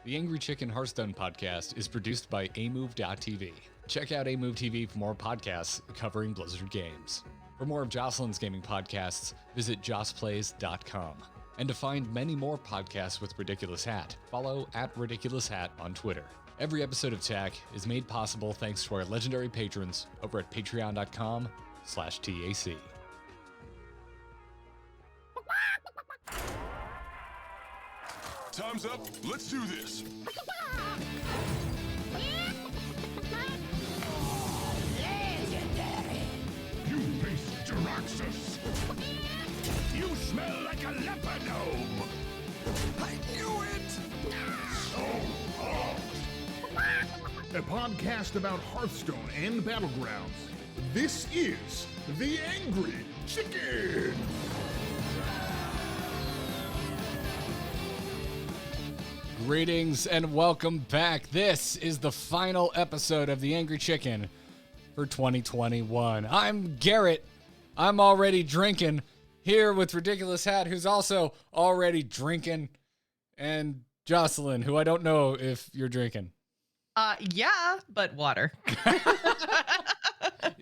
The Angry Chicken Hearthstone podcast is produced by amove.tv. Check out amove TV for more podcasts covering Blizzard games. For more of Jocelyn's gaming podcasts, visit joceplays.com. And to find many more podcasts with Ridiculous Hat, follow @RidiculousHat on Twitter. Every episode of TAC is made possible thanks to our legendary patrons over at patreon.com/TAC. Time's up. Let's do this. Legendary. You face Jaraxxus. You smell like a leper gnome. I knew it. So hot. A podcast about Hearthstone and Battlegrounds. This is The Angry Chicken! Greetings and welcome back. This is the final episode of The Angry Chicken for 2021. I'm Garrett. I'm already drinking, here with Ridiculous Hat, who's also already drinking, and Jocelyn, who I don't know if you're drinking. Yeah, but water.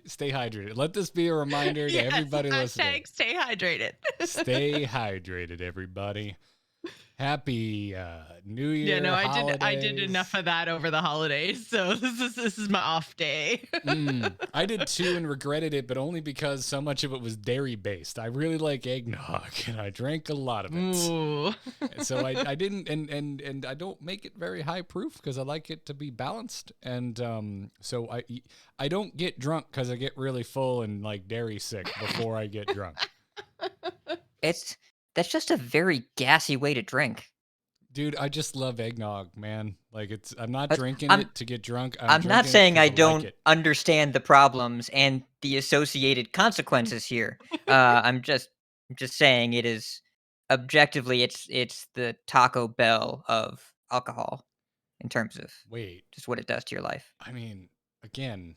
Stay hydrated. Let this be a reminder to everybody listening. Stay hydrated. Stay hydrated, everybody. Happy New Year. Yeah, no, I holidays. did enough of that over the holidays, so this is my off day. I did too and regretted it, but only because so much of it was dairy based. I really like eggnog, and I drank a lot of it. Ooh. So I didn't, and I don't make it very high proof because I like it to be balanced. And so I don't get drunk because I get really full and like dairy sick before I get drunk. That's just a very gassy way to drink. Dude, I just love eggnog, man. Like I'm not But drinking I'm- it to get drunk. I'm drinking not it saying 'cause I like don't it. understand the problems and the associated consequences here. I'm just saying it is objectively it's the Taco Bell of alcohol in terms of Wait, just what it does to your life. I mean, again,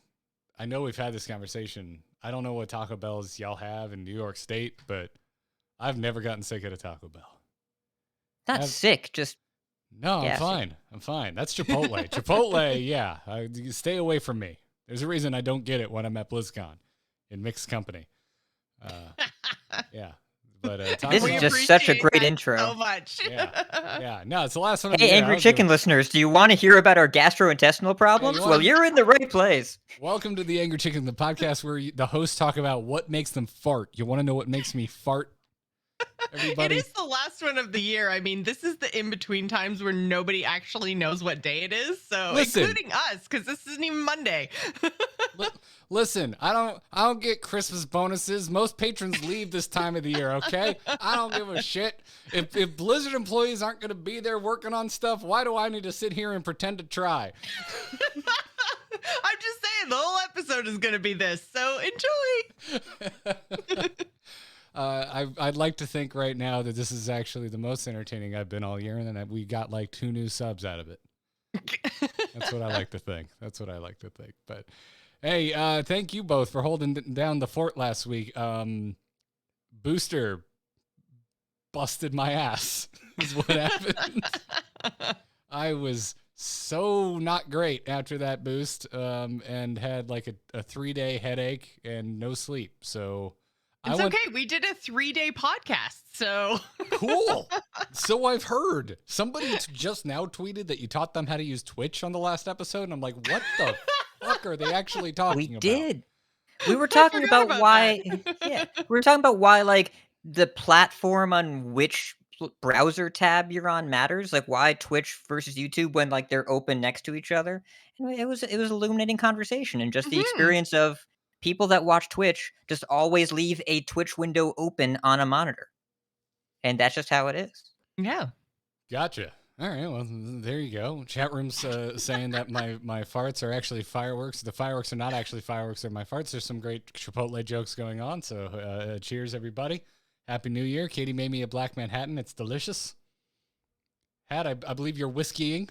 I know we've had this conversation. I don't know what Taco Bells y'all have in New York State, but I've never gotten sick at a Taco Bell. Not sick, just No, I'm gassy. fine. I'm fine. That's Chipotle. Chipotle, yeah. You stay away from me. There's a reason I don't get it when I'm at BlizzCon in mixed company. Yeah. But Taco This is Bell- just such a appreciate great that intro. so much. yeah. No, it's the last one of the Hey, year. Angry I'll give- Chicken listeners, do you want to hear about our gastrointestinal problems? want- Well, you're in the right place. Welcome to the Angry Chicken, the podcast where the hosts talk about what makes them fart. You want to know what makes me fart? Everybody? It is the last one of the year. I mean, this is the in-between times where nobody actually knows what day it is. So, Listen. including us, because this isn't even Monday. Listen, I don't get Christmas bonuses. Most patrons leave this time of the year, okay? I don't give a shit. If Blizzard employees aren't going to be there working on stuff, why do I need to sit here and pretend to try? I'm just saying, the whole episode is going to be this. So, enjoy. I'd like to think right now that this is actually the most entertaining I've been all year, and that we got like 2 new subs out of it. That's what I like to think. But hey, thank you both for holding down the fort last week. Booster busted my ass is what happened. I was so not great after that boost, and had like a 3-day headache and no sleep. So It's okay. We did a 3-day podcast, so Cool. So I've heard. Somebody just now tweeted that you taught them how to use Twitch on the last episode, and I'm like, what the fuck are they actually talking We about? did. We were talking forgot about about why. Yeah, we were talking about why, like, the platform on which browser tab you're on matters. Like, why Twitch versus YouTube when like they're open next to each other. And it was illuminating conversation, and just the Mhm. experience of people that watch Twitch just always leave a Twitch window open on a monitor, and that's just how it is. yeah. Gotcha. All right, well, there you go. Chat room's saying that my farts are actually fireworks. The fireworks are not actually fireworks, they're my farts. There's some great Chipotle jokes going on, so cheers, everybody. Happy New Year. Katie made me a Black Manhattan. It's delicious. Hat, I believe you're whiskeying.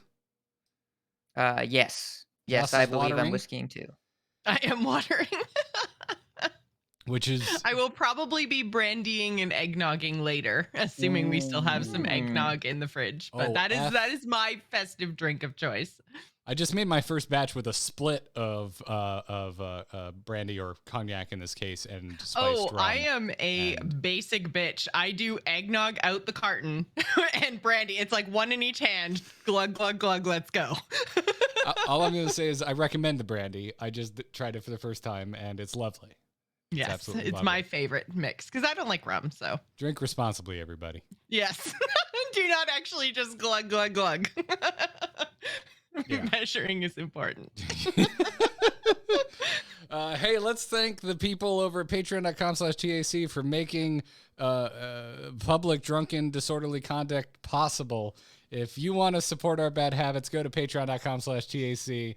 Yes, Ross I is believe watering. I'm whiskeying too. I am watering. which is I will probably be brandying and eggnogging later, assuming we still have some eggnog in the fridge. But that is my festive drink of choice. I just made my first batch with a split of brandy or cognac in this case and spiced rum. I am a basic bitch. I do eggnog out the carton and brandy. It's like one in each hand. Glug, glug, glug. Let's go. All I'm going to say is I recommend the brandy. I just tried it for the first time and it's lovely. Yes, it's my favorite mix because I don't like rum. So drink responsibly, everybody. Yes. Do not actually just glug, glug, glug. Yeah. Measuring is important. Hey, let's thank the people over at patreon.com/TAC for making public drunken disorderly conduct possible. If you want to support our bad habits, go to patreon.com/TAC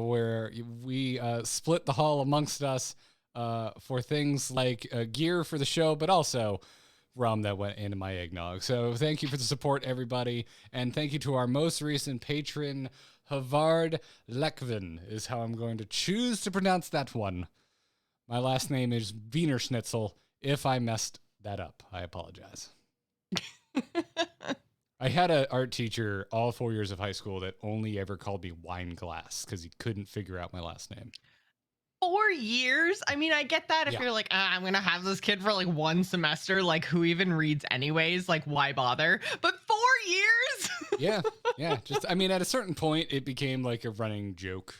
where we split the haul amongst us for things like gear for the show, but also rum that went into my eggnog. So thank you for the support, everybody. And thank you to our most recent patron, Havard Lekvin, is how I'm going to choose to pronounce that one. My last name is Wiener Schnitzel. If I messed that up, I apologize. I had an art teacher all 4 years of high school that only ever called me Wine Glass because he couldn't figure out my last name. 4 years? I mean, I get that if you're like, I'm going to have this kid for like one semester. Like, who even reads anyways? Like, why bother? But 4 years? Yeah. Just, I mean, at a certain point, it became like a running joke.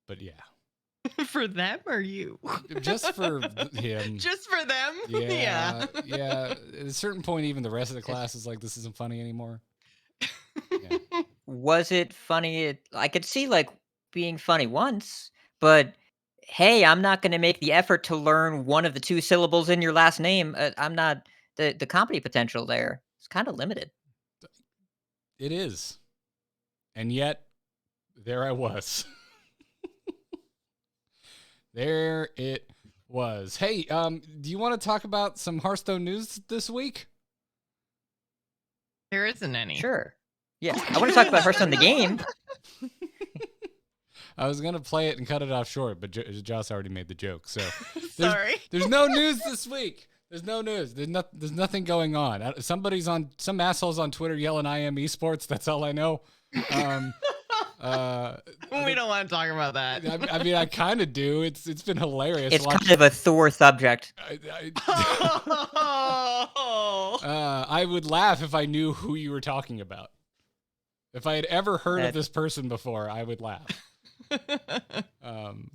But yeah. For them or you? Just for him. Just for them? Yeah. At a certain point, even the rest of the class is like, this isn't funny anymore. Yeah. Was it funny? I could see like being funny once, but hey, I'm not going to make the effort to learn one of the two syllables in your last name. I'm not the comedy potential there. It's kind of limited. It is. And yet, there I was. There it was. Hey, do you want to talk about some Hearthstone news this week? There isn't any. Sure. Yeah, I want to talk about Hearthstone the game. I was going to play it and cut it off short, but Joce already made the joke. So Sorry. There's no news this week. There's no news. There's nothing going on. Some assholes on Twitter yelling I am esports. That's all I know. We don't want to talk about that. I mean, I kind of do. It's been hilarious. It's kind of a Thor subject. I would laugh if I knew who you were talking about. If I had ever heard of this person before, I would laugh.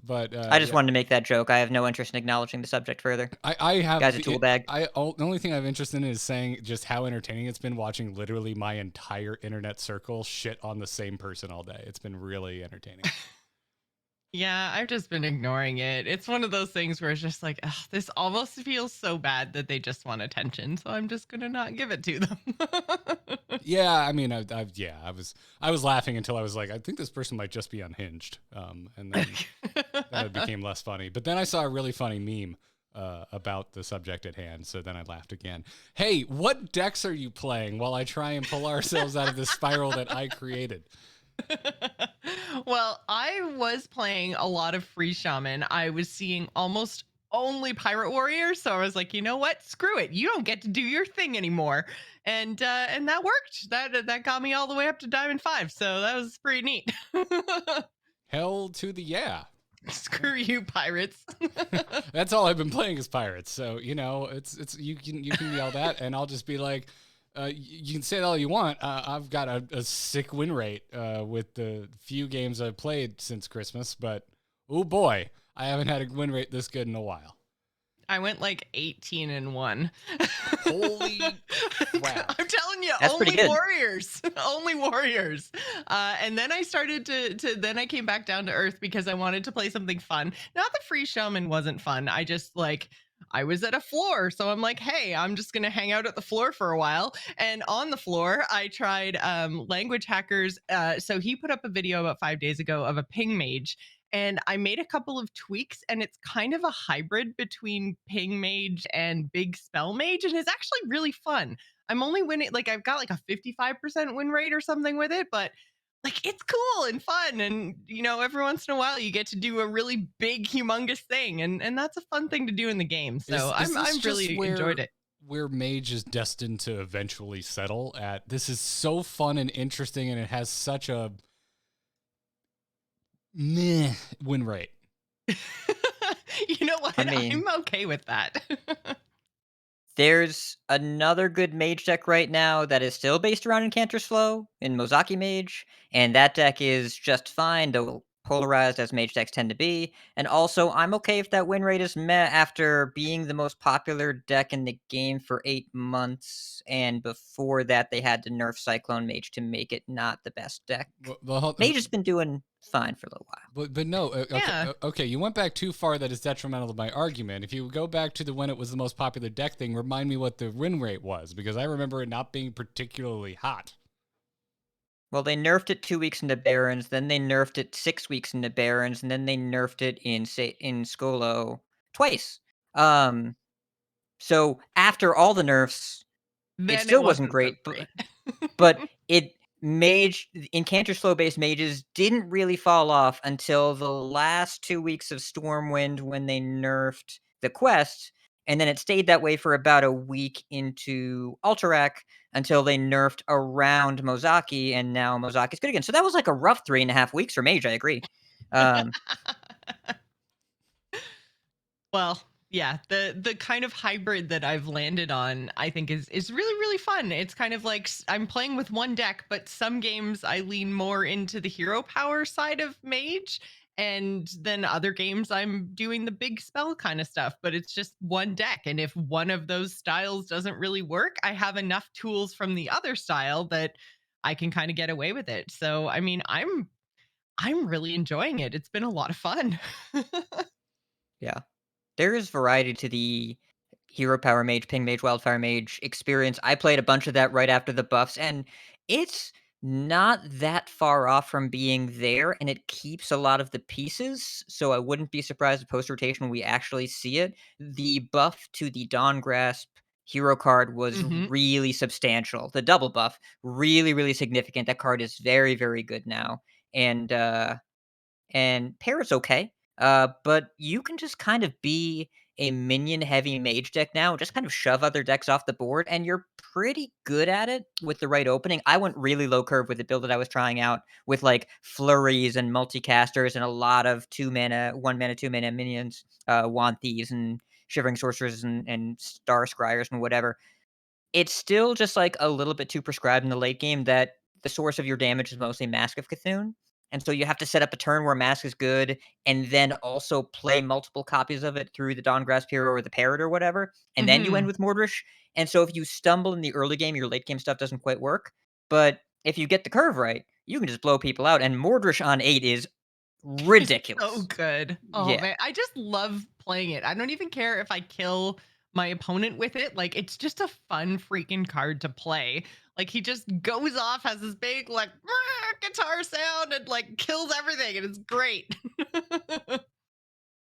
But I just wanted to make that joke. I have no interest in acknowledging the subject further. I have Guy's a tool bag. The only thing I have interest in is saying just how entertaining it's been watching literally my entire internet circle shit on the same person all day. It's been really entertaining. Yeah, I've just been ignoring it. It's one of those things where it's just like, this almost feels so bad that they just want attention, so I'm just gonna not give it to them. Yeah, I mean, I was laughing until I was like, I think this person might just be unhinged, and then it became less funny. But then I saw a really funny meme about the subject at hand, so then I laughed again. Hey, what decks are you playing while I try and pull ourselves out of this spiral that I created? Well, I was playing a lot of Free Shaman. I was seeing almost only Pirate Warriors, so I was like, you know what? Screw it. You don't get to do your thing anymore. And that worked. That got me all the way up to Diamond 5, so that was pretty neat. Hell to the yeah. Screw you, pirates. That's all I've been playing is pirates. So, you know, it's you can yell that and I'll just be like, you can say it all you want. I've got a sick win rate with the few games I've played since Christmas, but oh boy, I haven't had a win rate this good in a while. I went like 18-1. Holy crap. I'm telling you, That's only pretty good. warriors. Only warriors. And then I started then I came back down to earth because I wanted to play something fun. Not that Free Shaman wasn't fun. I just I was at a floor, so I'm like, hey, I'm just going to hang out at the floor for a while. And on the floor, I tried Language Hackers. So he put up a video about 5 days ago of a ping mage, and I made a couple of tweaks, and it's kind of a hybrid between ping mage and big spell mage, and it's actually really fun. I'm only winning, I've got like a 55% win rate or something with it, but like it's cool and fun, and every once in a while you get to do a really big, humongous thing, and that's a fun thing to do in the game. So Is this I'm just really enjoyed it. where Mage is destined to eventually settle at? This is so fun and interesting, and it has such a meh win rate. You know what? I mean- I'm okay with that. There's another good mage deck right now that is still based around Incanter's Flow in Mozaki Mage, and that deck is just fine, though polarized as mage decks tend to be. And also, I'm okay if that win rate is meh after being the most popular deck in the game for 8 months, and before that they had to nerf Cyclone Mage to make it not the best deck. Mage has been doing fine for a little while. But no, Yeah. okay, you went back too far that is detrimental to my argument. If you go back to the when it was the most popular deck thing, remind me what the win rate was, because I remember it not being particularly hot. Well, they nerfed it 2 weeks into Barons, then they nerfed it 6 weeks into Barons, and then they nerfed it in Skolo twice. So after all the nerfs, Then it still wasn't wasn't so great, great. but Incanter's Flow-based mages didn't really fall off until the last 2 weeks of Stormwind when they nerfed the quest, and then it stayed that way for about a week into Alterac until they nerfed around Mozaki, and now Mozaki's good again. So that was like a rough 3.5 weeks for Mage, I agree. Well, yeah, the kind of hybrid that I've landed on, I think is really really fun. It's kind of like I'm playing with one deck, but some games I lean more into the hero power side of Mage, and then other games I'm doing the big spell kind of stuff, but it's just one deck, and if one of those styles doesn't really work, I have enough tools from the other style that I can kind of get away with it. So, I mean, I'm really enjoying it. It's been a lot of fun. Yeah. There is variety to the Hero Power Mage, Ping Mage, Wildfire Mage experience. I played a bunch of that right after the buffs, and it's not that far off from being there, and it keeps a lot of the pieces, so I wouldn't be surprised if post-rotation we actually see it. The buff to the Dawn Grasp hero card was Mhm. really substantial. The double buff, really, really significant. That card is very, very good now. And Parrot's okay, but you can just kind of be a minion-heavy mage deck now, just kind of shove other decks off the board, and you're pretty good at it with the right opening. I went really low curve with the build that I was trying out with, like, flurries and multicasters and a lot of 2-mana, 1-mana, 2-mana minions, Wand Thieves and Shivering Sorcerers and Star Scryers and whatever. It's still just, like, a little bit too prescribed in the late game that the source of your damage is mostly Mask of Cthulhu, and so you have to set up a turn where Mask is good, and then also play multiple copies of it through the Dawngrasp Hero or the Parrot or whatever, and then you end Mhm. with Mordrish, and so if you stumble in the early game, your late game stuff doesn't quite work, but if you get the curve right, you can just blow people out, and Mordrish on 8 is ridiculous. So good. Oh Yeah. man, I just love playing it. I don't even care if I kill my opponent with it. Like it's just a fun freaking card to play. Like he just goes off, has this big like guitar sound and like kills everything and it's great.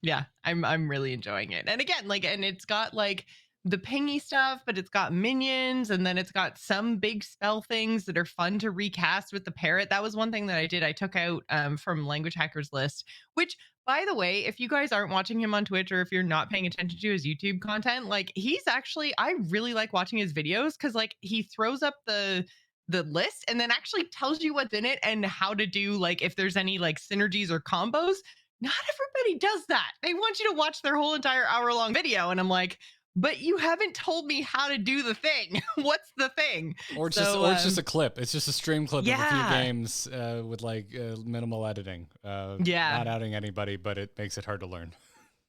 Yeah, I'm really enjoying it. And again, like and it's got like the pingy stuff, but it's got minions and then it's got some big spell things that are fun to recast with the parrot. That was one thing that I did. I took out from Language Hackers list, which by the way, if you guys aren't watching him on Twitch or if you're not paying attention to his YouTube content, like he's actually I really like watching his videos cuz like he throws up the list and then actually tells you what's in it and how to do like if there's any like synergies or combos. Not everybody does that. They want you to watch their whole entire hour-long video, and I'm like, but you haven't told me how to do the thing. What's the thing? Or it's So, just a clip. It's just a stream clip of a few yeah. games with like minimal editing. Yeah. Not outing anybody, but it makes it hard to learn.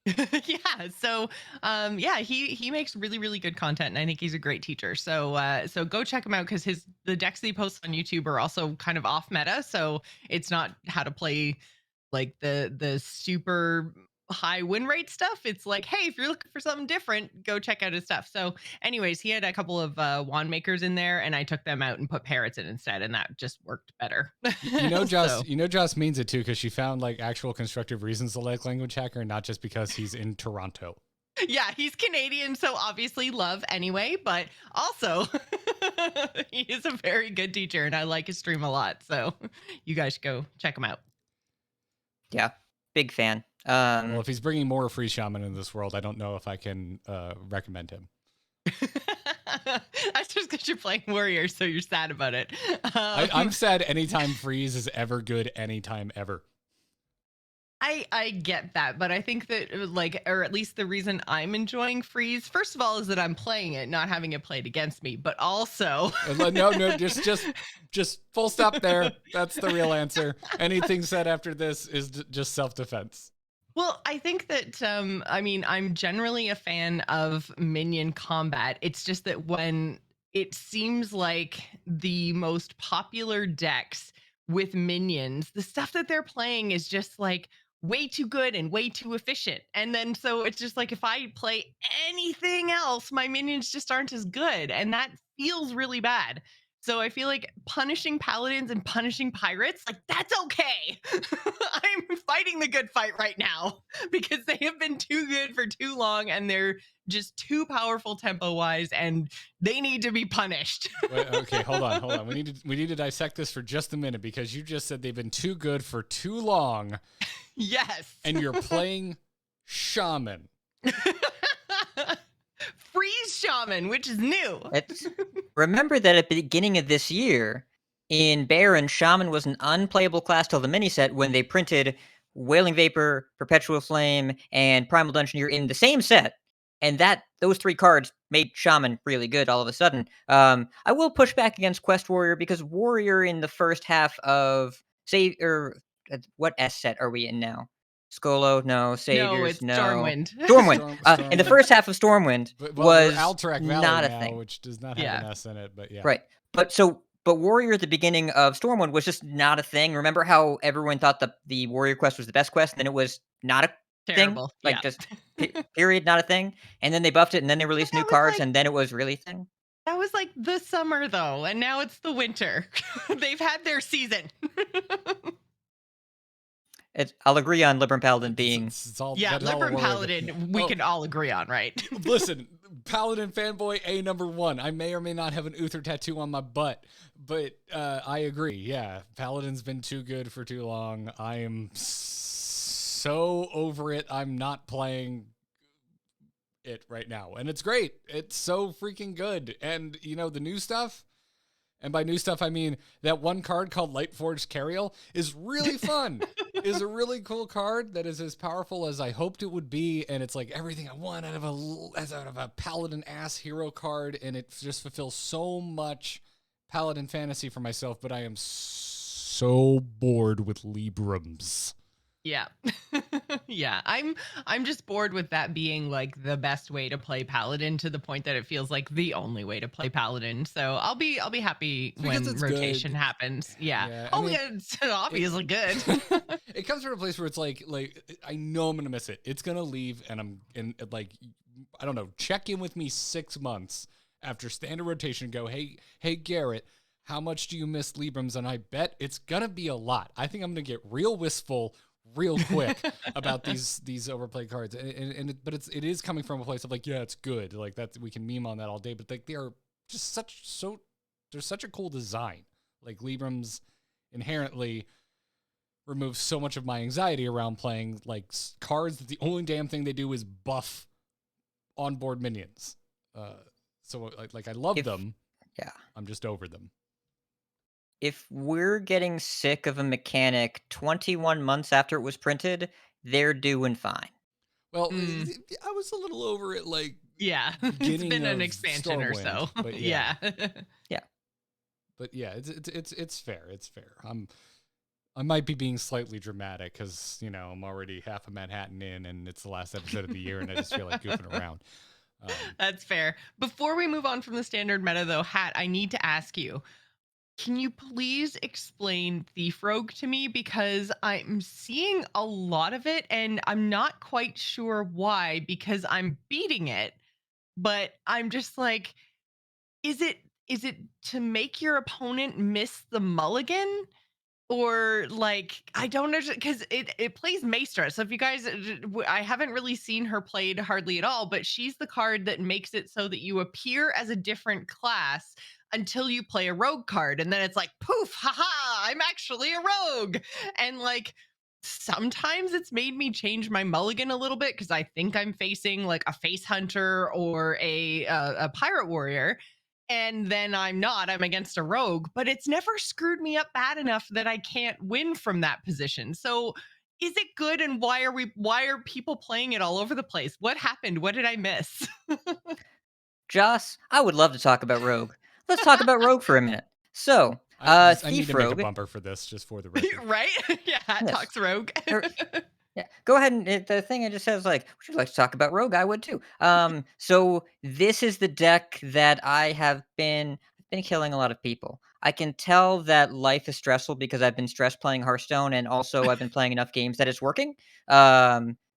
Yeah. So yeah, he makes really, really good content and I think he's a great teacher. So go check him out because the decks that he posts on YouTube are also kind of off meta. So it's not how to play like the super high win rate stuff. It's like, hey, if you're looking for something different, go check out his stuff. So, anyways, he had a couple of wand makers in there, and I took them out and put parrots in instead, and that just worked better. You know, Joss. So, You know, Joss means it too because she found like actual constructive reasons to like Language Hacker, not just because he's in Toronto. Yeah, he's Canadian, so obviously love anyway, but also he is a very good teacher and I like his stream a lot. So you guys should go check him out. Yeah, big fan. Well, if he's bringing more free shaman in this world, I don't know if I can recommend him. That's just because you're playing warrior, so you're sad about it. I'm sad anytime freeze is ever good, anytime ever. I get that, but I think that like, or at least the reason I'm enjoying freeze, first of all, is that I'm playing it, not having it played against me, but also No, just full stop there. That's the real answer. Anything said after this is just self-defense. Well, I think that I mean, I'm generally a fan of minion combat. It's just that when it seems like the most popular decks with minions, the stuff that they're playing is just like way too good and way too efficient. And then so it's just like if I play anything else, my minions just aren't as good. And that feels really bad. So I feel like punishing paladins and punishing pirates, like that's okay. I'm fighting the good fight right now because they have been too good for too long and they're just too powerful tempo wise and they need to be punished. Wait, okay, hold on. We need to dissect this for just a minute because you just said they've been too good for too long. Yes. And you're playing shaman. Freeze shaman, which is new. Remember that at the beginning of this year, in Baron, shaman was an unplayable class till the mini set when they printed Wailing Vapor, Perpetual Flame, and Primal Dungeoneer in the same set. And those 3 cards made shaman really good all of a sudden. I will push back against Quest Warrior because Warrior in the first half of what S set are we in now? Skolo, no. Saviors, no. It's Stormwind. Stormwind. In the first half of Stormwind was Alterac Valley not a now, thing. which does not have an S in it, but yeah. Right. But Warrior at the beginning of Stormwind was just not a thing. Remember how everyone thought the Warrior quest was the best quest, and then it was not a Terrible. thing? Like just period, not a thing. And then they buffed it, and then they released new cards, and then it was really a thing. That was like the summer though, and now it's the winter. They've had their season. I'll agree on Libram Paladin being... Libram Paladin, we can all agree on, right? Listen, Paladin fanboy A#1. I may or may not have an Uther tattoo on my butt, but I agree. Yeah, Paladin's been too good for too long. I am so over it. I'm not playing it right now, and it's great. It's so freaking good. And, you know, the new stuff... And by new stuff, I mean that one card called Lightforged Cariel is really fun. Is a really cool card that is as powerful as I hoped it would be, and it's like everything I want out of a paladin ass hero card, and it just fulfills so much paladin fantasy for myself. But I am so bored with Librams. Yeah. Yeah. I'm just bored with that being like the best way to play Paladin to the point that it feels like the only way to play Paladin. So I'll be happy when rotation happens. Yeah. I mean, it's obviously good. It comes from a place where it's like I know I'm gonna miss it. It's gonna leave, and I don't know, check in with me 6 months after standard rotation. Go, hey Garrett, how much do you miss Librams? And I bet it's gonna be a lot. I think I'm gonna get real wistful real quick about these overplayed cards, but it is coming from a place of like, yeah, it's good, like that we can meme on that all day, but like they are just there's such a cool design. Like Librams inherently removes so much of my anxiety around playing like cards that the only damn thing they do is buff onboard minions. So like I love them. Yeah, I'm just over them. If we're getting sick of a mechanic 21 months after it was printed, they're doing fine. Well, I was a little over it, like... Yeah, it's been an expansion Stormwind, or so. But yeah. Yeah. But yeah, it's fair. It's fair. I might be being slightly dramatic because, you know, I'm already half of Manhattan in and it's the last episode of the year and I just feel like goofing around. That's fair. Before we move on from the standard meta, though, Hat, I need to ask you, can you please explain Thief Rogue to me? Because I'm seeing a lot of it and I'm not quite sure why, because I'm beating it, but I'm just like, is it to make your opponent miss the mulligan? or like I don't know because it plays Maestra. So if you guys, I haven't really seen her played hardly at all, but she's the card that makes it so that you appear as a different class until you play a rogue card, and then it's like poof, haha, I'm actually a rogue, and like. Sometimes it's made me change my mulligan a little bit because I think I'm facing like a face hunter or a pirate warrior, and then I'm not. I'm against a rogue, but it's never screwed me up bad enough that I can't win from that position. So is it good, and why are people playing it all over the place? What happened? What did I miss? Joss, I would love to talk about Rogue. Let's talk about Rogue for a minute. So, I need Thief to make a Rogue. bumper for this just for the record. Right? Yeah, Hat Yes. Talks Rogue. Yeah, go ahead and the thing it just says like, would you like to talk about Rogue? I would too. So this is the deck that I have been killing a lot of people. I can tell that life is stressful because I've been stress playing Hearthstone, and also I've been playing enough games that it's working.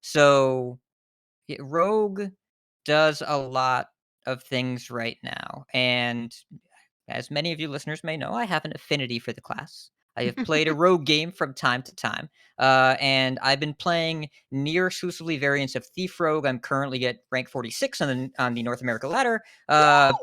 So Rogue does a lot of things right now, and as many of you listeners may know, I have an affinity for the class. I have played a rogue game from time to time, and I've been playing near exclusively variants of Thief Rogue. I'm currently at rank 46 on the North America ladder,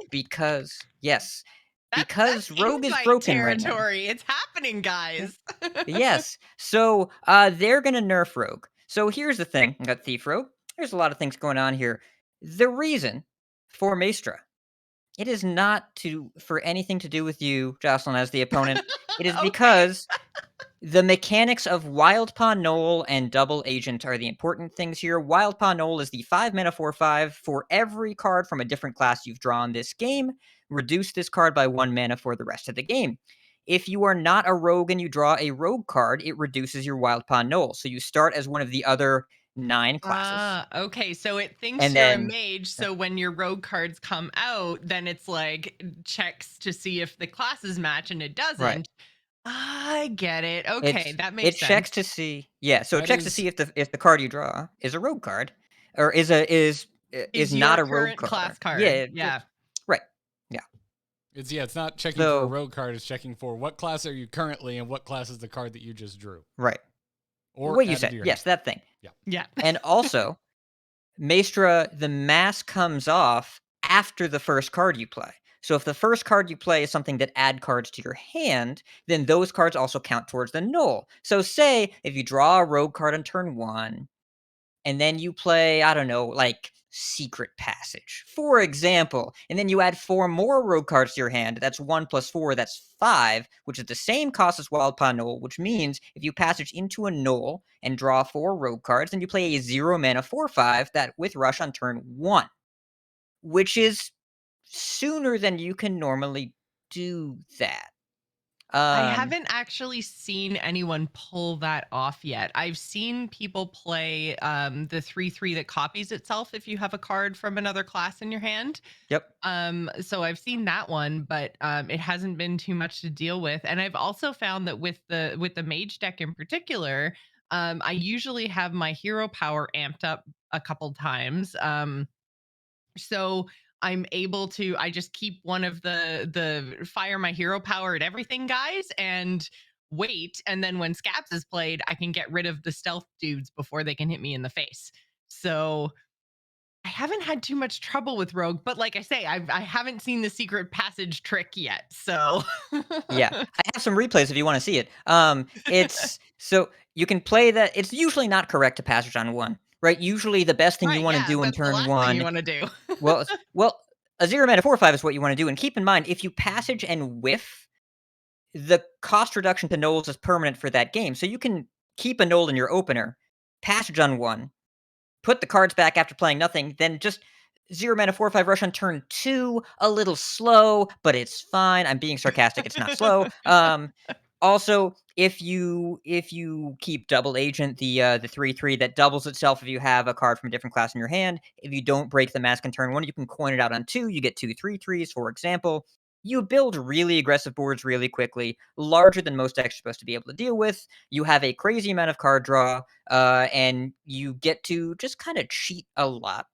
because yes, That's because Rogue is invite broken right now. territory. It's happening, guys. Yes, so they're gonna nerf Rogue. So here's the thing: I got Thief Rogue. There's a lot of things going on here. The reason for Maestra, it is not for anything to do with you, Jocelyn, as the opponent. It is Okay. because the mechanics of Wild Paw Knoll and Double Agent are the important things here. Wild Paw Knoll is the 5 mana 4/5 for every card from a different class you've drawn this game. Reduce this card by 1 mana for the rest of the game. If you are not a rogue and you draw a rogue card, it reduces your Wild Paw Knoll. So you start as one of the other 9 classes. Okay. So it thinks And you're a then mage. So when your rogue cards come out, then it's like checks to see if the classes match, and it doesn't. Right. I get it. Okay, that It makes sense. checks to see, yeah, so it That checks to is- see if the card you draw is a rogue card, or is not your a rogue current card. class card. Yeah, Yeah. right. Yeah. It's not checking for a rogue card. It's checking for what class are you currently and what class is the card that you just drew. Right. Or What you added to said. your Yes, hand. that thing. Yeah. And also, Maestra, the mask comes off after the first card you play. So if the first card you play is something that add cards to your hand, then those cards also count towards the null. So say if you draw a rogue card on turn 1, and then you play, I don't know, like Secret Passage, for example, and then you add 4 more rogue cards to your hand, that's 1 plus 4, that's 5, which is the same cost as Wild Paw Knoll, which means if you passage into a Knoll and draw 4 rogue cards, then you play a 0 mana 4/5 that with Rush on turn 1, which is sooner than you can normally do that. I haven't actually seen anyone pull that off yet. I've seen people play the 3/3 that copies itself if you have a card from another class in your hand. Yep. So I've seen that one, but it hasn't been too much to deal with. And I've also found that with the mage deck in particular, I usually have my hero power amped up a couple times. So I'm able to I just keep one of the fire my hero power at everything guys and wait, and then when Scabs is played, I can get rid of the stealth dudes before they can hit me in the face. So I haven't had too much trouble with Rogue, but like I say, I haven't seen the secret passage trick yet. So Yeah, I have some replays if you want to see it. It's so you can play that. It's usually not correct to passage on 1, right? Usually, the best thing you right, want to yeah, do in that's the turn last thing 1. you want to do. Well, a 0 mana 4/5 is what you want to do. And keep in mind, if you passage and whiff, the cost reduction to Knolls is permanent for that game. So you can keep a Knoll in your opener, passage on 1, put the cards back after playing nothing, then just 0 mana 4/5 rush on turn 2. A little slow, but it's fine. I'm being sarcastic. It's not slow. Also, if you keep Double Agent, the 3/3 that doubles itself if you have a card from a different class in your hand. If you don't break the mask in turn 1, you can coin it out on 2. You get 2 3/3s, for example. You build really aggressive boards really quickly, larger than most decks are supposed to be able to deal with. You have a crazy amount of card draw, and you get to just kind of cheat a lot.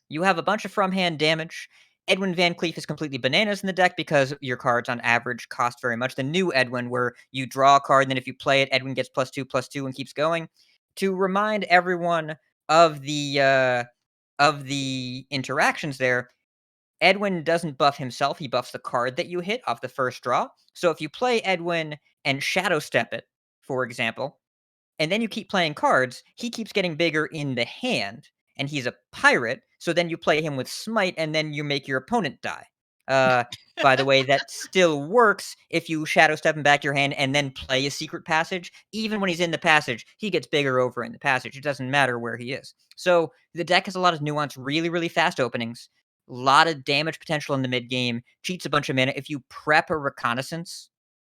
You have a bunch of from hand damage. Edwin Van Cleef is completely bananas in the deck because your cards on average cost very much. The new Edwin, where you draw a card, and then if you play it, Edwin gets +2/+2 and keeps going. To remind everyone of the interactions there, Edwin doesn't buff himself, he buffs the card that you hit off the first draw. So if you play Edwin and Shadow Step it, for example, and then you keep playing cards, he keeps getting bigger in the hand, and he's a pirate, so then you play him with Smite, and then you make your opponent die. Uh, by the way, that still works if you Shadow Step him back your hand and then play a Secret Passage. Even when he's in the passage, he gets bigger over in the passage. It doesn't matter where he is. So the deck has a lot of nuance, really, really fast openings, a lot of damage potential in the mid game, cheats a bunch of mana. If you prep a Reconnaissance,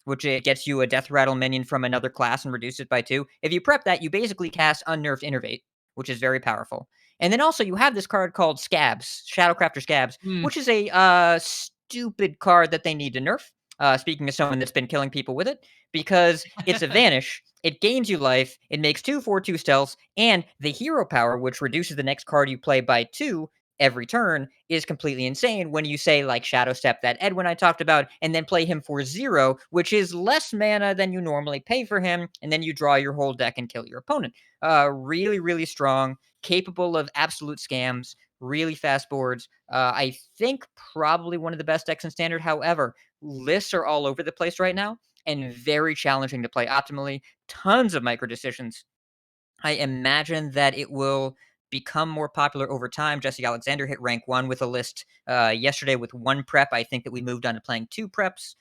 which it gets you a Death Rattle minion from another class and reduce it by 2. If you prep that, you basically cast Unnerved Innervate, which is very powerful. And then also you have this card called Scabs, Shadowcrafter Scabs, Mm. which is a stupid card that they need to nerf. Speaking of someone that's been killing people with it, because it's a vanish, it gains you life, it makes 2/4/2 stealths, and the hero power, which reduces the next card you play by 2 every turn, is completely insane when you say like Shadow Step that Edwin I talked about and then play him for 0, which is less mana than you normally pay for him, and then you draw your whole deck and kill your opponent. Really, really strong, capable of absolute scams, really fast boards. I think probably one of the best decks in Standard. However, lists are all over the place right now and very challenging to play optimally. Tons of micro decisions. I imagine that it will become more popular over time. Jesse Alexander hit rank 1 with a list yesterday with 1 prep. I think that we moved on to playing 2 preps.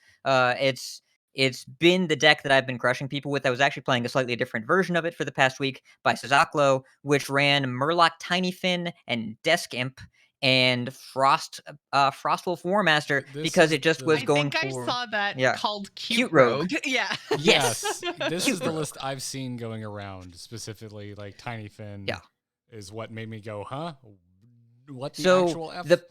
It's been the deck that I've been crushing people with. I was actually playing a slightly different version of it for the past week by Sazaklo, which ran Murloc Tinyfin and Desk Imp and Frostwolf Warmaster This because is it just the- was I going think I for saw that yeah. called Cute Cute Rogue. Rogue. Yeah. Yes. This Cute is the Rogue. list I've seen going around, specifically like Tiny Fin Yeah. is what made me go, huh? What the So actual F?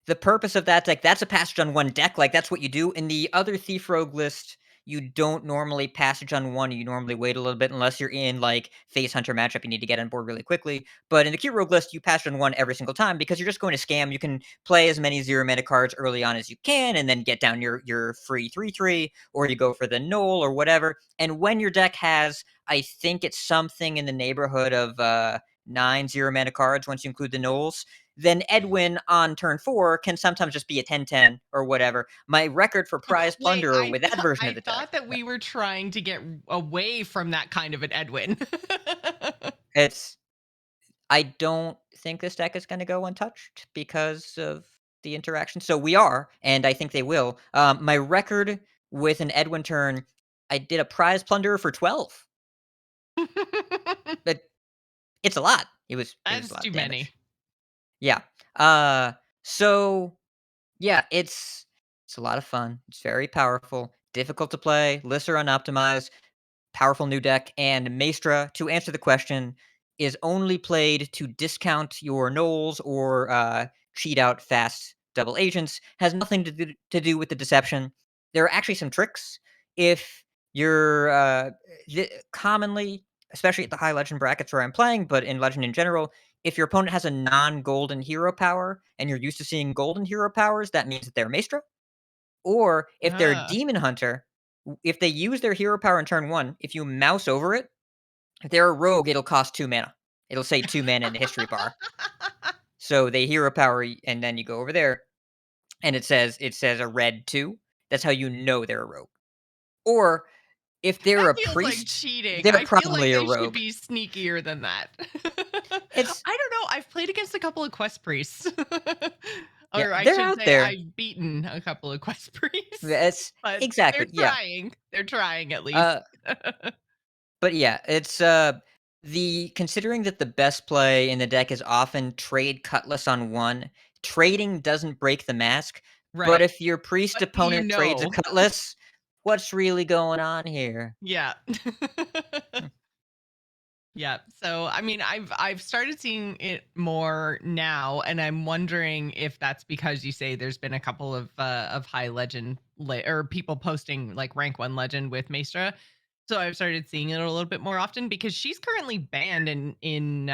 the purpose of that deck, that's a passage on 1 deck, like, that's what you do. In the other Thief Rogue list, you don't normally passage on 1, you normally wait a little bit unless you're in, like, Face Hunter matchup, you need to get on board really quickly. But in the Cute Rogue list, you passage on 1 every single time because you're just going to scam. You can play as many 0 mana cards early on as you can and then get down your free 3/3, or you go for the Knoll or whatever. And when your deck has, I think it's something in the neighborhood of 9 0 mana cards once you include the Knolls, then Edwin on turn 4 can sometimes just be a 10/10 or whatever. My record for prize Wait, plunderer with that version of I the deck, thought that we were trying to get away from that kind of an Edwin. it's I don't think this deck is going to go untouched because of the interaction. So we are, and I think they will. My record with an Edwin turn, I did a prize plunderer for 12, but it's a lot. It was a That's lot too of many. damage. Yeah. Uh, so yeah, it's a lot of fun. It's very powerful, difficult to play, lists are unoptimized, powerful new deck, and Maestra, to answer the question, is only played to discount your Knolls or cheat out fast double agents. Has nothing to do with the deception. There are actually some tricks. If you're commonly, especially at the high legend brackets where I'm playing, but in legend in general, if your opponent has a non-golden hero power and you're used to seeing golden hero powers, that means that they're Maestra. Or if they're a Ah. demon hunter, if they use their hero power in turn 1, if you mouse over it, if they're a rogue, it'll cost 2 mana. It'll say 2 mana in the history bar. So they hero power, and then you go over there, and it says a red 2. That's how you know they're a rogue. Or if they're That a feels like priest, cheating. they're I feel like probably a they should rogue. be sneakier than that. It's I don't know. I've played against a couple of quest priests. yeah, Or I they're should out say there. I've beaten a couple of quest priests. It's But they're exactly, yeah. trying. They're trying at least. Uh But yeah, it's the considering that the best play in the deck is often trade Cutlass on 1, trading doesn't break the mask, but Right. if your priest But you opponent trades a know. Cutlass, what's really going on here? Yeah. Hmm. Yeah. So I mean, I've started seeing it more now, and I'm wondering if that's because you say there's been a couple of high legend or people posting like rank 1 legend with Maestra. So I've started seeing it a little bit more often because she's currently banned in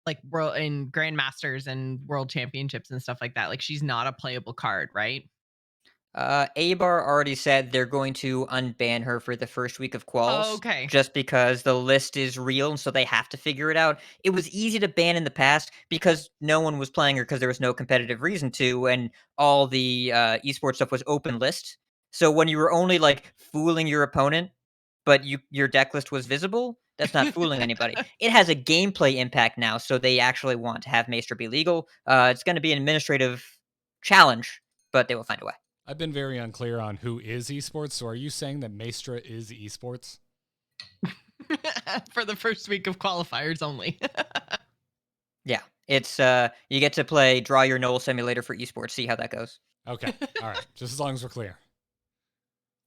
like world in grandmasters and world championships and stuff like that. Like she's not a playable card, right? Abar already said they're going to unban her for the first week of quals Okay. just because the list is real, and so they have to figure it out. It was easy to ban in the past because no one was playing her because there was no competitive reason to, and all the esports stuff was open list. So when you were only like fooling your opponent, but your deck list was visible, that's not fooling anybody. It has a gameplay impact now, so they actually want to have Maester be legal. It's going to be an administrative challenge, but they will find a way. I've been very unclear on who is esports. So are you saying that Maestra is esports? For the first week of qualifiers only. Yeah, it's you get to play Draw Your Null Simulator for esports. See how that goes. Okay. All right. Just as long as we're clear.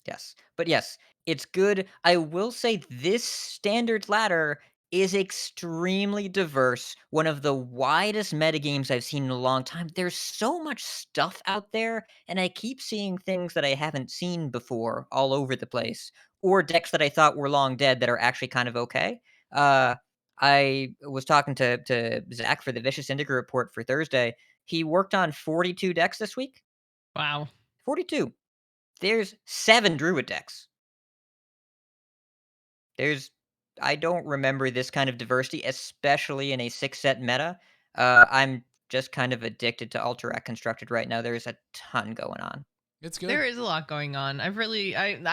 Yes, but yes, it's good. I will say this standard ladder is extremely diverse. One of the widest metagames I've seen in a long time. There's so much stuff out there, and I keep seeing things that I haven't seen before all over the place, or decks that I thought were long dead that are actually kind of okay. Uh, I was talking to Zach for the Vicious Indigo report for Thursday. He worked on 42 decks this week. Wow. 42. There's 7 Druid decks. There's I don't remember this kind of diversity, especially in a 6-set meta. I'm just kind of addicted to Alterac Constructed right now. There's a ton going on. It's good. There is a lot going on. I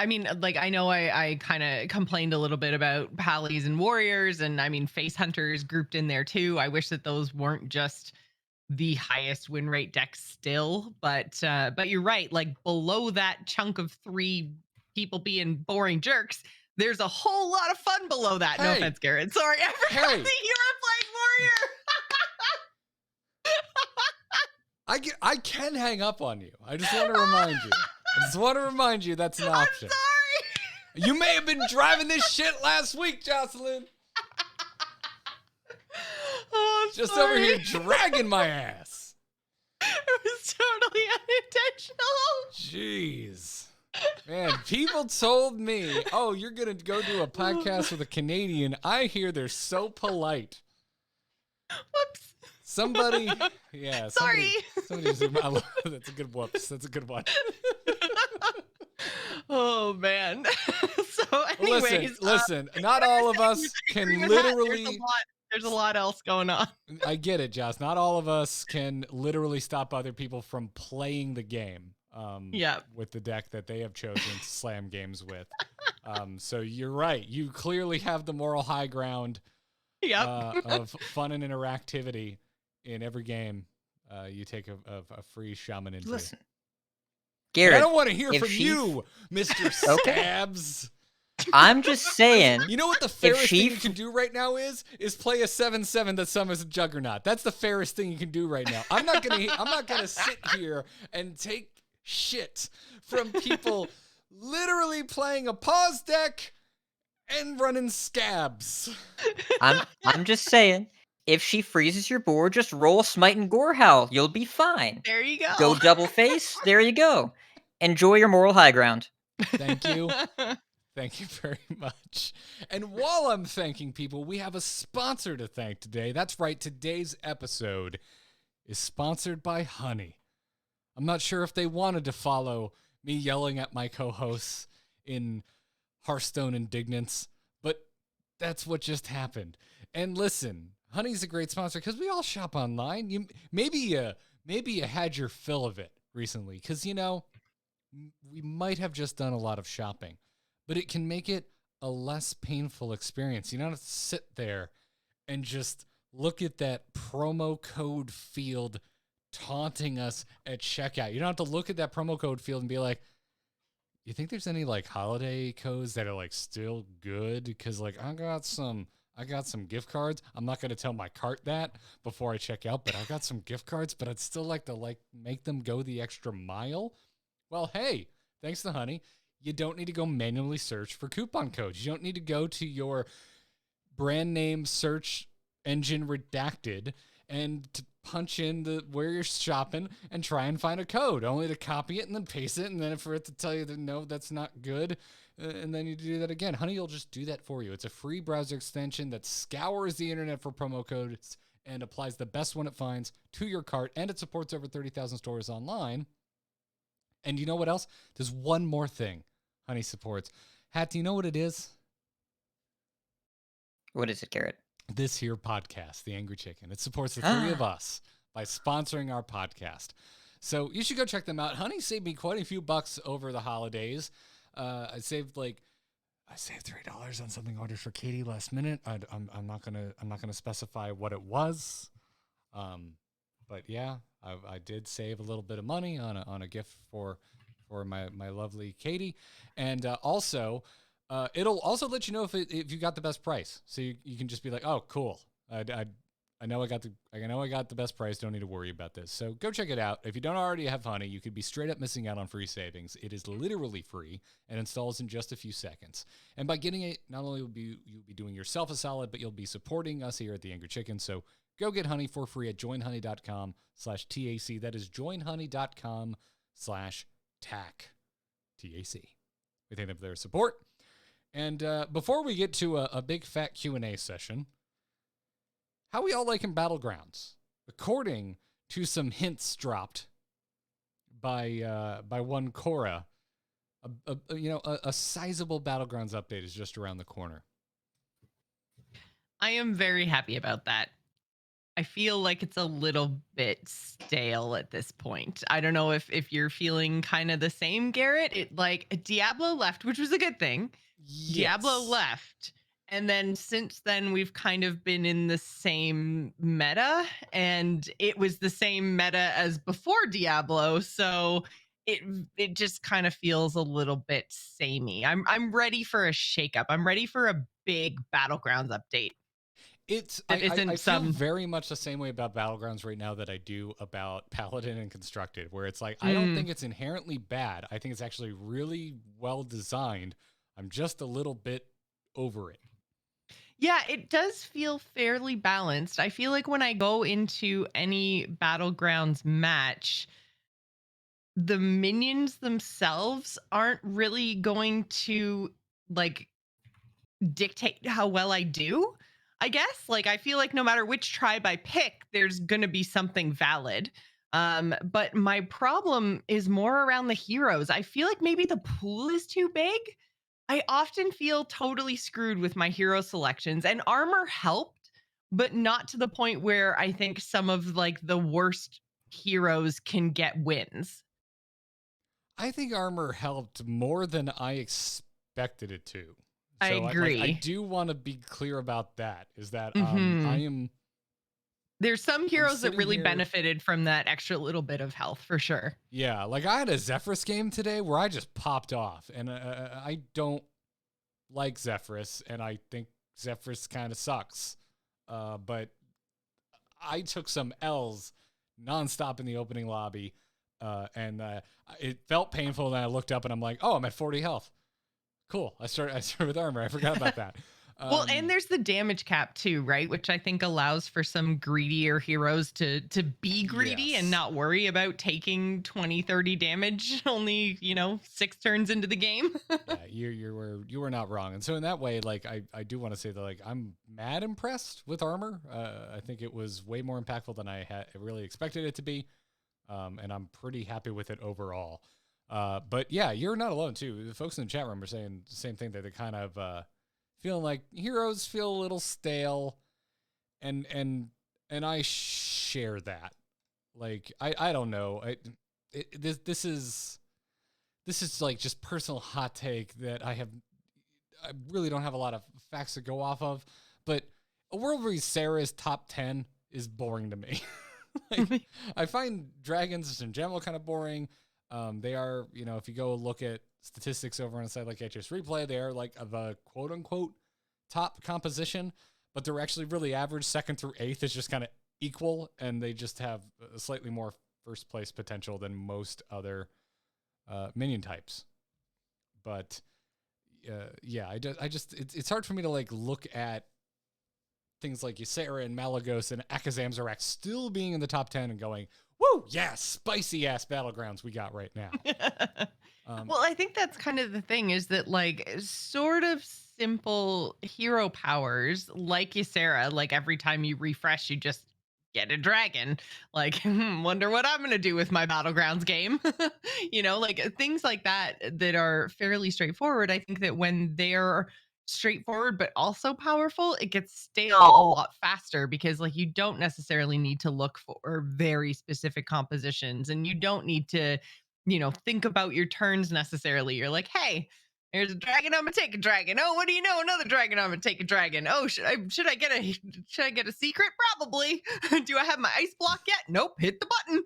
mean, like, I know I kind of complained a little bit about Pallies and Warriors, and I mean, Face Hunters grouped in there too. I wish that those weren't just the highest win rate decks still, but you're right. Like below that chunk of 3 people being boring jerks, there's a whole lot of fun below that. No Hey. offense, Garrett. Sorry, I forgot Hey. that you're playing Warrior. I can hang up on you. I just want to remind you. That's an option. Sorry. You may have been driving this shit last week, Jocelyn. Oh, I'm Just sorry. over here dragging my ass. It was totally unintentional. Jeez. Man, people told me, oh, you're going to go do a podcast with a Canadian. I hear they're so polite. Whoops. Somebody, yeah. Sorry. Somebody that's a good whoops. That's a good one. Oh, man. So anyways. Listen, not all of us can literally. There's a lot else going on. I get it, Joss. Not all of us can literally stop other people from playing the game. With the deck that they have chosen to slam games with. So you're right. You clearly have the moral high ground of fun and interactivity in every game you take a free shaman into. Listen, Garrett, I don't want to hear from she- you, Mr. Okay. Stabs. I'm just saying. You know what the fairest she thing you can do right now is play a 7/7 that summons a Juggernaut. That's the fairest thing you can do right now. I'm not gonna sit here and take shit from people literally playing a pause deck and running scabs. I'm just saying. If she freezes your board, just roll Smite and Gorehowl. You'll be fine. There you go. Go double face. There you go. Enjoy your moral high ground. Thank you. Thank you very much. And while I'm thanking people, we have a sponsor to thank today. That's right. Today's episode is sponsored by Honey. I'm not sure if they wanted to follow me yelling at my co-hosts in Hearthstone indignance, but that's what just happened. And listen, Honey's a great sponsor because we all shop online. Maybe you had your fill of it recently because, we might have just done a lot of shopping, but it can make it a less painful experience. You don't have to sit there and just look at that promo code field taunting us at checkout. You don't have to look at that promo code field and be like, you think there's any like holiday codes that are like still good? Because like I got some gift cards. I'm not going to tell my cart that before I check out, but I got some gift cards, but I'd still like to make them go the extra mile. Well, hey, thanks to Honey, you don't need to go manually search for coupon codes. You don't need to go to your brand name search engine redacted and to punch in where you're shopping and try and find a code, only to copy it and then paste it, and then for it to tell you that no, that's not good, and then you do that again. Honey will just do that for you. It's a free browser extension that scours the internet for promo codes and applies the best one it finds to your cart, and it supports over 30,000 stores online. And you know what else? There's one more thing Honey supports. Hat, do you know what it is? What is it, Garrett? This here podcast, The Angry Chicken. It supports the three of us by sponsoring our podcast. So you should go check them out. Honey saved me quite a few bucks over the holidays. I saved $3 on something ordered for Katie last minute. I'm not gonna specify what it was, but yeah, I did save a little bit of money on a gift for my lovely Katie, and also it'll also let you know if you got the best price, so you can just be like, oh, cool. I know I got the best price. Don't need to worry about this. So go check it out. If you don't already have Honey, you could be straight up missing out on free savings. It is literally free and installs in just a few seconds. And by getting it, not only you'll be doing yourself a solid, but you'll be supporting us here at The Angry Chicken. So go get Honey for free at joinhoney.com/TAC. That is joinhoney.com/TAC. TAC. We thank them for their support. And before we get to a big fat Q&A session, how we all liking Battlegrounds? According to some hints dropped by one Cora, a sizable Battlegrounds update is just around the corner. I am very happy about that. I feel like it's a little bit stale at this point. I don't know if you're feeling kind of the same, Garrett. Diablo left, which was a good thing. Yes. Diablo left. And then since then, we've kind of been in the same meta, and it was the same meta as before Diablo. So it just kind of feels a little bit samey. I'm ready for a shakeup. I'm ready for a big Battlegrounds update. I feel very much the same way about Battlegrounds right now that I do about Paladin and Constructed, where it's like, I don't think it's inherently bad. I think it's actually really well designed. I'm just a little bit over it. Yeah, it does feel fairly balanced. I feel like when I go into any Battlegrounds match, the minions themselves aren't really going to dictate how well I do, I guess. I feel like no matter which tribe I pick, there's going to be something valid. But my problem is more around the heroes. I feel like maybe the pool is too big. I often feel totally screwed with my hero selections, and armor helped, but not to the point where I think some of the worst heroes can get wins. I think armor helped more than I expected it to. I agree. I do want to be clear about that. Is that there's some heroes that really benefited from that extra little bit of health for sure. Yeah, I had a Zephyrus game today where I just popped off, and I don't like Zephyrus, and I think Zephyrus kind of sucks. But I took some L's nonstop in the opening lobby, and it felt painful. And I looked up, and I'm like, oh, I'm at 40 health. Cool. I started with armor. I forgot about that. Well, and there's the damage cap too, right? Which I think allows for some greedier heroes to be greedy and not worry about taking 20, 30 damage only, 6 turns into the game. Yeah, you were not wrong. And so in that way, I do want to say that I'm mad impressed with armor. I think it was way more impactful than I had really expected it to be. And I'm pretty happy with it overall. But yeah, you're not alone too. The folks in the chat room are saying the same thing, that they kind of feeling like heroes feel a little stale, and I share that. I don't know. This is just personal hot take that I really don't have a lot of facts to go off of. But a world where Sarah is top 10 is boring to me. I find dragons in general kind of boring. They are, if you go look at statistics over on a site like HS Replay, they are the quote unquote top composition, but they're actually really average. 2nd through 8th is just kind of equal, and they just have a slightly more first place potential than most other minion types. But it's hard for me to look at things like Ysera and Malagos and Akazarzak still being in the top 10 and going, woo, yeah, spicy ass Battlegrounds we got right now. Well, I think that's kind of the thing, is that sort of simple hero powers like Ysera, every time you refresh, you just get a dragon. Like, wonder what I'm going to do with my Battlegrounds game. Like things like that that are fairly straightforward. I think that when they're straightforward but also powerful, it gets stale a lot faster because like you don't necessarily need to look for very specific compositions, and you don't need to, think about your turns necessarily. You're like, hey, there's a dragon. I'm gonna take a dragon. Oh, what do you know? Another dragon. I'm gonna take a dragon. Oh, should I get a secret? Probably. Do I have my ice block yet? Nope. Hit the button.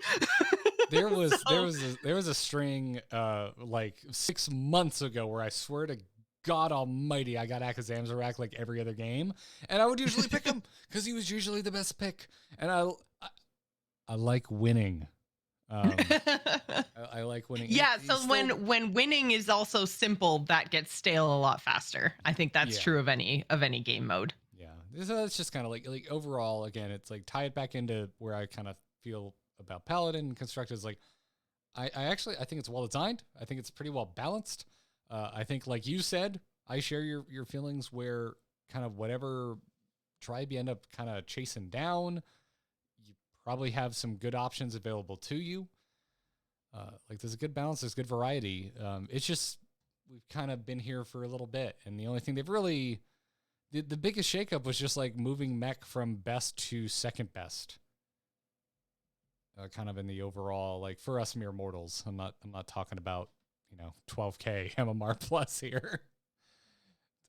There was a string like 6 months ago where I swear to God Almighty I got Akazarak like every other game, and I would usually pick him because he was usually the best pick, and I like winning. I like winning. Yeah, so when winning is also simple, that gets stale a lot faster. I think that's true of any game mode. Yeah, so it's just kind of like overall, again, it's like tie it back into where I kind of feel about Paladin and Constructed is like I think it's well designed. I think it's pretty well balanced. I think, like you said, I share your feelings where kind of whatever tribe you end up kind of chasing down, you probably have some good options available to you. Like there's a good balance, there's good variety. It's just we've kind of been here for a little bit, and the only thing they've really the biggest shakeup was just like moving mech from best to second best. Kind of in the overall, like for us mere mortals. I'm not talking about 12K MMR plus here.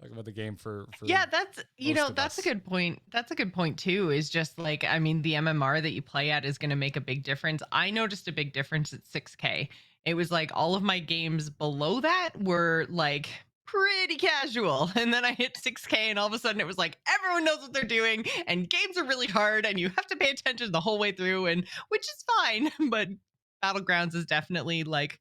Talk about the game for that's a good point. That's a good point too, is just like, I mean, the MMR that you play at is going to make a big difference. I noticed a big difference at 6K. It was like all of my games below that were like pretty casual, and then I hit 6K and all of a sudden it was like everyone knows what they're doing and games are really hard and you have to pay attention the whole way through, and which is fine. But Battlegrounds is definitely like,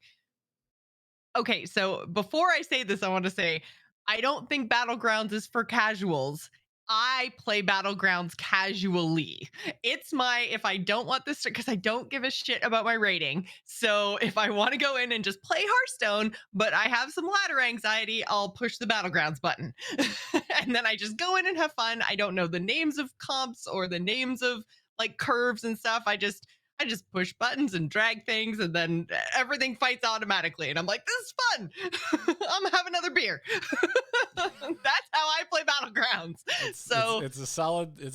okay, so before I say this, I want to say I don't think Battlegrounds is for casuals. I play Battlegrounds casually. It's if I don't want this, because I don't give a shit about my rating. So if I want to go in and just play Hearthstone, but I have some ladder anxiety, I'll push the Battlegrounds button. And then I just go in and have fun. I don't know the names of comps or the names of like curves and stuff. I just push buttons and drag things, and then everything fights automatically. And I'm like, this is fun. I'm gonna have another beer. That's how I play Battlegrounds. It's a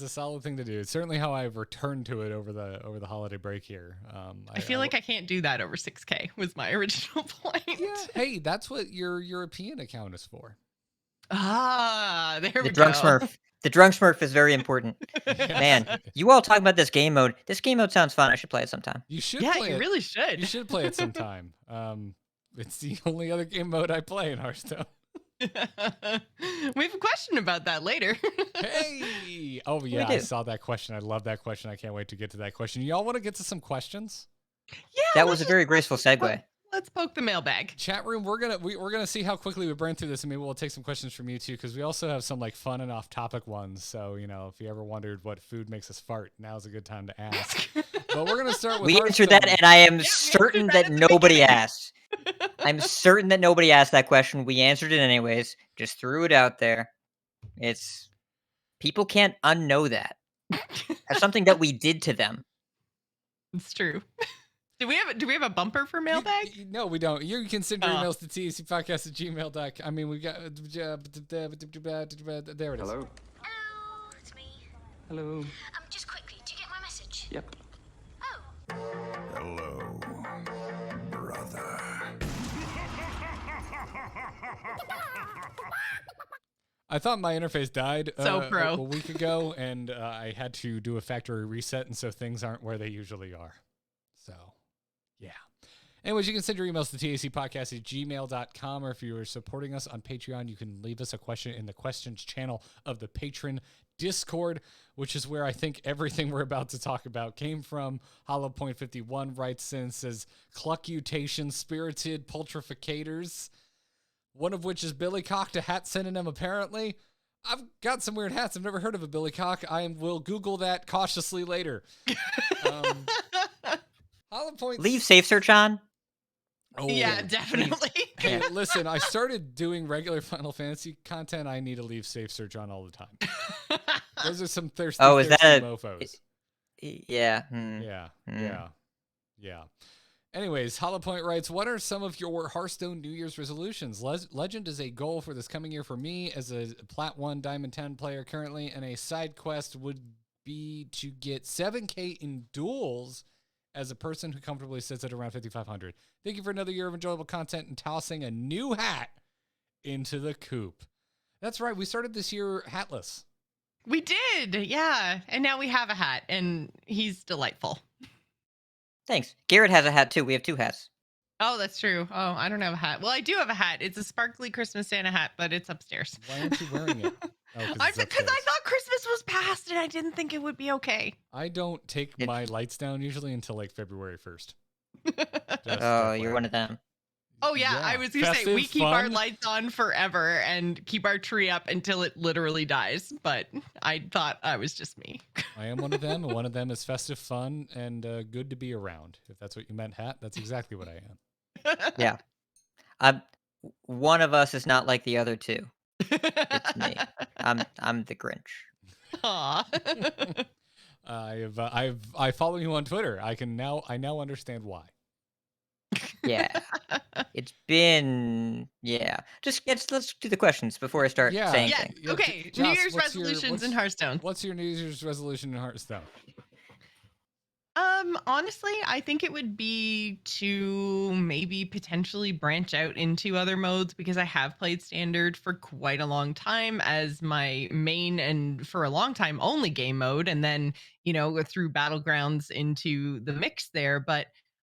solid thing to do. It's certainly how I've returned to it over the holiday break here. I feel like I can't do that over 6K was my original point. Yeah. Hey, that's what your European account is for. Ah, there we go. Drunk Smurf. The drunk Smurf is very important. Man, you all talk about this game mode. This game mode sounds fun. I should play it sometime. You should. Yeah, play you it. really should. You should play it sometime. It's the only other game mode I play in Hearthstone. We have a question about that later. Hey! Oh yeah, I saw that question. I love that question. I can't wait to get to that question. Y'all want to get to some questions? Yeah, that was a very graceful segue. Let's poke the mailbag. Chat room, we're gonna see how quickly we burn through this, and maybe we'll take some questions from you too, because we also have some like fun and off-topic ones. So if you ever wondered what food makes us fart, now's a good time to ask. But we're gonna start with we answered that, and I am certain that nobody asked. I'm certain that nobody asked that question. We answered it anyways. Just threw it out there. It's people can't unknow that. That's something that we did to them. It's true. Do we have a bumper for mailbag? No, we don't. You can send your emails to tacpodcast@gmail.com. I mean, we got there it is. Hello, it's me. hello. Just quickly, do you get my message? Yep. Oh, Hello, brother. I thought my interface died pro. a week ago, and I had to do a factory reset, and so things aren't where they usually are. So, yeah. Anyways, you can send your emails to tacpodcast@gmail.com, or if you are supporting us on Patreon, you can leave us a question in the questions channel of the Patron Discord, which is where I think everything we're about to talk about came from. HollowPoint51 writes in and says, Cluckutation Spirited Pultrificators, one of which is Billy Cock, a hat synonym apparently. I've got some weird hats. I've never heard of a Billy Cock. I will Google that cautiously later. HollowPoint. Leave safe search on. Oh, yeah, definitely. Hey, listen, I started doing regular Final Fantasy content. I need to leave safe search on all the time. Those are some thirsty, Oh, is that mofos. Yeah. Yeah. Anyways, Hollow Point writes, what are some of your Hearthstone New Year's resolutions? Legend is a goal for this coming year for me as a Plat 1 Diamond 10 player currently, and a side quest would be to get 7K in duels as a person who comfortably sits at around 5,500. Thank you for another year of enjoyable content and tossing a new hat into the coop. That's right. We started this year hatless. We did. Yeah. And now we have a hat, and he's delightful. Thanks. Garrett has a hat too. We have 2 hats. Oh, that's true. Oh, I don't have a hat. Well, I do have a hat. It's a sparkly Christmas Santa hat, but it's upstairs. Why aren't you wearing it? Oh, Because I thought Christmas was past and I didn't think it would be okay. I don't take my lights down usually until like February 1st. Oh, you're one of them. Oh, yeah. I was going to say, we keep our lights on forever and keep our tree up until it literally dies. But I thought I was just me. I am one of them, and one of them is festive fun and good to be around. If that's what you meant, Hat, that's exactly what I am. Yeah. One of us is not like the other two. It's me. I'm the Grinch. Aw. I follow you on Twitter. I now understand why. Yeah. It's been Just let's do the questions before I start saying things. Yeah. Okay. Joce, New Year's resolutions in Hearthstone. What's your New Year's resolution in Hearthstone? Honestly, I think it would be to maybe potentially branch out into other modes, because I have played Standard for quite a long time as my main and for a long time only game mode, and then, go through Battlegrounds into the mix there. But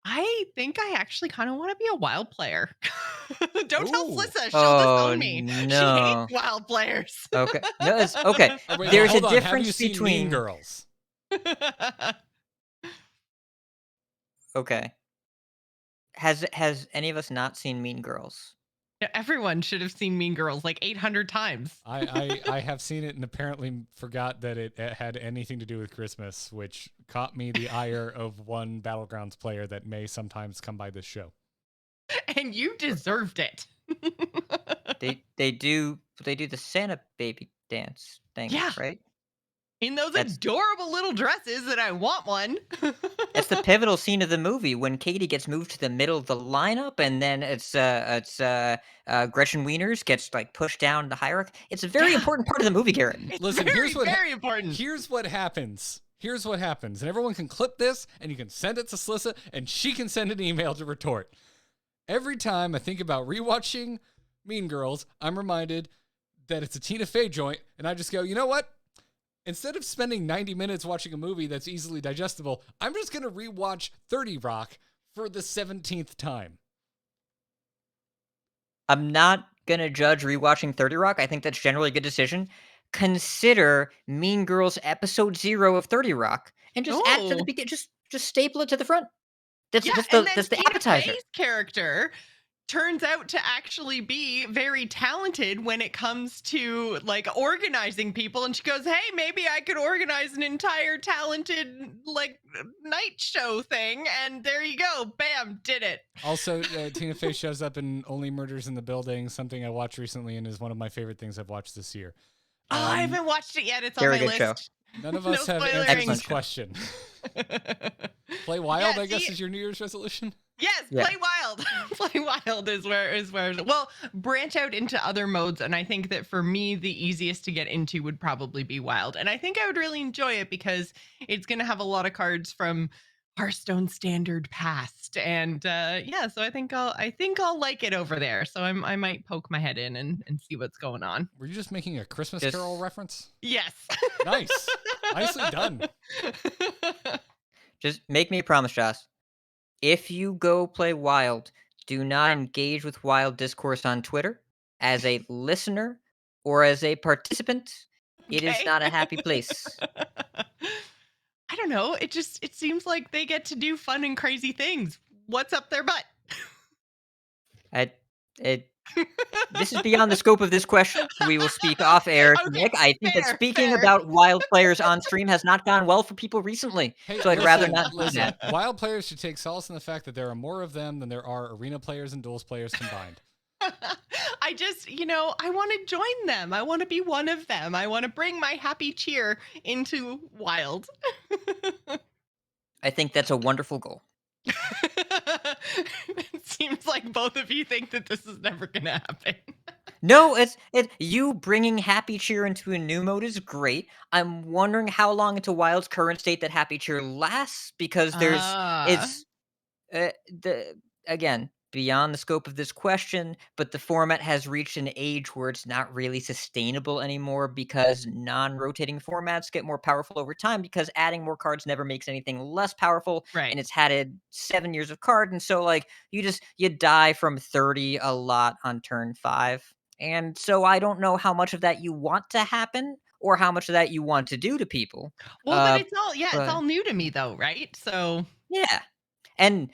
I think I actually kind of want to be a wild player. Don't tell Flissa. She'll disown me. No. She hates wild players. Okay. No, it's okay. Wait, There's hold a on. difference Have you seen between Mean Girls. Okay. Has any of us not seen Mean Girls? Everyone should have seen Mean Girls like 800 times. I have seen it and apparently forgot that it had anything to do with Christmas, which caught me the ire of one Battlegrounds player that may sometimes come by this show. And you deserved it. They do the Santa baby dance thing, right? In those adorable little dresses that I want one. It's the pivotal scene of the movie when Katie gets moved to the middle of the lineup, and then it's Gretchen Wieners gets like pushed down the hierarchy. It's a very important part of the movie, Garrett. Listen, very important. Here's what happens. And everyone can clip this, and you can send it to Slissa, and she can send an email to retort. Every time I think about rewatching Mean Girls, I'm reminded that it's a Tina Fey joint, and I just go, you know what? Instead of spending 90 minutes watching a movie that's easily digestible, I'm just going to rewatch 30 Rock for the 17th time. I'm not going to judge rewatching 30 Rock. I think that's generally a good decision. Consider Mean Girls episode 0 of 30 Rock and just add it to the beginning. Just staple it to the front. That's the appetizer. Fey's character turns out to actually be very talented when it comes to like organizing people, and she goes, hey, maybe I could organize an entire talented like night show thing, and there you go, bam, did it. Also, Tina Fey shows up in Only Murders in the Building, something I watched recently and is one of my favorite things I've watched this year. I haven't watched it yet. It's on my list. Show. None of us have answered this question. Play Wild, I guess, is your New Year's resolution? Yes, play Wild. Play Wild is where. Well, branch out into other modes, and I think that for me, the easiest to get into would probably be Wild, and I think I would really enjoy it because it's going to have a lot of cards from Hearthstone Standard past, and so I think I'll like it over there. So I might poke my head in and see what's going on. Were you just making a Christmas Carol reference? Yes. Nice. Nicely done. Just make me a promise, Joce. If you go play Wild, do not engage with Wild discourse on Twitter as a listener or as a participant. It is not a happy place. I don't know. It seems like they get to do fun and crazy things. What's up their butt? This is beyond the scope of this question. We will speak off air. Okay, Nick, I think that speaking about Wild players on stream has not gone well for people recently. Hey, so I'd rather not do listen. that. Wild players should take solace in the fact that there are more of them than there are arena players and duels players combined. I just, I want to join them. I want to be one of them. I want to bring my happy cheer into Wild. I think that's a wonderful goal. It seems like both of you think that this is never going to happen. No, it's you bringing Happy Cheer into a new mode is great. I'm wondering how long into Wild's current state that Happy Cheer lasts because Ah, it's the again beyond the scope of this question, but the format has reached an age where it's not really sustainable anymore because non-rotating formats get more powerful over time because adding more cards never makes anything less powerful, right. and it's had 7 years of card, and so like you die from 30 a lot on turn 5. And so I don't know how much of that you want to happen or how much of that you want to do to people. Well, but Uh, it's but all new to me though, right? So, yeah. And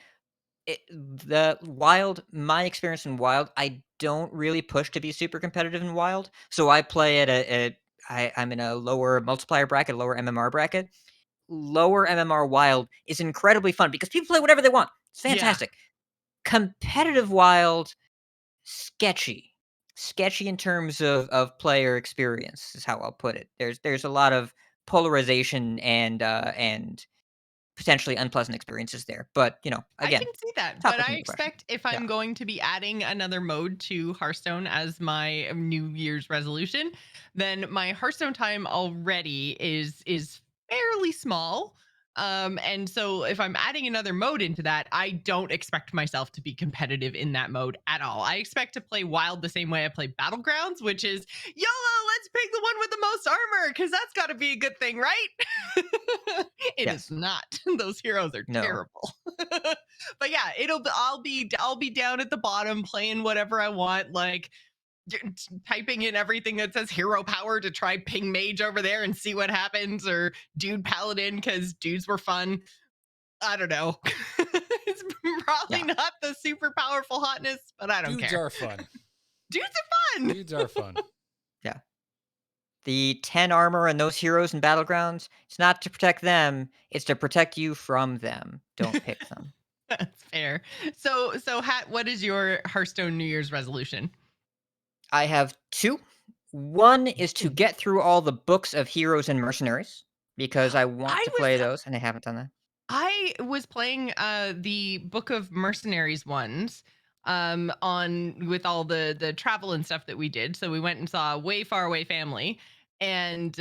the Wild, my experience in Wild, I don't really push to be super competitive in Wild. So I play I'm in a lower multiplier bracket, lower MMR bracket. Lower MMR Wild is incredibly fun because people play whatever they want. It's yeah. fantastic. Competitive Wild, sketchy. Sketchy in terms of player experience is how I'll put it. There's a lot of polarization and potentially unpleasant experiences there. But, I again, can see that, but topic I in the question. expect if Yeah. I'm going to be adding another mode to Hearthstone as my New Year's resolution, then my Hearthstone time already is fairly small. And so if I'm adding another mode into that, I don't expect myself to be competitive in that mode at all. I expect to play Wild the same way I play Battlegrounds, which is YOLO, let's pick the one with the most armor, because that's got to be a good thing, right? It is Yes. not. Those heroes are No. terrible. But yeah, I'll be down at the bottom playing whatever I want, like typing in everything that says hero power to try ping mage over there and see what happens, or dude paladin because dudes were fun. I don't know. It's probably Yeah. not the super powerful hotness, but I don't Dudes care. are fun. Dudes are fun. Dudes are fun. Yeah. The 10 armor and those heroes in Battlegrounds, it's not to protect them, it's to protect you from them. Don't pick them. That's fair. So Hat, what is your Hearthstone New Year's resolution? I have 2. One is to get through all the books of heroes and mercenaries because I want I to was play those, and I haven't done that. I was playing the Book of Mercenaries ones on with all the travel and stuff that we did. So we went and saw a way far away family, and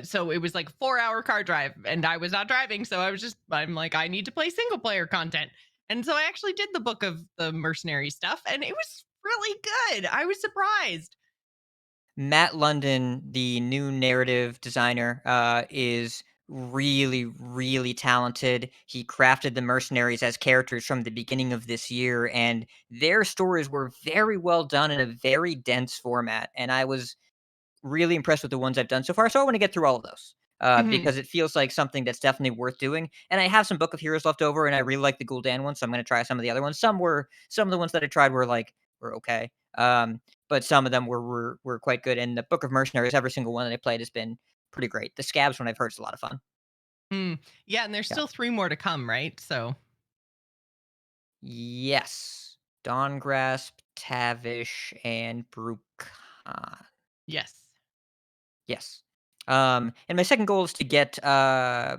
so it was like a 4 hour car drive, and I was not driving, so I'm like, I need to play single player content. And so I actually did the Book of the Mercenary stuff, and it was really good. I was surprised. Matt London, the new narrative designer, is really, really talented. He crafted the mercenaries as characters from the beginning of this year, and their stories were very well done in a very dense format. And I was really impressed with the ones I've done so far. So I want to get through all of those Mhm. because it feels like something that's definitely worth doing. And I have some Book of Heroes left over, and I really like the Gul'dan one, so I'm going to try some of the other ones. Some of the ones that I tried were okay, but some of them were quite good. And the Book of Mercenaries, every single one that I played has been pretty great. The Scabs one I've heard is a lot of fun. Mm. Yeah, and there's Yeah. still 3 more to come, right? So, Yes. Dawngrasp, Tavish, and Bruchan. yes. Yes. And my second goal is to get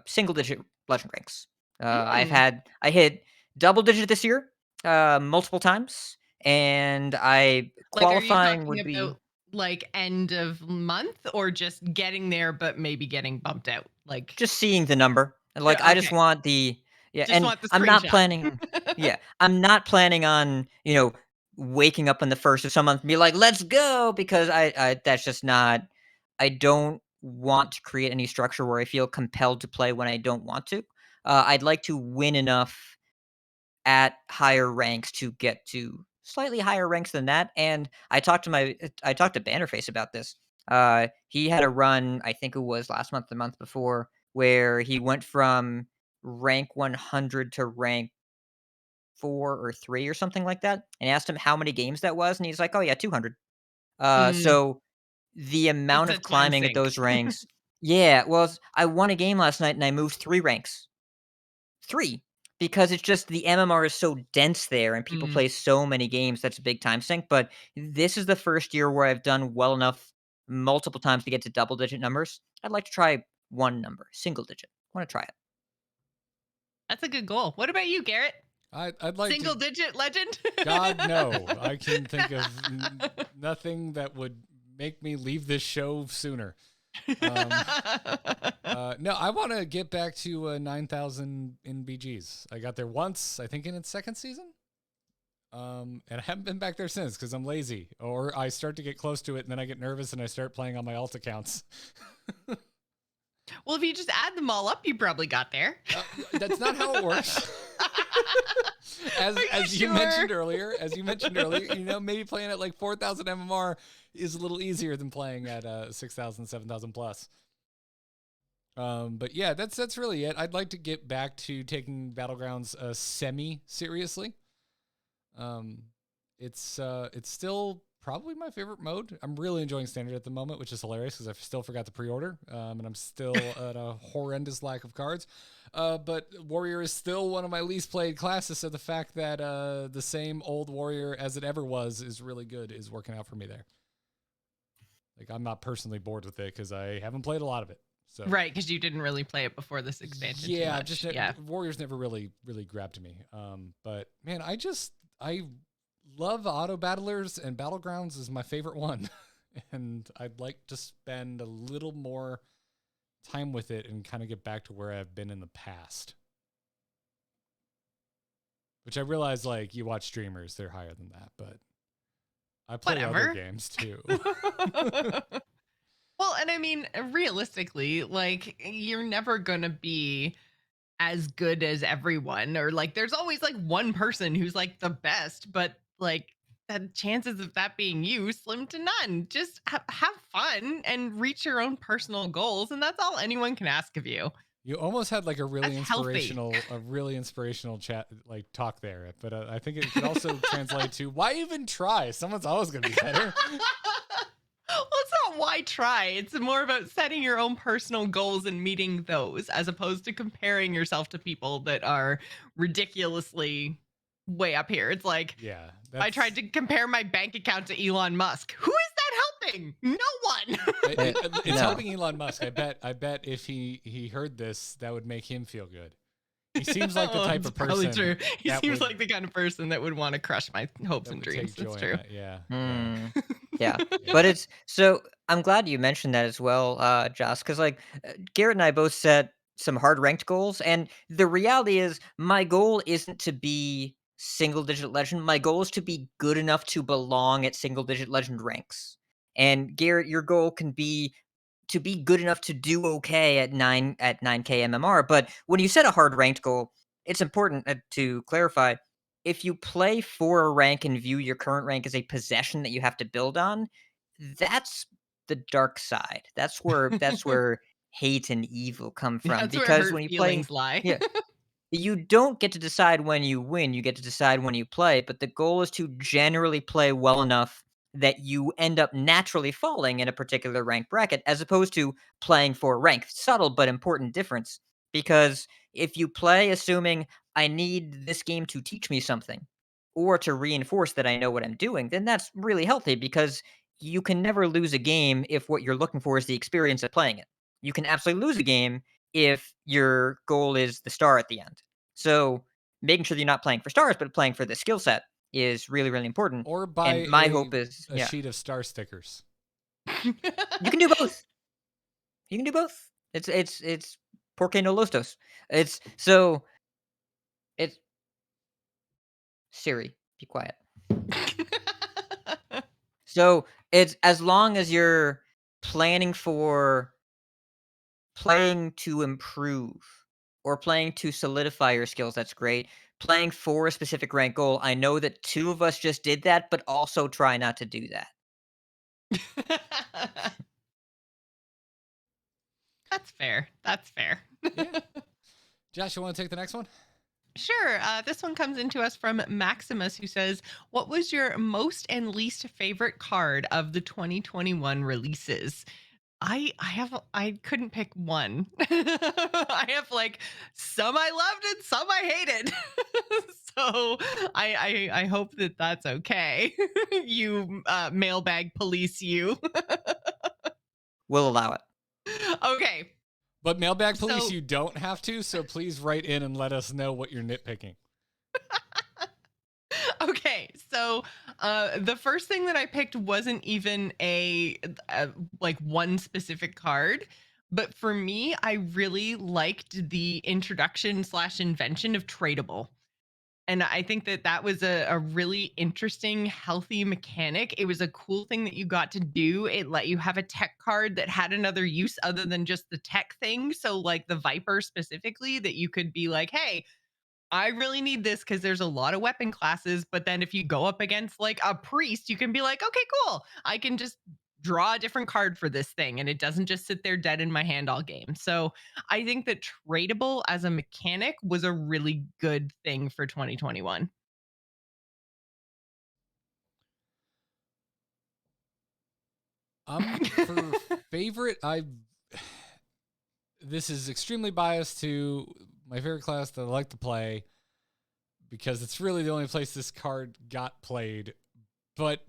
single digit legend ranks. Mm. I hit double digit this year, multiple times, and I Like, are you qualifying talking would be about, like, end of month or just getting there, but maybe getting bumped out? Like, just seeing the number. And like yeah, I just okay. want the yeah, Just and want the I'm not screenshot. planning yeah, I'm not planning on, waking up on the first of some month and be like, let's go because I that's just not I don't want to create any structure where I feel compelled to play when I don't want to. I'd like to win enough at higher ranks to get to slightly higher ranks than that. And I talked to Bannerface about this. He had a run, I think it was last month, the month before, where he went from rank 100 to rank 4 or 3 or something like that. And I asked him how many games that was, and he's like, "Oh yeah, 200." Mm, So the it's amount a of time climbing at sink. those ranks, yeah. Well, I won a game last night and I moved 3 ranks. 3. because it's just the MMR is so dense there and people Mm. play so many games. That's a big time sink. But this is the first year where I've done well enough multiple times to get to double digit numbers. I'd like to try one number, single digit. I want to try it. That's a good goal. What about you, Garrett? I'd like Single to. digit legend? God, no. I can think of nothing that would make me leave this show sooner. No, I want to get back to 9,000 in BGs. I got there once, I think in its second season. And I haven't been back there since because I'm lazy. Or I start to get close to it and then I get nervous and I start playing on my alt accounts. Well, if you just add them all up, you probably got there. That's not how it works. As you mentioned earlier, maybe playing at like 4,000 MMR is a little easier than playing at 6,000, 7,000 plus. But yeah, that's really it. I'd like to get back to taking Battlegrounds semi seriously. It's still probably my favorite mode. I'm really enjoying Standard at the moment, which is hilarious because I still forgot to pre-order, and I'm still at a horrendous lack of cards. But Warrior is still one of my least played classes, so the fact that the same old Warrior as it ever was is really good is working out for me there. Like, I'm not personally bored with it because I haven't played a lot of it. So. Right, because you didn't really play it before this expansion. Yeah, too much. Warriors never really grabbed me. But man, I love auto battlers, and Battlegrounds is my favorite one. And I'd like to spend a little more time with it and kind of get back to where I've been in the past. Which I realize, like, you watch streamers, they're higher than that, but I play other games too. Well, and I mean, realistically, like, you're never going to be as good as everyone, or like, there's always like one person who's like the best, but like, the chances of that being you slim to none. Just have fun and reach your own personal goals, and that's all anyone can ask of you. You almost had like a really That's inspirational chat, like talk there, but I think it could also translate to why even try? Someone's always going to be better. Well, it's not why try. It's more about setting your own personal goals and meeting those, as opposed to comparing yourself to people that are ridiculously way up here. It's like, yeah, I tried to compare my bank account to Elon Musk. Who is that helping? No one. It's helping Elon Musk. I bet if he heard this, that would make him feel good. He seems like the type of person. Probably true. He seems like the kind of person that would want to crush my hopes and dreams. That's true. Yeah. Yeah. But it's so I'm glad you mentioned that as well, Joss, because like Garrett and I both set some hard ranked goals, and the reality is my goal isn't to be single digit legend. My goal is to be good enough to belong at single digit legend ranks. And Garrett, your goal can be to be good enough to do okay at 9K MMR. But when you set a hard ranked goal, it's important to clarify. If you play for a rank and view your current rank as a possession that you have to build on, that's the dark side. That's where hate and evil come from. That's because where hurt when you play, feelings lie. yeah, you don't get to decide when you win. You get to decide when you play. But the goal is to generally play well enough that you end up naturally falling in a particular rank bracket, as opposed to playing for rank. Subtle but important difference. Because if you play assuming I need this game to teach me something or to reinforce that I know what I'm doing, then that's really healthy, because you can never lose a game if what you're looking for is the experience of playing it. You can absolutely lose a game if your goal is the star at the end. So making sure that you're not playing for stars, but playing for the skill set is really, really important. Or buy and my hope is a sheet of star stickers. You can do both. You can do both. It's Porque no Lostos. It's Siri, be quiet. So it's as long as you're planning for playing to improve or playing to solidify your skills, that's great. Playing for a specific rank goal, I know that two of us just did that, but also try not to do that. That's fair. That's fair. Yeah. Josh, you want to take the next one? Sure. This one comes into us from Maximus, who says, what was your most and least favorite card of the 2021 releases? I couldn't pick one. I have like some I loved and some I hated. So I hope that that's okay. You mailbag police you. We'll allow it. Okay. But mailbag police, So you don't have to, so please write in and let us know what you're nitpicking. okay, so the first thing that I picked wasn't even a like one specific card, but for me, I really liked the introduction slash invention of tradable. And I think that that was a really interesting, healthy mechanic. It was a cool thing that you got to do. It let you have a tech card that had another use other than just the tech thing. So, like the Viper specifically, that you could be like, hey, I really need this because there's a lot of weapon classes. But then if you go up against like a priest, you can be like, okay, cool. I can just draw a different card for this thing and it doesn't just sit there dead in my hand all game. So I think that tradable as a mechanic was a really good thing for 2021. For favorite, this is extremely biased to my favorite class that I like to play because it's really the only place this card got played. But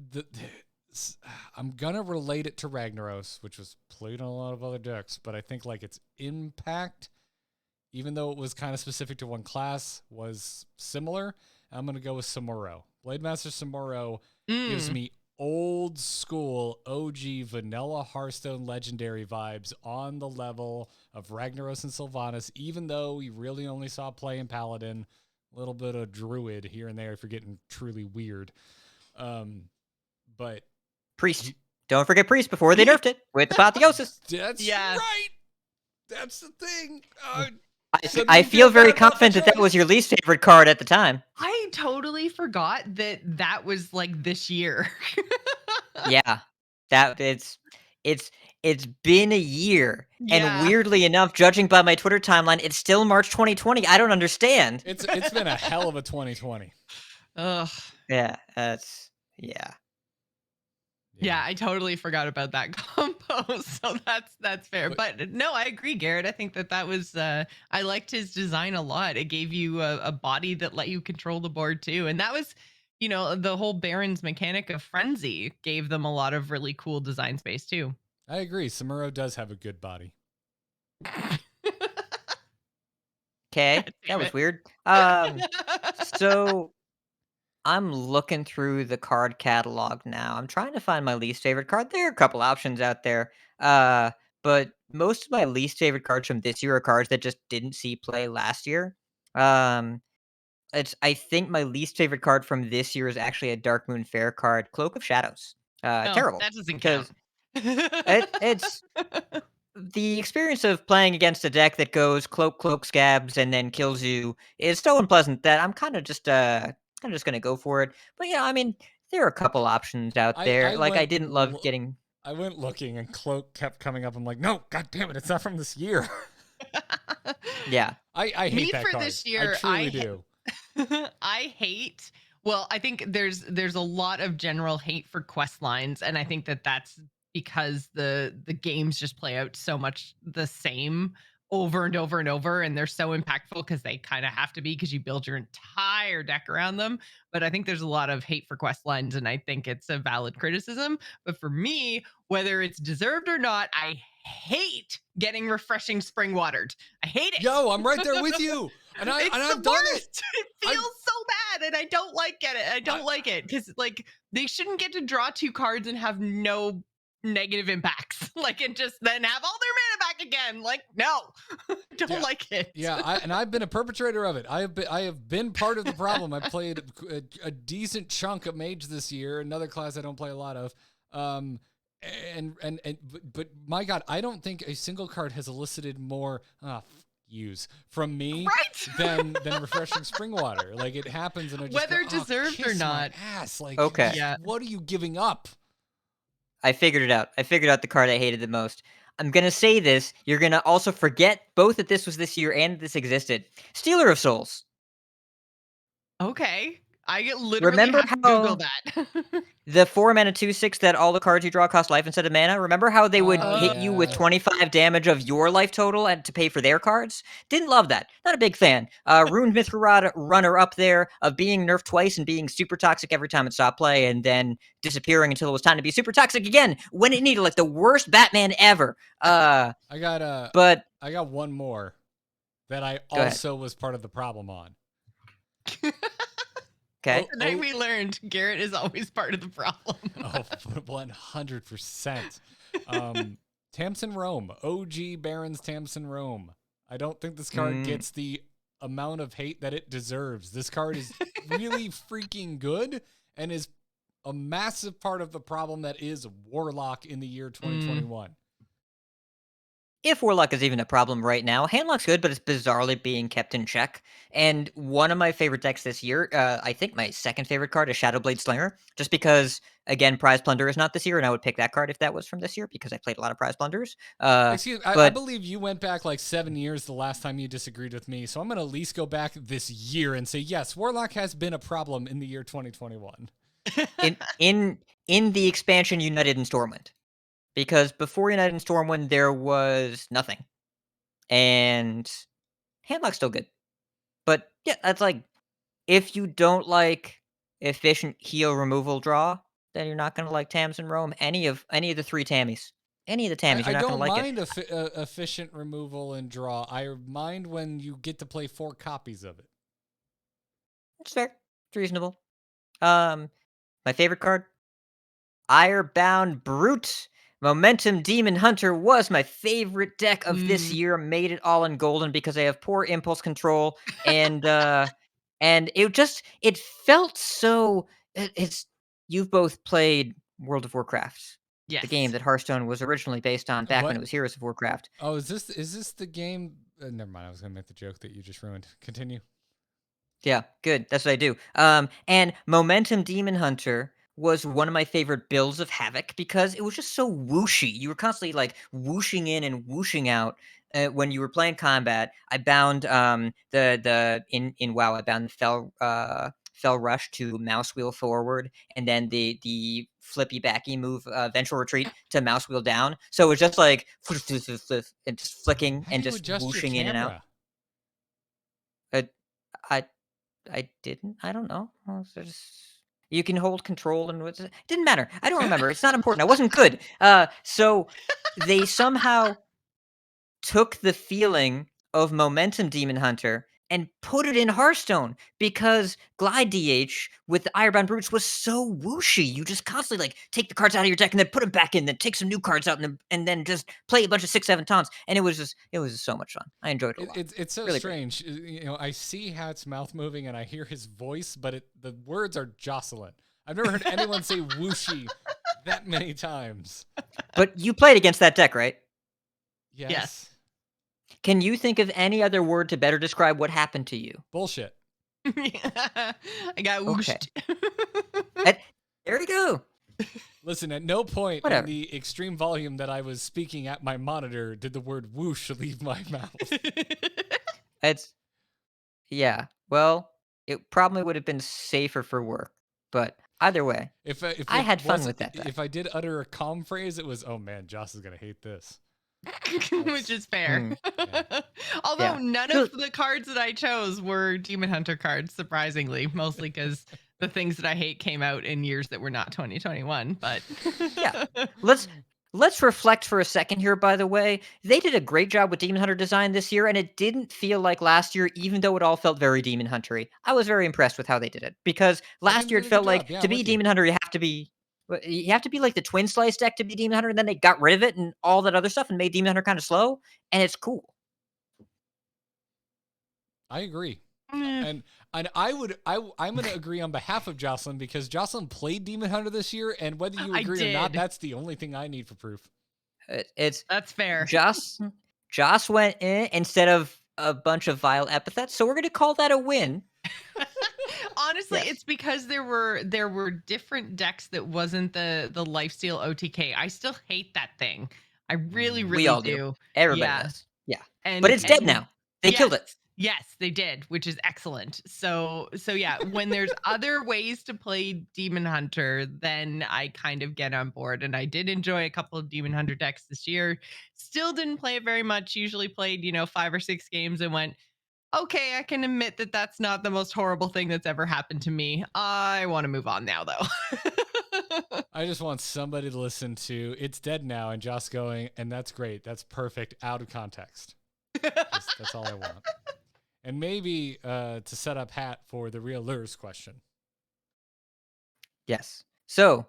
I'm gonna relate it to Ragnaros, which was played on a lot of other decks, but I think like its impact, even though it was kind of specific to one class, was similar. I'm gonna go with Samuro. Blademaster Samuro gives me old school OG vanilla Hearthstone legendary vibes on the level of Ragnaros and Sylvanas, even though we really only saw play in Paladin, a little bit of Druid here and there if you're getting truly weird. But Priest. Don't forget Priest before they nerfed it with apotheosis. that's right. That's the thing. I feel very confident that was your least favorite card at the time. I totally forgot that that was like this year. Yeah, that it's been a year, and Yeah. weirdly enough, judging by my Twitter timeline, it's still March 2020. I don't understand. It's been a hell of a 2020. Ugh. Yeah, yeah. Yeah, I totally forgot about that combo. So that's fair. But no, I agree, Garrett. I think that was I liked his design a lot. It gave you a body that let you control the board too, and that was, the whole Baron's mechanic of frenzy gave them a lot of really cool design space too. I agree. Samuro does have a good body. Okay, that was weird. So I'm looking through the card catalog now. I'm trying to find my least favorite card. There are a couple options out there. But most of my least favorite cards from this year are cards that just didn't see play last year. Um, I think my least favorite card from this year is actually a Dark Moon Fair card, Cloak of Shadows. No, Terrible. that doesn't Because count. it's the experience of playing against a deck that goes cloak scabs and then kills you is so unpleasant that I'm kind of just gonna go for it. But yeah, I mean, there are a couple options out there. I didn't love getting. I went looking and Cloak kept coming up. I'm like, no, god damn it, it's not from this year. Yeah, I hate Me that for card. this year, I truly do. I hate. Well, I think there's a lot of general hate for quest lines, and I think that that's because the games just play out so much the same over and over and over, and they're so impactful because they kind of have to be because you build your entire deck around them. But I think there's a lot of hate for quest lines, and I think it's a valid criticism. But for me, whether it's deserved or not, I hate getting refreshing spring watered. I hate it. Yo, I'm right there with you. And I've done it. It feels so bad, and I don't like it. I don't like it because like they shouldn't get to draw two cards and have no negative impacts. Like and just then have all their mana back again. Like no, don't like it. Yeah, I've been a perpetrator of it. I have been part of the problem. I played a decent chunk of Mage this year, another class I don't play a lot of. But my God, I don't think a single card has elicited more from me than refreshing spring water. Like it happens, and I just whether go, deserved or not. Ass. Like Okay. Yeah. What are you giving up? I figured it out. I figured out the card I hated the most. I'm gonna say this. You're gonna also forget both that this was this year and this existed. Stealer of Souls. Okay. I literally Remember had to Google how that. the 4 mana 2/6 that all the cards you draw cost life instead of mana? Remember how they would Oh, hit you with yeah. 25 damage of your life total and to pay for their cards? Didn't love that. Not a big fan. Ruined Mithril runner up there of being nerfed twice and being super toxic every time it stopped play and then disappearing until it was time to be super toxic again when it needed, like the worst Batman ever. I got But one more that I Go ahead. also was part of the problem on. okay. Tonight we learned Garrett is always part of the problem. Oh, 100%. Tamsin Rome, OG Barons Tamsin Rome. I don't think this card gets the amount of hate that it deserves. This card is really freaking good and is a massive part of the problem that is Warlock in the year 2021. If Warlock is even a problem right now, Handlock's good, but it's bizarrely being kept in check. And one of my favorite decks this year, I think my second favorite card is Shadowblade Slinger, just because, again, Prize Plunder is not this year, and I would pick that card if that was from this year, because I played a lot of Prize Plunders. Excuse me, I believe you went back like 7 years the last time you disagreed with me, so I'm going to at least go back this year and say, yes, Warlock has been a problem in the year 2021. in the expansion United in Stormwind. Because before United in Stormwind, there was nothing. And Handlock's still good. But yeah, that's like, if you don't like efficient heal removal draw, then you're not going to like Tamsin Rome. Any of the three Tammies. Any of the Tammies, you're I not going don't to like mind it. efficient removal and draw. I mind when you get to play 4 copies of it. It's fair. It's reasonable. My favorite card, Irebound Brute. Momentum Demon Hunter was my favorite deck of this year. Made it all in golden because I have poor impulse control and it felt so. You've both played World of Warcraft, Yes. the game that Hearthstone was originally based on back when it was Heroes of Warcraft. Oh, is this the game? Never mind. I was gonna make the joke that you just ruined. Continue. Yeah, good. That's what I do. And Momentum Demon Hunter was one of my favorite builds of Havoc because it was just so whooshy. You were constantly like whooshing in and whooshing out when you were playing combat. I bound in WoW. I bound the Fell Rush to mouse wheel forward, and then the flippy backy move Vengeful Retreat to mouse wheel down. So it was just like and just flicking How and do you just adjust your whooshing in and out. camera? I didn't. I don't know. You can hold control and it didn't matter. I don't remember. It's not important. I wasn't good. So they somehow took the feeling of Momentum Demon Hunter and put it in Hearthstone because Glide DH with the Irebound Brutes was so whooshy. You just constantly like take the cards out of your deck and then put them back in, then take some new cards out and then just play a bunch of 6/7 taunts. And it was so much fun. I enjoyed it a lot. It's so Really strange. You know, I see Hat's mouth moving and I hear his voice, but the words are Jocelyn. I've never heard anyone say whooshy that many times. But you played against that deck, right? Yes. Can you think of any other word to better describe what happened to you? Bullshit. I got whooshed. There you go. Listen, at no point Whatever. in the extreme volume that I was speaking at my monitor did the word whoosh leave my mouth. Yeah. Well, it probably would have been safer for work, but either way, If I it had fun wasn't- with that deck. If I did utter a calm phrase, it was, oh man, Joss is gonna hate this. Which is fair. Yeah. Although Yeah. none of the cards that I chose were Demon Hunter cards, surprisingly, mostly because the things that I hate came out in years that were not 2021. But Yeah. Let's reflect for a second here, by the way. They did a great job with Demon Hunter design this year, and it didn't feel like last year, even though it all felt very Demon Hunter-y. I was very impressed with how they did it. Because last year it did a felt good like job. Yeah, to I'm be with you. Demon Hunter, you have to be like the Twin Slice deck to be Demon Hunter, and then they got rid of it and all that other stuff and made Demon Hunter kind of slow, and it's cool. I agree. Eh. And I'm going to agree on behalf of Jocelyn because Jocelyn played Demon Hunter this year, and whether you I agree or not, did. that's the only thing I need for proof. That's fair. Joss went in instead of a bunch of vile epithets, so we're going to call that a win. Honestly, Yes. it's because there were different decks that wasn't the lifesteal OTK. I still hate that thing. I really, really We all do. Everybody Yeah. does. Yeah. And But it's dead now. They killed it. Yes, they did, which is excellent. So yeah, when there's other ways to play Demon Hunter, then I kind of get on board. And I did enjoy a couple of Demon Hunter decks this year. Still didn't play it very much. Usually played, 5 or 6 games and went, okay, I can admit that that's not the most horrible thing that's ever happened to me. I want to move on now, though. I just want somebody to listen to "It's Dead Now" and Joss going, and that's great. That's perfect out of context. That's all I want. And maybe to set up Hat for the real lures question. Yes. So,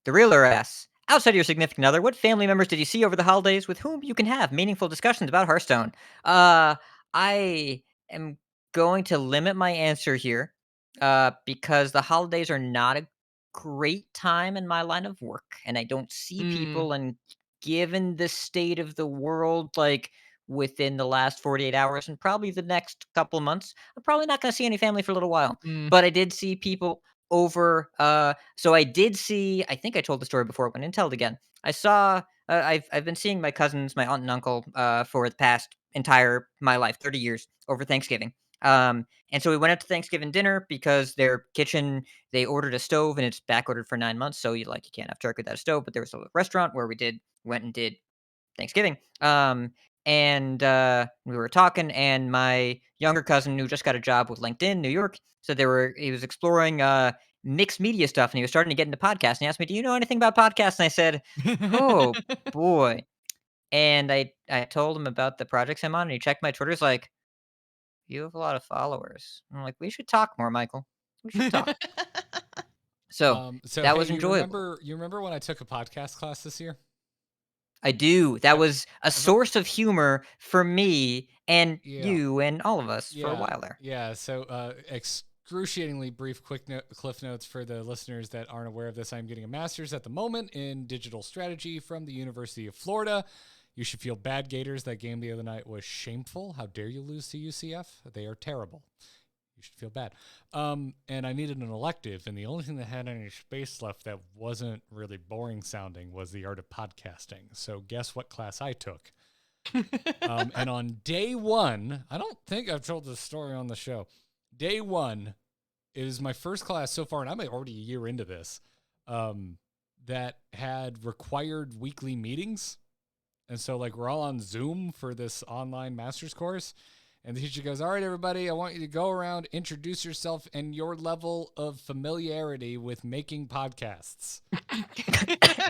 the realer asks, outside of your significant other, what family members did you see over the holidays with whom you can have meaningful discussions about Hearthstone? I am going to limit my answer here because the holidays are not a great time in my line of work, and I don't see Mm, people. And given the state of the world, like within the last 48 hours and probably the next couple of months, I'm probably not going to see any family for a little while. mm. But I did see people over so I did see, I think I told the story before, but I didn't tell it again. I saw I've been seeing my cousins, my aunt and uncle for the past entire my life, 30 years over Thanksgiving. And so we went out to Thanksgiving dinner because their kitchen, they ordered a stove and it's back ordered for 9 months, so you can't have turkey without a stove, but there was a restaurant where we went and did Thanksgiving. And we were talking, and my younger cousin, who just got a job with LinkedIn, New York, said he was exploring mixed media stuff, and he was starting to get into podcasts. And he asked me, "Do you know anything about podcasts?" And I said, "Oh boy." And I told him about the projects I'm on, and he checked my Twitter. He's like, "You have a lot of followers." I'm like, "We should talk more, Michael. We should talk." So So that hey, was enjoyable. you remember when I took a podcast class this year? I do. That I've, was a I've source of humor for me and yeah. you and all of us for a Yeah, while there. yeah. So, excruciatingly brief, cliff notes for the listeners that aren't aware of this. I'm getting a master's at the moment in digital strategy from the University of Florida. You should feel bad, Gators. That game the other night was shameful. How dare you lose to UCF? They are terrible. You should feel bad. And I needed an elective, and the only thing that had any space left that wasn't really boring sounding was the art of podcasting. So, guess what class I took? And on day one, I don't think I've told this story on the show. Day one is my first class so far, and I'm already a year into this, that had required weekly meetings. And so, like, we're all on Zoom for this online master's course. And the teacher goes, all right, everybody, I want you to go around, introduce yourself and your level of familiarity with making podcasts. And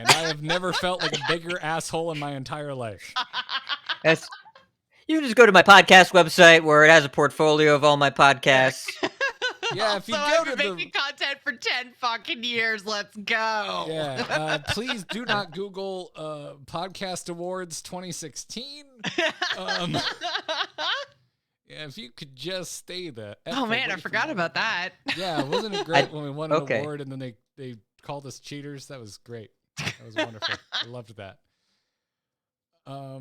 I have never felt like a bigger asshole in my entire life. That's, you just go to my podcast website where it has a portfolio of all my podcasts. Yeah, if you Also, go I've to been making content for 10 fucking years. Let's go. Yeah, please do not Google Podcast Awards 2016. Yeah, if you could just stay the Oh man, I forgot about that. Yeah, wasn't it great when we won an Okay. award and then they called us cheaters? That was great. That was wonderful. I loved that. How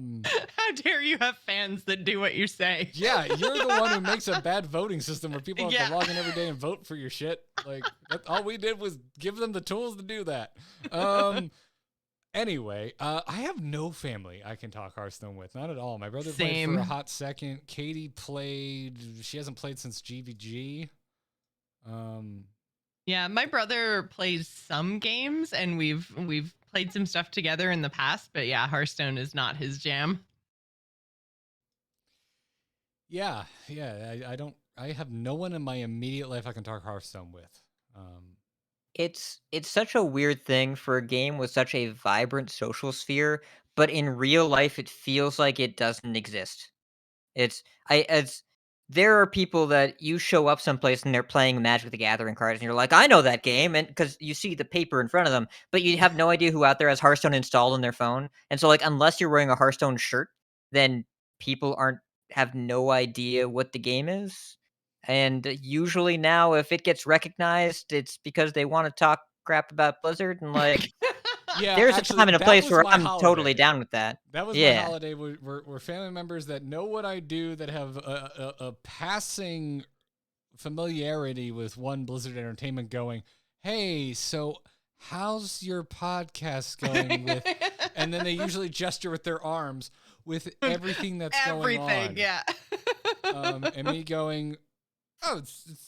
dare you have fans that do what you say? Yeah, you're the one who makes a bad voting system where people have Yeah. to log in every day and vote for your shit. Like, all we did was give them the tools to do that. Anyway, I have no family I can talk Hearthstone with. Not at all. My brother played Same. for a hot second. Katie played. She hasn't played since GVG. Yeah, my brother plays some games and we've played some stuff together in the past, but yeah, Hearthstone is not his jam. Yeah. I have no one in my immediate life I can talk Hearthstone with. It's such a weird thing for a game with such a vibrant social sphere, but in real life it feels like it doesn't exist. It's I as There are people that you show up someplace and they're playing Magic the Gathering cards and you're like, "I know that game," and because you see the paper in front of them, but you have no idea who out there has Hearthstone installed on their phone. And so, like, unless you're wearing a Hearthstone shirt, then people aren't have no idea what the game is. And usually now, if it gets recognized, it's because they want to talk crap about Blizzard, and like, Yeah, there's a actually, time and a that place was where my I'm totally holiday. down with that. That was my Yeah. holiday. We're family members that know what I do, that have a passing familiarity with one Blizzard Entertainment going, hey, so how's your podcast going with, and then they usually gesture with their arms with everything that's going on. Everything, yeah. And me going, oh,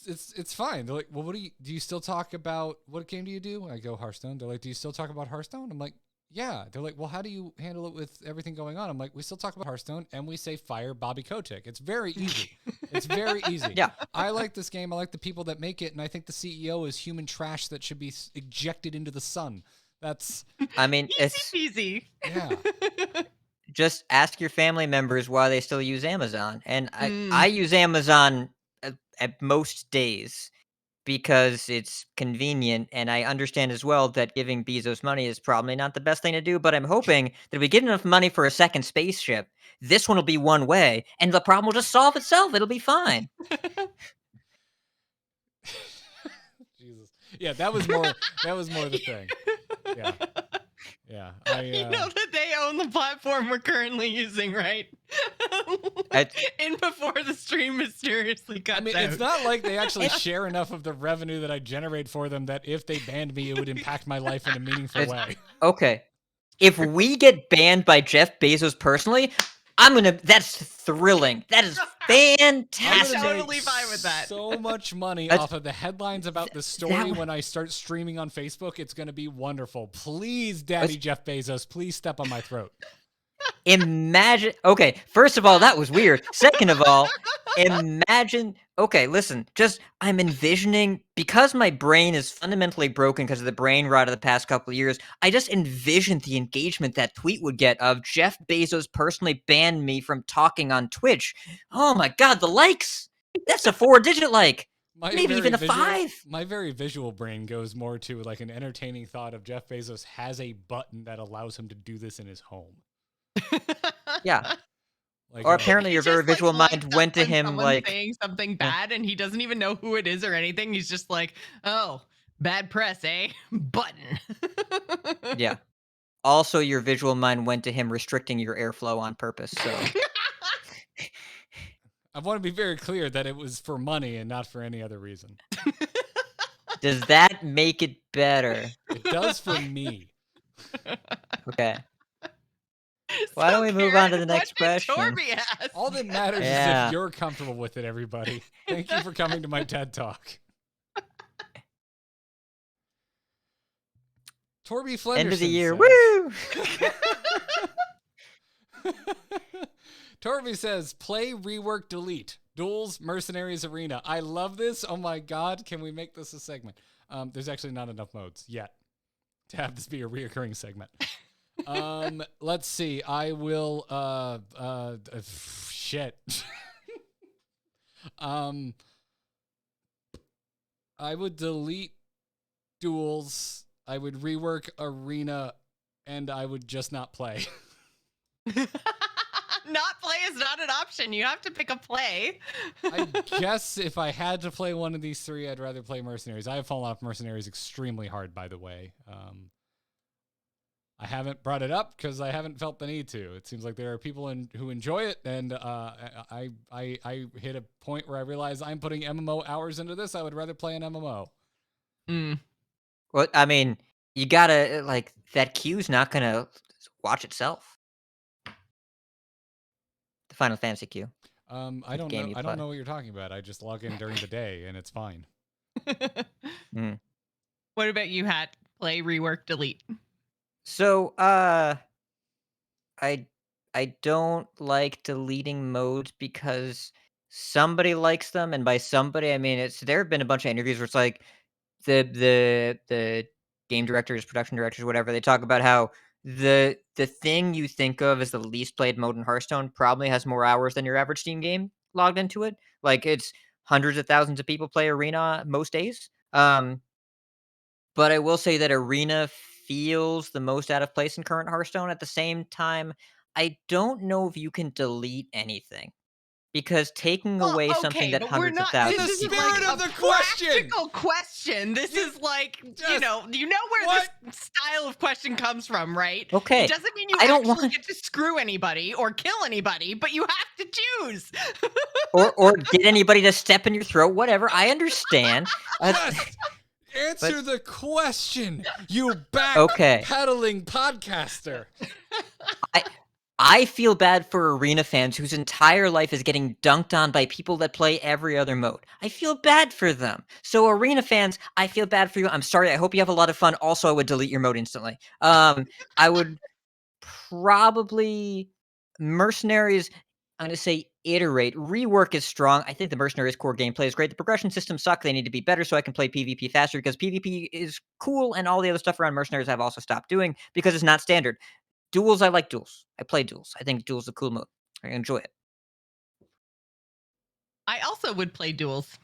it's fine. They're like, well, do you still talk about, what game do you do? I go, Hearthstone. They're like, do you still talk about Hearthstone? I'm like, yeah. They're like, well, how do you handle it with everything going on? I'm like, we still talk about Hearthstone and we say fire Bobby Kotick. It's very easy. It's very easy. Yeah. I like this game. I like the people that make it. And I think the CEO is human trash that should be ejected into the sun. That's, I mean, it's Easy yeah. just ask your family members why they still use Amazon. And I use Amazon at most days because it's convenient, and I understand as well that giving Bezos money is probably not the best thing to do, but I'm hoping that if we get enough money for a second spaceship, this one will be one way, and the problem will just solve itself. It'll be fine. Jesus. Yeah, that was more the thing. Yeah. Yeah. You know that they own the platform we're currently using, right? And before the stream mysteriously cuts out. It's not like they actually share enough of the revenue that I generate for them that if they banned me, it would impact my life in a meaningful way. Okay. If we get banned by Jeff Bezos personally, that's thrilling. That is fantastic. I'm totally fine with that. So much money off of the headlines about the story when I start streaming on Facebook. It's going to be wonderful. Please, Daddy Jeff Bezos, please step on my throat. Imagine. Okay, first of all, that was weird. Second of all, imagine. Okay, listen. I'm envisioning, because my brain is fundamentally broken because of the brain rot of the past couple of years. I just envisioned the engagement that tweet would get of Jeff Bezos personally banned me from talking on Twitch. Oh my God, the likes! That's a 4-digit like. Maybe even a 5. My very visual brain goes more to like an entertaining thought of Jeff Bezos has a button that allows him to do this in his home. Yeah. Like, or apparently your very visual mind went to him like saying something bad and he doesn't even know who it is or anything. He's just like, oh, bad press, eh? Button. Yeah. Also, your visual mind went to him restricting your airflow on purpose. So I want to be very clear that it was for money and not for any other reason. Does that make it better? It does for me. Okay. Why don't we move on to the next question? All that matters is if you're comfortable with it, everybody. Thank you for coming to my TED Talk. Torby Flenderson End of the year. says, Woo! Torby says, play, rework, delete. Duels, Mercenaries Arena. I love this. Oh my God. Can we make this a segment? There's actually not enough modes yet to have this be a reoccurring segment. Let's see. I will, shit. I would delete duels. I would rework arena, and I would just not play. Not play is not an option. You have to pick a play. I guess if I had to play one of these three, I'd rather play Mercenaries. I have fallen off Mercenaries extremely hard, by the way. I haven't brought it up because I haven't felt the need to. It seems like there are people who enjoy it, and I hit a point where I realize I'm putting MMO hours into this. I would rather play an MMO. Well, I mean, you gotta, like, that queue's not gonna watch itself. The Final Fantasy queue. I don't know what you're talking about. I just log in during the day, and it's fine. What about you, Hat? Play, rework, delete. So, I don't like deleting modes because somebody likes them, and by somebody I mean there have been a bunch of interviews where it's like the game directors, production directors, whatever, they talk about how the thing you think of as the least played mode in Hearthstone probably has more hours than your average Steam game logged into it. Like, it's hundreds of thousands of people play Arena most days. But I will say that Arena feels the most out of place in current Hearthstone. At the same time, I don't know if you can delete anything. Because taking away something that hundreds of thousands... This is the spirit of the question! Practical question. This is like, you know where this style of question comes from, right? Okay. It doesn't mean you actually get to screw anybody or kill anybody, but you have to choose. or get anybody to step in your throat, whatever. I understand. Answer the question, you backpedaling podcaster. I feel bad for arena fans whose entire life is getting dunked on by people that play every other mode. I feel bad for them. So arena fans, I feel bad for you. I'm sorry. I hope you have a lot of fun. Also, I would delete your mode instantly. I would probably Mercenaries. I'm going to say iterate. Rework is strong. I think the Mercenaries core gameplay is great. The progression systems suck. They need to be better so I can play PvP faster because PvP is cool and all the other stuff around Mercenaries I've also stopped doing because it's not standard. Duels, I like duels. I play duels. I think duels is a cool mode. I enjoy it. I also would play duels.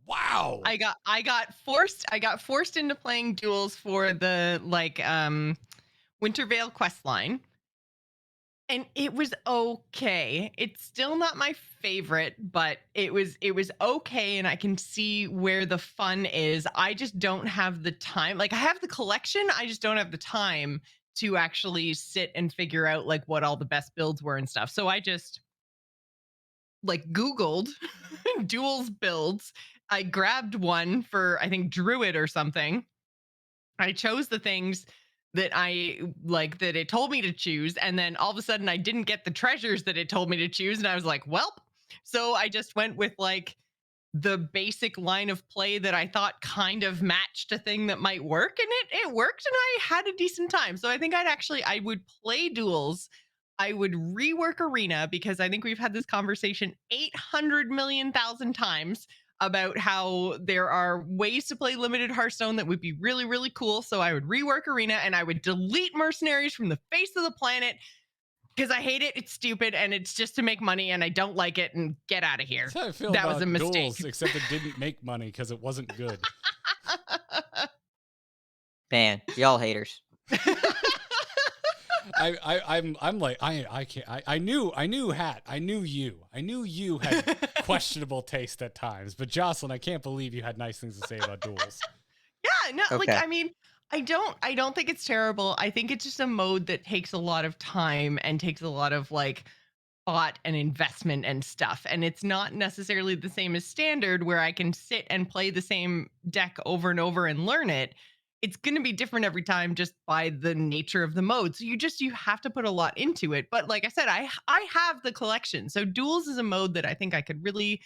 Wow. I got forced into playing duels for the Wintervale quest line. And it was okay. It's still not my favorite, but it was okay, and I can see where the fun is. I just don't have the time. Like, I have the collection, I just don't have the time to actually sit and figure out like what all the best builds were and stuff. So I just like Googled duels builds. I grabbed one for, I think, Druid or something. I chose the things that I like that it told me to choose, and then all of a sudden I didn't get the treasures that it told me to choose, and I was like, "Welp." So I just went with like the basic line of play that I thought kind of matched a thing that might work, and it worked, and I had a decent time. So I think I would play duels. I would rework Arena because I think we've had this conversation 800 million thousand times about how there are ways to play limited Hearthstone that would be really, really cool. So I would rework Arena and I would delete Mercenaries from the face of the planet because I hate it. It's stupid and it's just to make money and I don't like it and get out of here. That's how I feel That about was a mistake. duels, except it didn't make money because it wasn't good. Man, y'all haters. I'm like I can't. I knew Hat. I knew you had questionable taste at times. But Jocelyn, I can't believe you had nice things to say about duels. Yeah, no, like Okay. I mean, I don't think it's terrible. I think it's just a mode that takes a lot of time and takes a lot of like thought and investment and stuff. And it's not necessarily the same as standard where I can sit and play the same deck over and over and learn it. It's going to be different every time just by the nature of the mode. So you have to put a lot into it. But like I said, I have the collection. So duels is a mode that I think I could really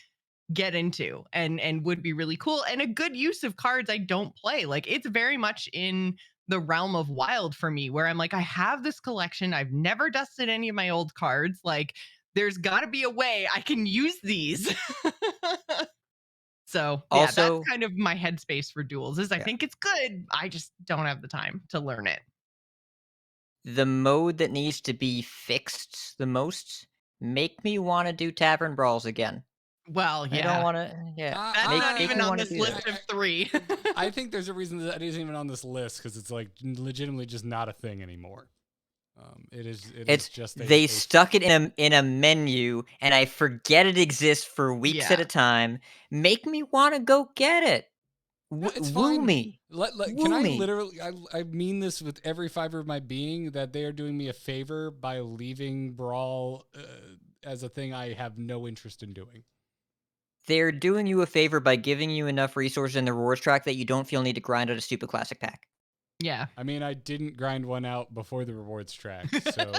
get into and would be really cool and a good use of cards I don't play. Like it's very much in the realm of wild for me where I'm like, I have this collection. I've never dusted any of my old cards. Like there's got to be a way I can use these. So yeah, Also- that's kind of my headspace for duels is I Yeah. think it's good. I just don't have the time to learn it. The mode that needs to be fixed the most, make me want to do Tavern Brawls again. Well, I don't yeah. want to. Yeah. That's Make- not make even me on wanna this do list that. of 3. I think there's a reason that isn't even on this list because it's like legitimately just not a thing anymore. It is just They stuck it in a menu, and I forget it exists for weeks at Yeah. a time. Make me want to go get it. It's Woo fine. me. Can Woo I me. literally? I mean this with every fiber of my being that they are doing me a favor by leaving Brawl as a thing I have no interest in doing. They're doing you a favor by giving you enough resources in the rewards track that you don't feel need to grind out a stupid classic pack. Yeah. I mean, I didn't grind one out before the rewards track, so.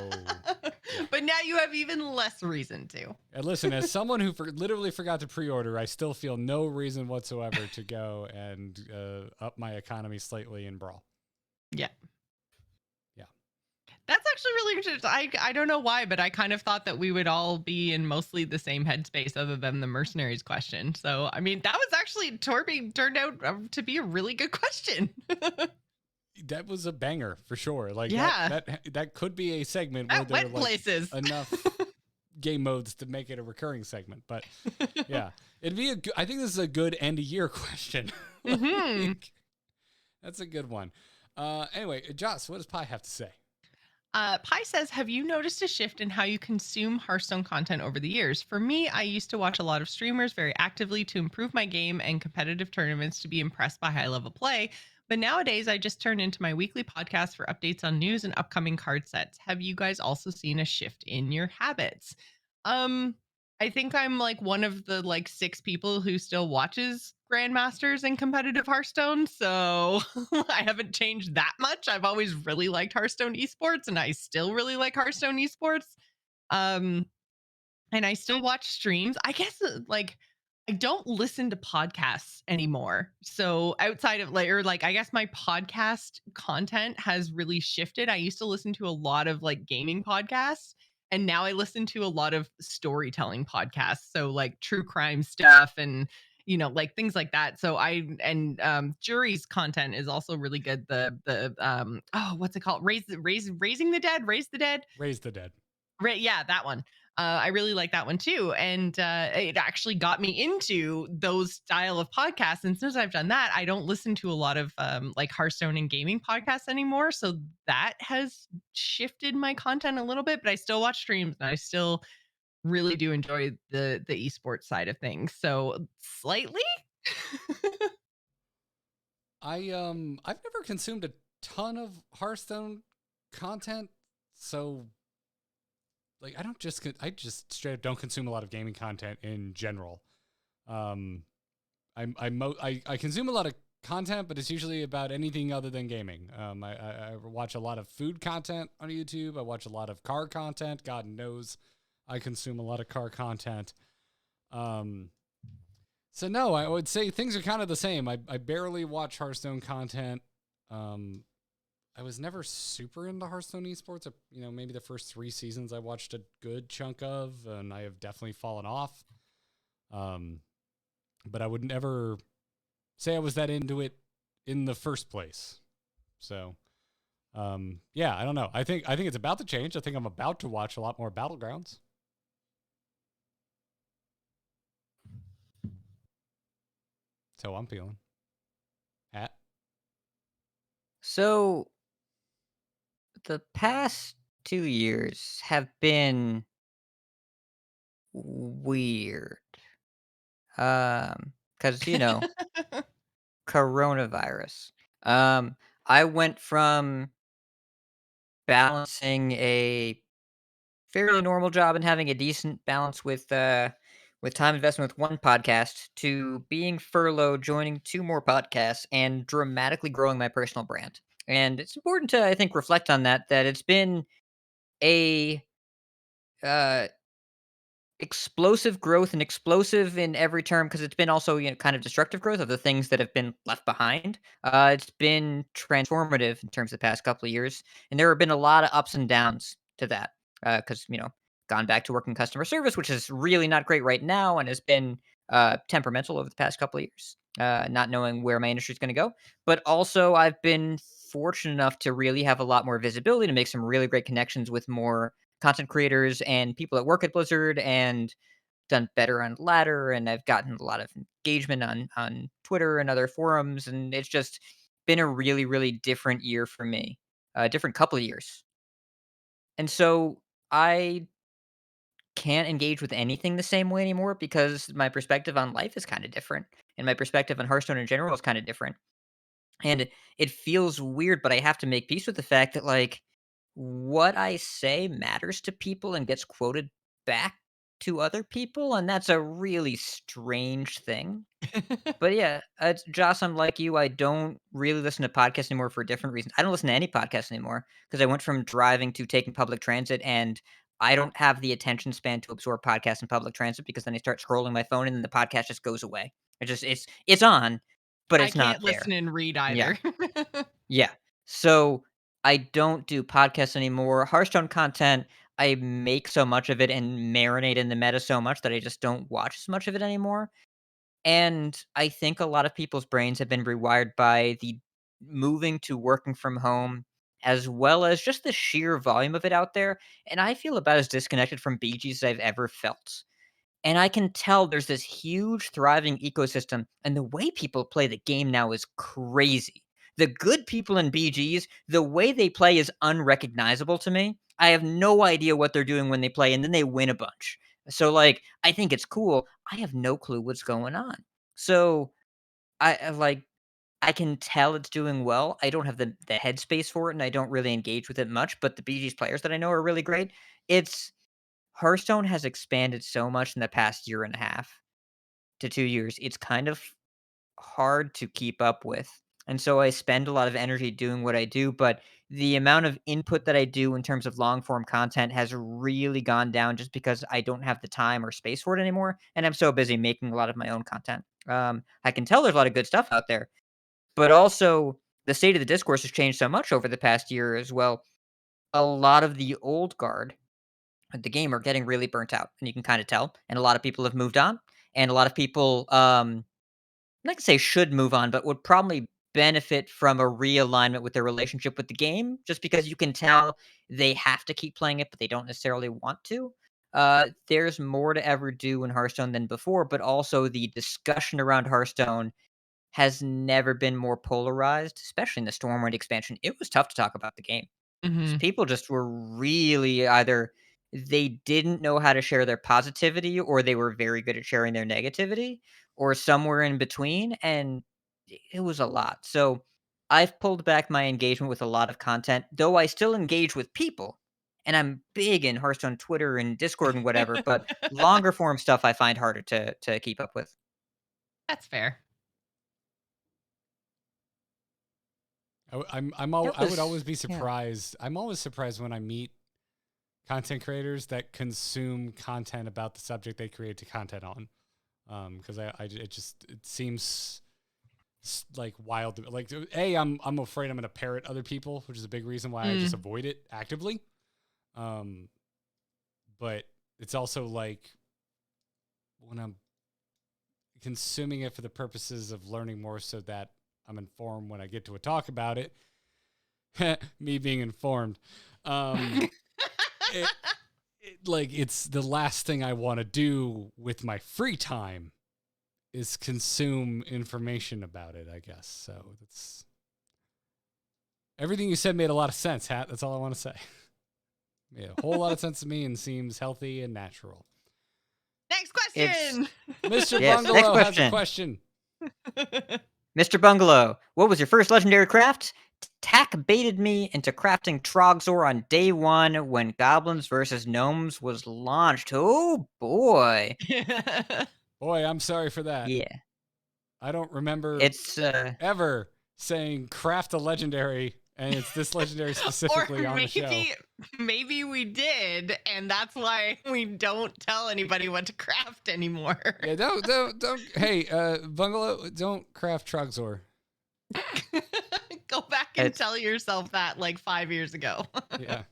But now you have even less reason to. And listen, as someone who literally forgot to pre-order, I still feel no reason whatsoever to go and up my economy slightly in Brawl. Yeah. Yeah. That's actually really interesting. I don't know why, but I kind of thought that we would all be in mostly the same headspace other than the mercenaries question. So, I mean, that was actually, Torby turned out to be a really good question. That was a banger for sure. Like Yeah. that could be a segment That where there went are like places. enough game modes to make it a recurring segment. But yeah, it'd be I think this is a good end of year question. Like, that's a good one. Anyway, Joce, what does Pi have to say? Pi says, have you noticed a shift in how you consume Hearthstone content over the years? For me, I used to watch a lot of streamers very actively to improve my game and competitive tournaments to be impressed by high level play. But nowadays, I just turn into my weekly podcast for updates on news and upcoming card sets. Have you guys also seen a shift in your habits? I think I'm like one of the like 6 people who still watches grandmasters in competitive Hearthstone, so I haven't changed that much. I've always really liked Hearthstone esports, and I still really like Hearthstone esports. Um, and I still watch streams. I guess like I don't listen to podcasts anymore. So outside of like, or like, I guess my podcast content has really shifted. I used to listen to a lot of like gaming podcasts, and now I listen to a lot of storytelling podcasts. So like true crime stuff and like things like that. So Jury's content is also really good. The oh, what's it called? Raising the Dead, Raise the Dead. Raise the Dead. Right, yeah, that one. I really like that one too, and it actually got me into those style of podcasts. And since I've done that, I don't listen to a lot of like Hearthstone and gaming podcasts anymore. So that has shifted my content a little bit, but I still watch streams and I still really do enjoy the esports side of things. So slightly. I've never consumed a ton of Hearthstone content, so like I just straight up don't consume a lot of gaming content in general. I consume a lot of content, but it's usually about anything other than gaming. I watch a lot of food content on YouTube. I watch a lot of car content. God knows I consume a lot of car content. So no, I would say things are kind of the same. I barely watch Hearthstone content. I was never super into Hearthstone esports. Maybe the first 3 seasons I watched a good chunk of, and I have definitely fallen off. But I would never say I was that into it in the first place. So, yeah, I don't know. I think it's about to change. I think I'm about to watch a lot more Battlegrounds. So I'm feeling. Hat. So the past 2 years have been weird. Because coronavirus. I went from balancing a fairly normal job and having a decent balance with time investment with one podcast to being furloughed, joining 2 more podcasts, and dramatically growing my personal brand. And it's important to, I think, reflect on that it's been a uh explosive growth, and explosive in every term because it's been also, kind of destructive growth of the things that have been left behind. It's been transformative in terms of the past couple of years, and there have been a lot of ups and downs to that. Because gone back to working customer service, which is really not great right now, and has been temperamental over the past couple of years. Not knowing where my industry is going to go, but also I've been fortunate enough to really have a lot more visibility to make some really great connections with more content creators and people that work at Blizzard, and done better on Ladder, and I've gotten a lot of engagement on Twitter and other forums, and it's just been a really, really different year for me, a different couple of years. And so I can't engage with anything the same way anymore because my perspective on life is kind of different, and my perspective on Hearthstone in general is kind of different. And it feels weird, but I have to make peace with the fact that, like, what I say matters to people and gets quoted back to other people, and that's a really strange thing. But yeah, Joss, I'm like you. I don't really listen to podcasts anymore for different reasons. I don't listen to any podcasts anymore because I went from driving to taking public transit, and I don't have the attention span to absorb podcasts in public transit because then I start scrolling my phone and then the podcast just goes away. It's on, but I it's not can't listen there. and read Yeah. either. Yeah. So I don't do podcasts anymore. Hearthstone content, I make so much of it and marinate in the meta so much that I just don't watch as much of it anymore. And I think a lot of people's brains have been rewired by the moving to working from home, as well as just the sheer volume of it out there. And I feel about as disconnected from BGs as I've ever felt. And I can tell there's this huge thriving ecosystem, and the way people play the game now is crazy. The good people in BGs, the way they play is unrecognizable to me. I have no idea what they're doing when they play, and then they win a bunch. So, like, I think it's cool. I have no clue what's going on. So, like, I can tell it's doing well. I don't have the headspace for it, and I don't really engage with it much. But the BGs players that I know are really great. It's Hearthstone has expanded so much in the past year and a half to 2 years. It's kind of hard to keep up with. And so I spend a lot of energy doing what I do, but the amount of input that I do in terms of long form content has really gone down just because I don't have the time or space for it anymore. And I'm so busy making a lot of my own content. I can tell there's a lot of good stuff out there, but also the state of the discourse has changed so much over the past year as well. A lot of the old guard at the game are getting really burnt out, and you can kind of tell. And a lot of people have moved on, and a lot of people, not to say should move on, but would probably benefit from a realignment with their relationship with the game, just because you can tell they have to keep playing it, but they don't necessarily want to. There's more to ever do in Hearthstone than before, but also the discussion around Hearthstone has never been more polarized, especially in the Stormwind expansion. It was tough to talk about the game. Mhm. People just were really either they didn't know how to share their positivity or they were very good at sharing their negativity or somewhere in between, and it was a lot. So, I've pulled back my engagement with a lot of content, though I still engage with people, and I'm big in Hearthstone Twitter and Discord and whatever, but longer form stuff I find harder to keep up with. That's fair. That I would always was be yeah. surprised. I'm always surprised when I meet content creators that consume content about the subject they create to content on. Because it seems like wild. Like, I'm afraid I'm going to parrot other people, which is a big reason why I just Mm. avoid it actively. But it's also like when I'm consuming it for the purposes of learning more so that I'm informed when I get to a talk about it. Me being informed. It, like, it's the last thing I want to do with my free time is consume information about it, I guess. So that's everything you said made a lot of sense, Hat. That's all I want to say. Made a whole lot of sense to me and seems healthy and natural. Next It's question. Mr. yes, next Bungalow has a question. question. Mr. Bungalow, what was your first legendary craft? TAC baited me into crafting Trogzor on day one when Goblins versus Gnomes was launched. Oh boy. Boy, I'm sorry for that. Yeah. I don't remember It's ever saying craft a legendary, and it's this legendary specifically or on the show. maybe we did, and that's why we don't tell anybody what to craft anymore. Yeah, don't. Hey, Bungalow, don't craft Trogzor. Go back and It's- tell yourself that like 5 years ago. Yeah,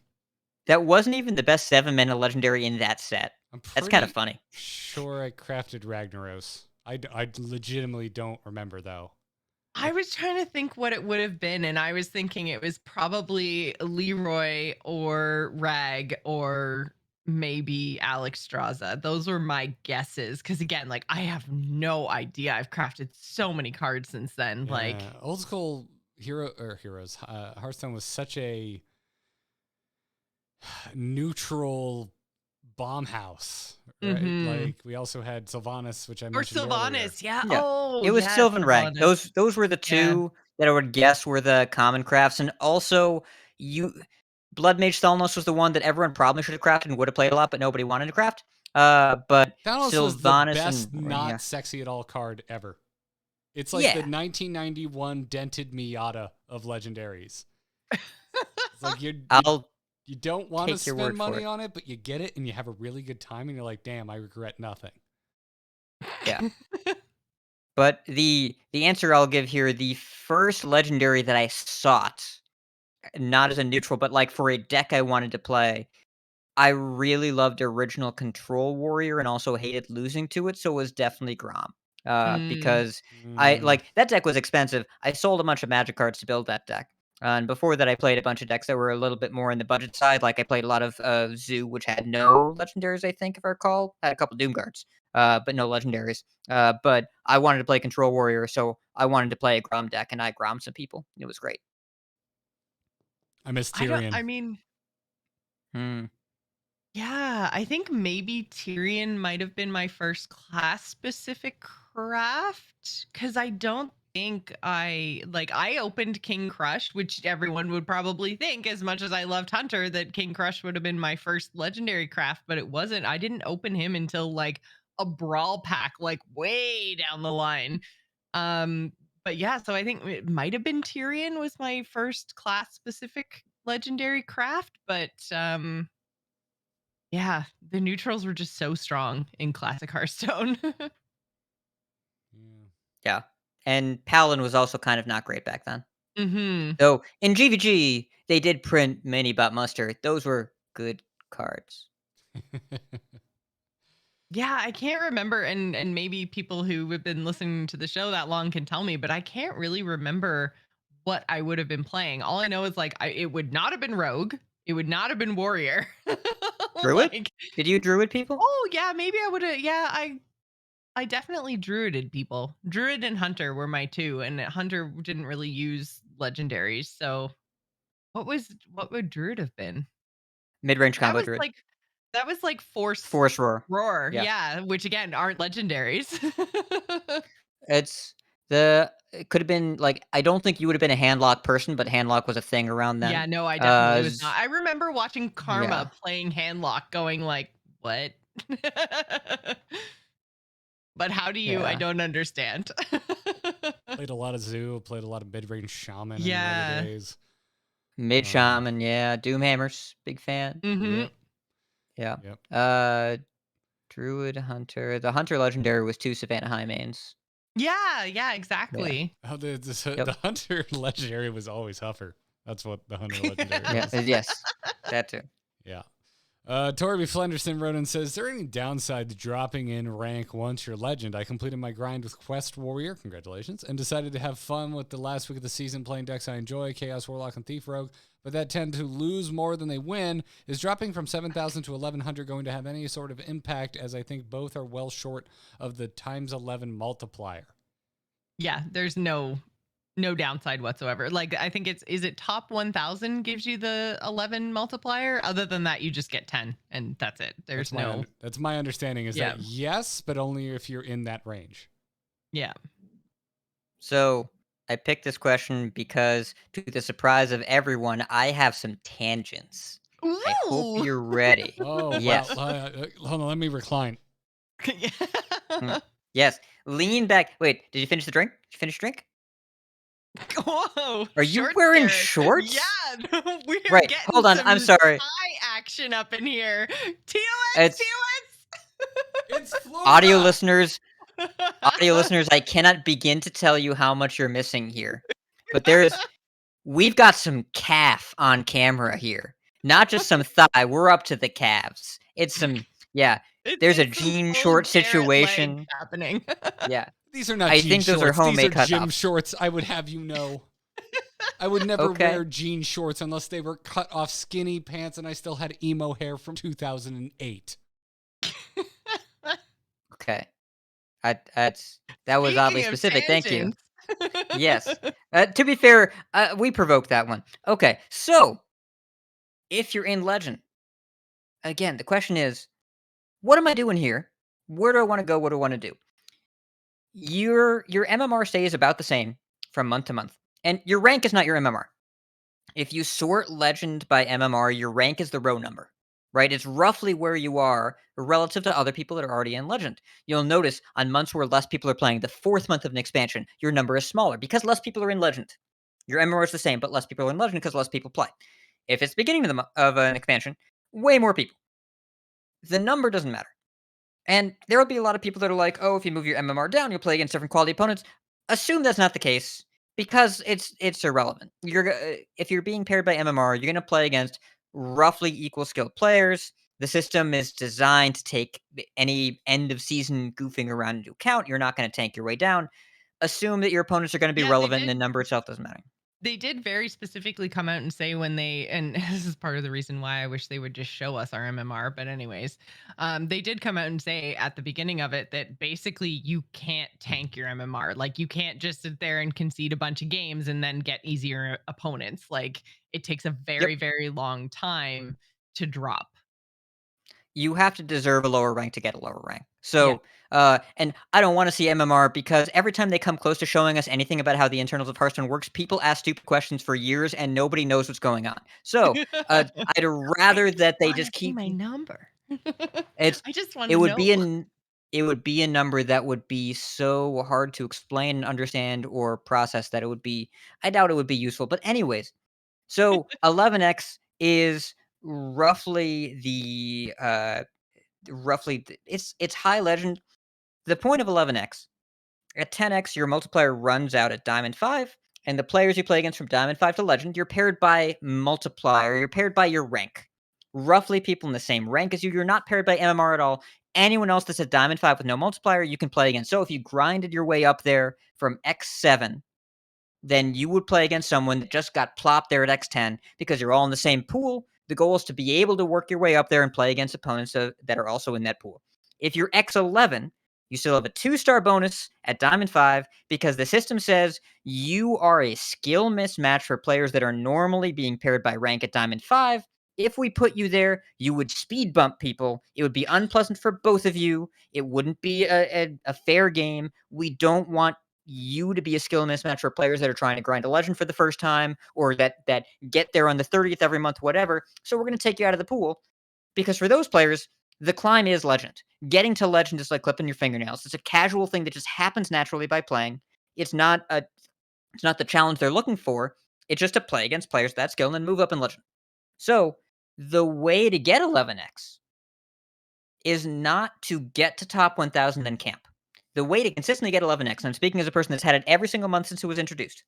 that wasn't even the best 7-mana legendary in that set. I'm That's kind of pretty funny. sure I crafted Ragnaros. I legitimately don't remember though. I was trying to think what it would have been, and I was thinking it was probably Leroy or Rag or maybe Alex Straza. Those were my guesses. Because again, like I have no idea. I've crafted so many cards since then. Like, Yeah, old school heroes. Hearthstone was such a neutral bomb house, right? Mhm. Like we also had Sylvanas, which I Or mentioned earlier. Sylvanas, yeah. Yeah. Oh, It was yes, Sylvan Rag. Sylvanas. Those were the Yeah. two that I would guess were the common crafts, and also you Blood Mage Thalnos was the one that everyone probably should have crafted and would have played a lot, but nobody wanted to craft. But Thanos was the Sylvanas best and not sexy at all card ever. It's like the yeah, 1991 dented Miata of legendaries. It's like I'll you don't want to take your spend word for money it. on it, but you get it and you have a really good time and you're like, damn, I regret nothing. Yeah. But the answer I'll give here, the first legendary that I sought, not as a neutral, but like for a deck I wanted to play, I really loved original Control Warrior and also hated losing to it, so it was definitely Grom. Mm. Because I like that deck was expensive. I sold a bunch of Magic cards to build that deck. And before that, I played a bunch of decks that were a little bit more in the budget side. Like I played a lot of Zoo, which had no legendaries, I think, if I recall. Had a couple Doom cards, but no legendaries. But I wanted to play Control Warrior, so I wanted to play a Grom deck, and I Grommed some people. It was great. I miss I don't, Tyrion. I mean, Hmm. yeah, I think maybe Tyrion might have been my first class specific craft because I don't think I opened King Crush, which everyone would probably think, as much as I loved Hunter, that King Crush would have been my first legendary craft, but it wasn't. I didn't open him until like a brawl pack, like way down the line. But yeah, so I think it might have been Tyrion was my first class specific legendary craft, but yeah, the neutrals were just so strong in classic Hearthstone. Yeah. And Paladin was also kind of not great back then. hmm Though in GVG, they did print Mini Bot Muster. Those were good cards. Yeah, I can't remember, and maybe people who have been listening to the show that long can tell me, but I can't really remember what I would have been playing. All I know is like it would not have been Rogue, it would not have been Warrior. Druid? Like, Did you Druid people? oh yeah, maybe I would have. Yeah, I definitely druided people. Druid and Hunter were my two, and Hunter didn't really use legendaries. So what would Druid have been? Mid-range That combo was Druid. like that was like Force Roar. roar, Yeah. yeah, which again aren't legendaries. It could have been like I don't think you would have been a handlock person, but handlock was a thing around Yeah, then. no, I definitely was Z not. I remember watching yeah. Karma playing Handlock going like, "What?" But how do you? I Yeah. don't understand. Played a lot of Zoo, played a lot of mid-range Shaman in the Yeah. early days. Mid Um, Shaman, yeah. Doomhammers, big fan. Mhm. Yep. Yeah. Yep. Druid Hunter. The Hunter legendary was 2 Savannah High mains. Yeah, Yeah. exactly. Oh, the Yep. Hunter legendary was always Huffer. That's what the Hunter legendary Yeah. was. Yes. That too. Yeah. Torby Flenderson wrote and says, is there any downside to dropping in rank once you're legend? I completed my grind with Quest Warrior, congratulations, and decided to have fun with the last week of the season playing decks I enjoy, Chaos Warlock and Thief Rogue, but that tend to lose more than they win. Is dropping from 7,000 to 1,100 going to have any sort of impact, as I think both are well short of the times 11 multiplier? Yeah, there's no downside whatsoever. Like I think is it top 1000 gives you the 11 multiplier. Other than that, you just get 10 and that's it. There's no. That's my understanding is Yeah. that yes, but only if you're in that range. Yeah. So I picked this question because, to the surprise of everyone, I have some tangents. I hope Ooh. you're ready. Oh, Yes. well, hold on, let me recline. Yes. Lean back. Wait, did you finish the drink? Did you finish the drink? Whoa. Are you shorts, wearing Garrett. shorts? Yeah. We're Right. getting Hold on. some I'm sorry. high action up in here. TOS, It's It's audio listeners. Audio listeners, I cannot begin to tell you how much you're missing here. But we've got some calf on camera here. Not just some thigh. We're up to the calves. It's some, yeah. There's a It's some jean full short Garrett legs situation. happening. Yeah. These are not I jean think those are shorts. These homemade are gym cutoffs. shorts, I would have you know. I would never Okay. wear jean shorts unless they were cut off skinny pants and I still had emo hair from 2008. Okay. That was oddly Speaking of specific. Thank you. tangents. Yes. To be fair, we provoked that one. Okay. So, if you're in Legend, again, the question is, what am I doing here? Where do I want to go? What do I want to do? Your MMR stays about the same from month to month, and your rank is not your MMR. If you sort Legend by MMR, your rank is the row number, right? It's roughly where you are relative to other people that are already in Legend. You'll notice on months where less people are playing, the 4th month of an expansion, your number is smaller because less people are in Legend. Your MMR is the same, but less people are in Legend because less people play. If it's the beginning of an expansion, way more people. The number doesn't matter. And there will be a lot of people that are like, oh, if you move your MMR down, you'll play against different quality opponents. Assume that's not the case because it's irrelevant. If you're being paired by MMR, you're going to play against roughly equal skilled players. The system is designed to take any end of season goofing around into account. You're not going to tank your way down. Assume that your opponents are going to be Yeah, relevant and the number itself doesn't matter. They did very specifically come out and say when and this is part of the reason why I wish they would just show us our MMR. But anyways, they did come out and say at the beginning of it that basically you can't tank your MMR. Like you can't just sit there and concede a bunch of games and then get easier opponents. Like it takes a very, very long time to drop. You have to deserve a lower rank to get a lower rank. So, and I don't want to see MMR because every time they come close to showing us anything about how the internals of Hearthstone works, people ask stupid questions for years and nobody knows what's going on. So, I'd rather that they just keep my number. it's I just want it to would know. be an it would be a number that would be so hard to explain, understand, or process that I doubt it would be useful. But anyways, so 11x is roughly it's high legend. The point of 11x, at 10x, your multiplier runs out at Diamond 5, and the players you play against from Diamond 5 to Legend, you're paired by multiplier, you're paired by your rank. Roughly people in the same rank as you. You're not paired by MMR at all. Anyone else that's at Diamond 5 with no multiplier, you can play against. So if you grinded your way up there from X7, then you would play against someone that just got plopped there at X10 because you're all in the same pool. The goal is to be able to work your way up there and play against opponents that are also in that pool. If you're X11, you still have a 2-star bonus at Diamond 5 because the system says you are a skill mismatch for players that are normally being paired by rank at Diamond 5. If we put you there, you would speed bump people. It would be unpleasant for both of you. It wouldn't be a fair game. We don't want you to be a skill mismatch for players that are trying to grind a legend for the first time or that get there on the 30th every month, whatever. So we're going to take you out of the pool because for those players, the climb is legend. Getting to legend is like clipping your fingernails. It's a casual thing that just happens naturally by playing. It's not the challenge they're looking for. It's just to play against players with that skill and then move up in legend. So the way to get 11x is not to get to top 1000 and camp. The way to consistently get 11x, and I'm speaking as a person that's had it every single month since it was introduced,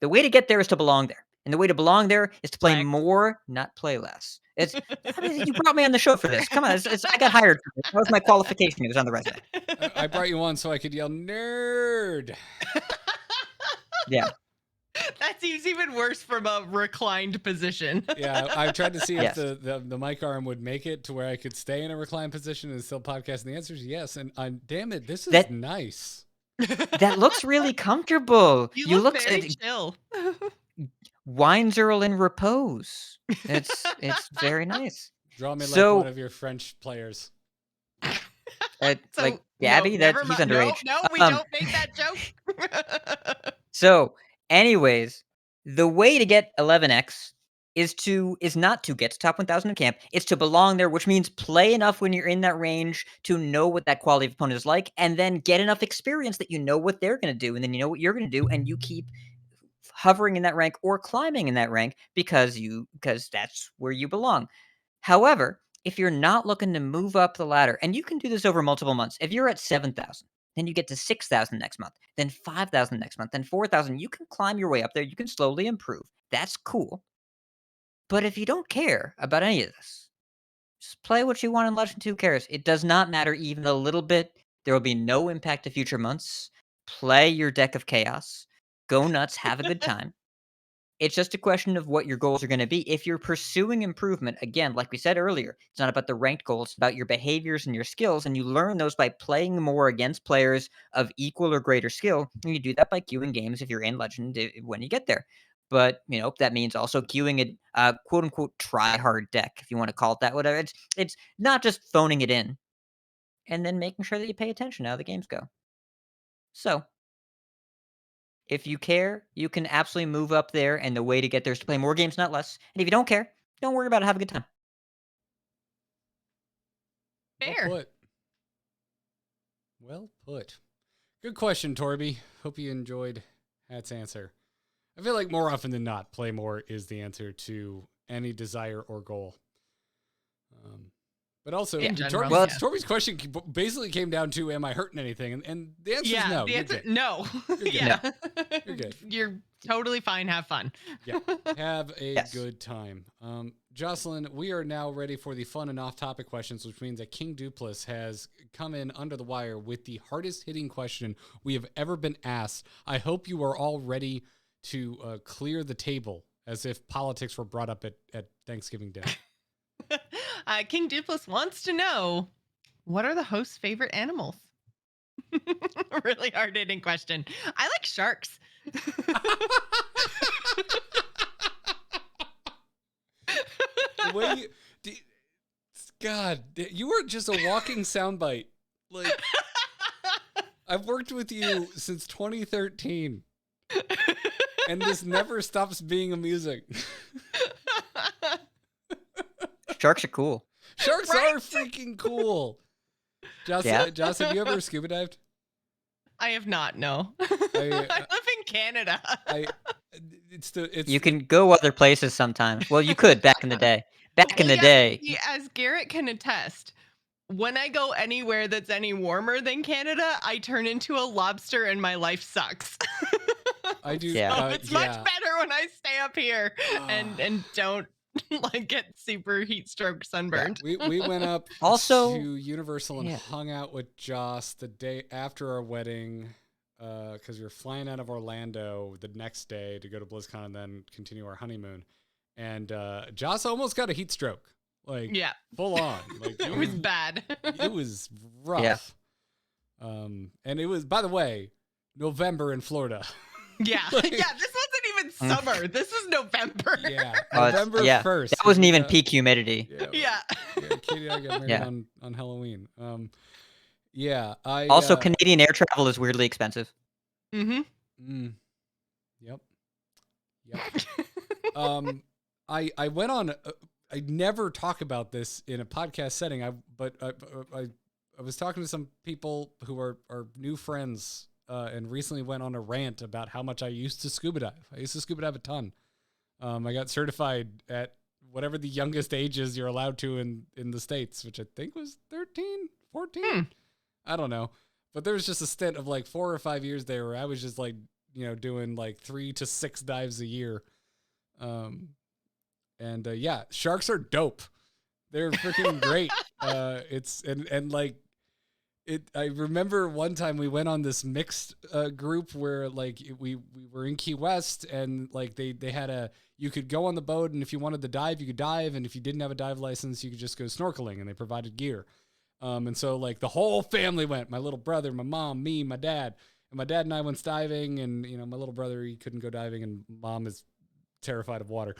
the way to get there is to belong there. And the way to belong there is to play Flex. more, not play less. You brought me on the show for this. Come on, I got hired for this. That was my qualification. It was on the resume. I brought you on so I could yell nerd. Yeah. That seems even worse from a reclined position. Yeah, I tried to see Yes. if the mic arm would make it to where I could stay in a reclined position and still podcast. And the answer is yes. And damn it, this is nice. That looks really comfortable. You look very chill. Wines Earl in repose. It's very nice. Draw me So- like one of your French players. Like Gabby, never he's mind. underage. No, we don't make that joke. So, anyways, the way to get 11x is not to get to top 1000 in camp. It's to belong there, which means play enough when you're in that range to know what that quality of opponent is like, and then get enough experience that you know what they're going to do, and then you know what you're going to do, and you keep hovering in that rank or climbing in that rank because that's where you belong. However, if you're not looking to move up the ladder, and you can do this over multiple months, if you're at 7,000, then you get to 6,000 next month, then 5,000 next month, then 4,000. You can climb your way up there. You can slowly improve. That's cool. But if you don't care about any of this, just play what you want in Legend. Who cares? It does not matter even a little bit. There will be no impact to future months. Play your deck of chaos. Go nuts. Have a good time. It's just a question of what your goals are going to be. If you're pursuing improvement, again, like we said earlier, it's not about the ranked goals, it's about your behaviors and your skills, and you learn those by playing more against players of equal or greater skill. And you do that by queuing games if you're in Legend when you get there. But, that means also queuing a quote-unquote try-hard deck, if you want to call it that, whatever. It's not just phoning it in and then making sure that you pay attention to how the games go. So, if you care, you can absolutely move up there, and the way to get there is to play more games, not less. And if you don't care, don't worry about it. Have a good time. Fair. Well put. Well put. Good question, Torby. Hope you enjoyed Hat's answer. I feel like more often than not, play more is the answer to any desire or goal. But also, In general, Torby's question basically came down to, am I hurting anything? And the answer is no. The You're answer, good. no. You're good. Yeah. You're good. You're totally fine. Have fun. Yeah. Have a Yes. good time. Jocelyn, we are now ready for the fun and off-topic questions, which means that King Dupless has come in under the wire with the hardest-hitting question we have ever been asked. I hope you are all ready to clear the table as if politics were brought up at Thanksgiving dinner. King Dupless wants to know, what are the host's favorite animals? Really hard hitting question. I like sharks. The way God, you are just a walking soundbite. Like, I've worked with you since 2013, and this never stops being amusing. Sharks are cool. Sharks Right? are freaking cool. Joce, Yeah. Joce, have you ever scuba dived? I have not. No. I live in Canada. It's You can go other places sometimes. Well, you could back in the day. Back in the day. See, as Garrett can attest, when I go anywhere that's any warmer than Canada, I turn into a lobster and my life sucks. I do. Yeah. So it's much better when I stay up here and don't like get super heat stroke sunburned. We went up Also- to Universal and Yeah. hung out with Joce the day after our wedding, because we were flying out of Orlando the next day to go to BlizzCon and then continue our honeymoon. And Joce almost got a heat stroke, like Yeah, full on. Like it was bad. it was rough. Yeah. And it was, by the way, November in Florida. Yeah, Like- yeah. This wasn't even summer. This was November. Yeah, Oh, it's- November yeah. 1st. That wasn't even Yeah. peak humidity. Yeah, Yeah. yeah, Katie and I got married Yeah. on Halloween. Yeah, I Also, Canadian air travel is weirdly expensive. Mm-hmm. Yep. I went on. I never talk about this in a podcast setting. But I was talking to some people who are new friends and recently went on a rant about how much I used to scuba dive. I used to scuba dive a ton. I got certified at whatever the youngest age is you're allowed to in the States, which I think was 13, 14. I don't know. But there was just a stint of like 4 or 5 years there where I was just like, doing like 3 to 6 dives a year. Yeah, sharks are dope. They're freaking great. I remember one time we went on this mixed group where like we were in Key West and like they had you could go on the boat and if you wanted to dive, you could dive. And if you didn't have a dive license, you could just go snorkeling and they provided gear. And so like the whole family went, my little brother, my mom, me, my dad, and my dad and I went diving and, my little brother, he couldn't go diving and mom is terrified of water.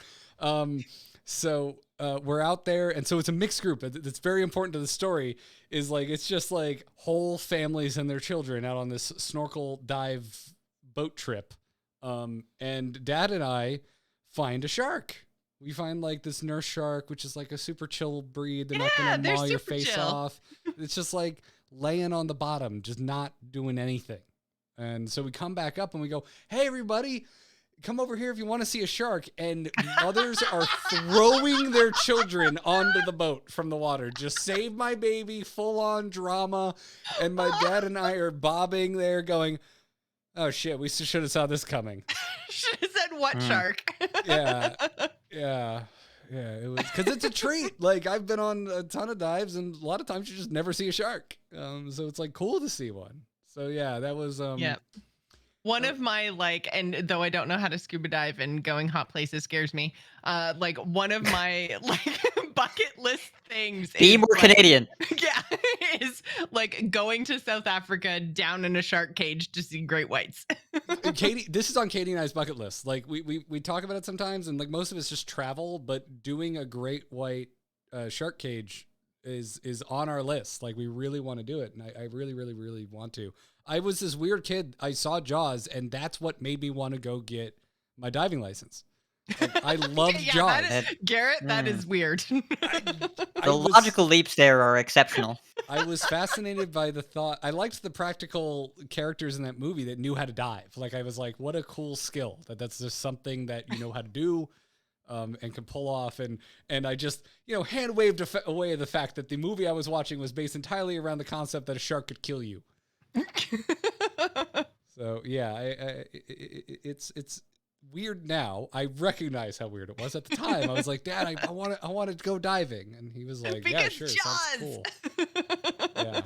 So we're out there. And so it's a mixed group. That's very important to the story is like, it's just like whole families and their children out on this snorkel dive boat trip. And dad and I find a shark. We find like this nurse shark, which is like a super chill breed. They're not going to maw your face chill. off. It's just like laying on the bottom, just not doing anything. And so we come back up and we go, hey, everybody, come over here if you want to see a shark. And mothers are throwing their children onto the boat from the water. Just save my baby, full on drama. And my dad and I are bobbing there going, oh shit, we should have saw this coming. Should have said what shark? Yeah. It was because it's a treat. Like I've been on a ton of dives, and a lot of times you just never see a shark. So it's like cool to see one. So yeah, that was Yep. One of my and though I don't know how to scuba dive and going hot places scares me, like one of my bucket list things Be is, more like, Canadian. yeah, is like going to South Africa down in a shark cage to see great whites. And Katie, this is on Katie and I's bucket list. Like we talk about it sometimes, and like most of it's just travel, but doing a great white shark cage is on our list. Like we really want to do it, and I really, really, really want to. I was this weird kid. I saw Jaws, and that's what made me want to go get my diving license. Like, I loved Yeah, Jaws. Garrett, that is weird. The logical leaps there are exceptional. I was fascinated by the thought. I liked the practical characters in that movie that knew how to dive. Like I was like, what a cool skill that's just something that you know how to do. And can pull off, and I just hand waved away the fact that the movie I was watching was based entirely around the concept that a shark could kill you. So yeah, it's weird now. I recognize how weird it was at the time. I was like, Dad, I want to go diving, and he was like, yeah, sure, sounds cool. Yeah.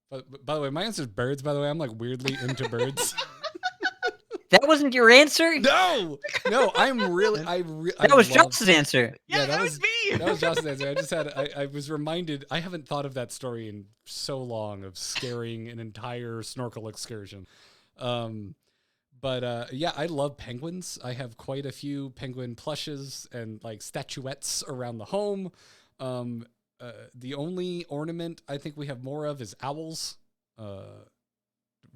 But by the way, my answer is birds. By the way, I'm like weirdly into birds. That wasn't your answer? No, I'm really. That was Joce's answer. Yeah, that was me. That was Joce's answer. I just had. I was reminded. I haven't thought of that story in so long of scaring an entire snorkel excursion. But yeah, I love penguins. I have quite a few penguin plushes and like statuettes around the home. The only ornament I think we have more of is owls.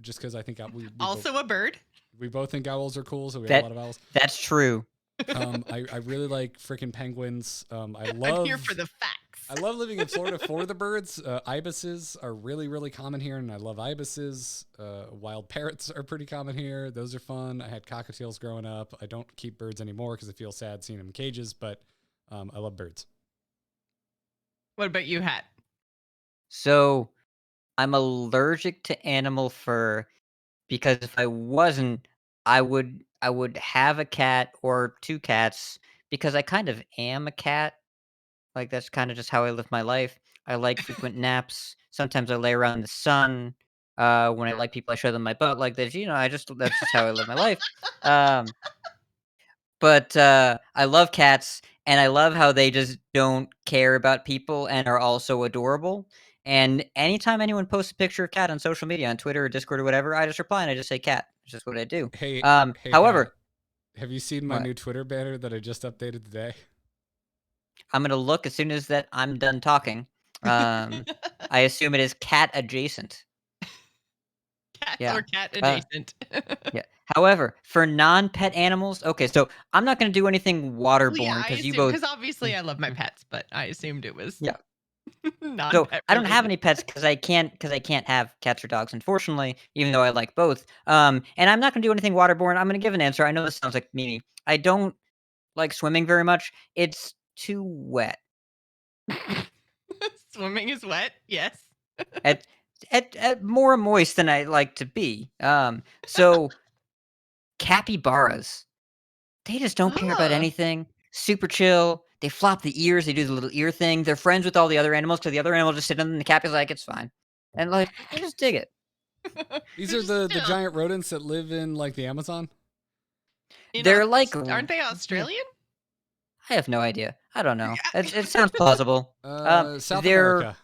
Just because I think we Also a bird. We both think owls are cool, so we have a lot of owls. That's true. I really like freaking penguins. I love. I'm here for the facts. I love living in Florida for the birds. Ibises are really, really common here, and I love ibises. Wild parrots are pretty common here. Those are fun. I had cockatiels growing up. I don't keep birds anymore because I feel sad seeing them in cages, but I love birds. What about you, Hat? So I'm allergic to animal fur because if I wasn't, I would have a cat or 2 cats because I kind of am a cat. Like, that's kinda just how I live my life. I like frequent naps. Sometimes I lay around in the sun. When I like people, I show them my butt like this, that's just how I live my life. Um, but I love cats, and I love how they just don't care about people and are also adorable. And anytime anyone posts a picture of cat on social media, on Twitter or Discord or whatever, I just reply and I just say "cat." It's just what I do. Hey, Hat, However have you seen my what? new Twitter banner that I just updated today? I'm gonna look as soon as that I'm done talking. Um, I assume it is cat adjacent. Cat Yeah. or cat Uh, adjacent. yeah. However, for non-pet animals, okay, so I'm not gonna do anything Well, yeah, waterborne I because you assume both. because obviously I love my pets, but I assumed it was Yeah. So non-pet I don't have related. any pets because I can't have cats or dogs, unfortunately, even though I like both. And I'm not gonna do anything waterborne. I'm gonna give an answer. I know this sounds like me. I don't like swimming very much. It's too wet. Swimming is wet. Yes. At at more moist than I like to be. So capybaras, they just don't care about Ugh. anything. Super chill. They flop the ears. They do the little ear thing. They're friends with all the other animals because the other animals just sit on them and the cappy's like, it's fine. And like, I just dig it. These They're are just the chill. giant rodents that live in like the Amazon. They're like, Aren't they yeah, Australian? I have no idea. I don't know. It sounds plausible. South They're America,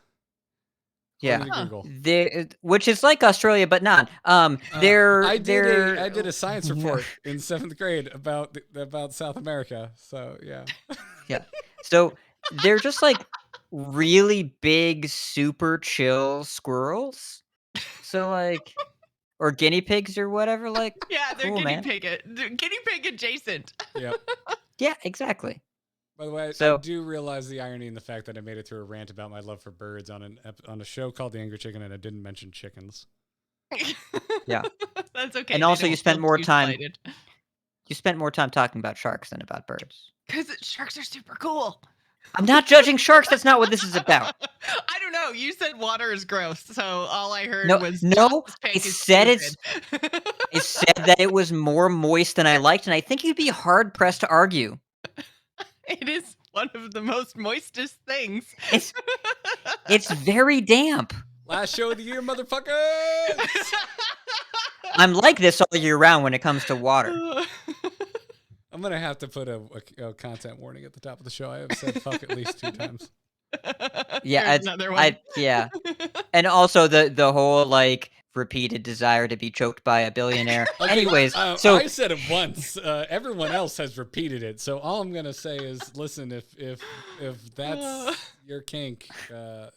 according yeah, to Huh. Google. they which is like Australia, but not. I did a science report in 7th grade about South America. So yeah. Yeah. So they're just like really big, super chill squirrels. So like, or guinea pigs or whatever. Like, Yeah, they're cool, man. guinea pig adjacent. Yep. Yeah, exactly. By the way, I So do realize the irony in the fact that I made it through a rant about my love for birds on a show called The Angry Chicken, and I didn't mention chickens. yeah, That's okay. and They also don't feel too slighted. you spent more time talking about sharks than about birds. Because sharks are super cool. I'm not judging sharks. That's not what this is about. I don't know. You said water is gross, so all I heard No, was no, Joce's I pick is said stupid. I said that it was more moist than I liked, and I think you'd be hard pressed to argue. It is one of the most moistest things. It's it's very damp. Last show of the year, motherfuckers! I'm like this all year round when it comes to water. I'm gonna have to put a content warning at the top of the show. I have said fuck at least 2 times. Yeah, There's another one. yeah, and also the whole like repeated desire to be choked by a billionaire. Okay, Anyways, I so said it once. Everyone else has repeated it. So all I'm gonna say is, listen, if that's your kink, you're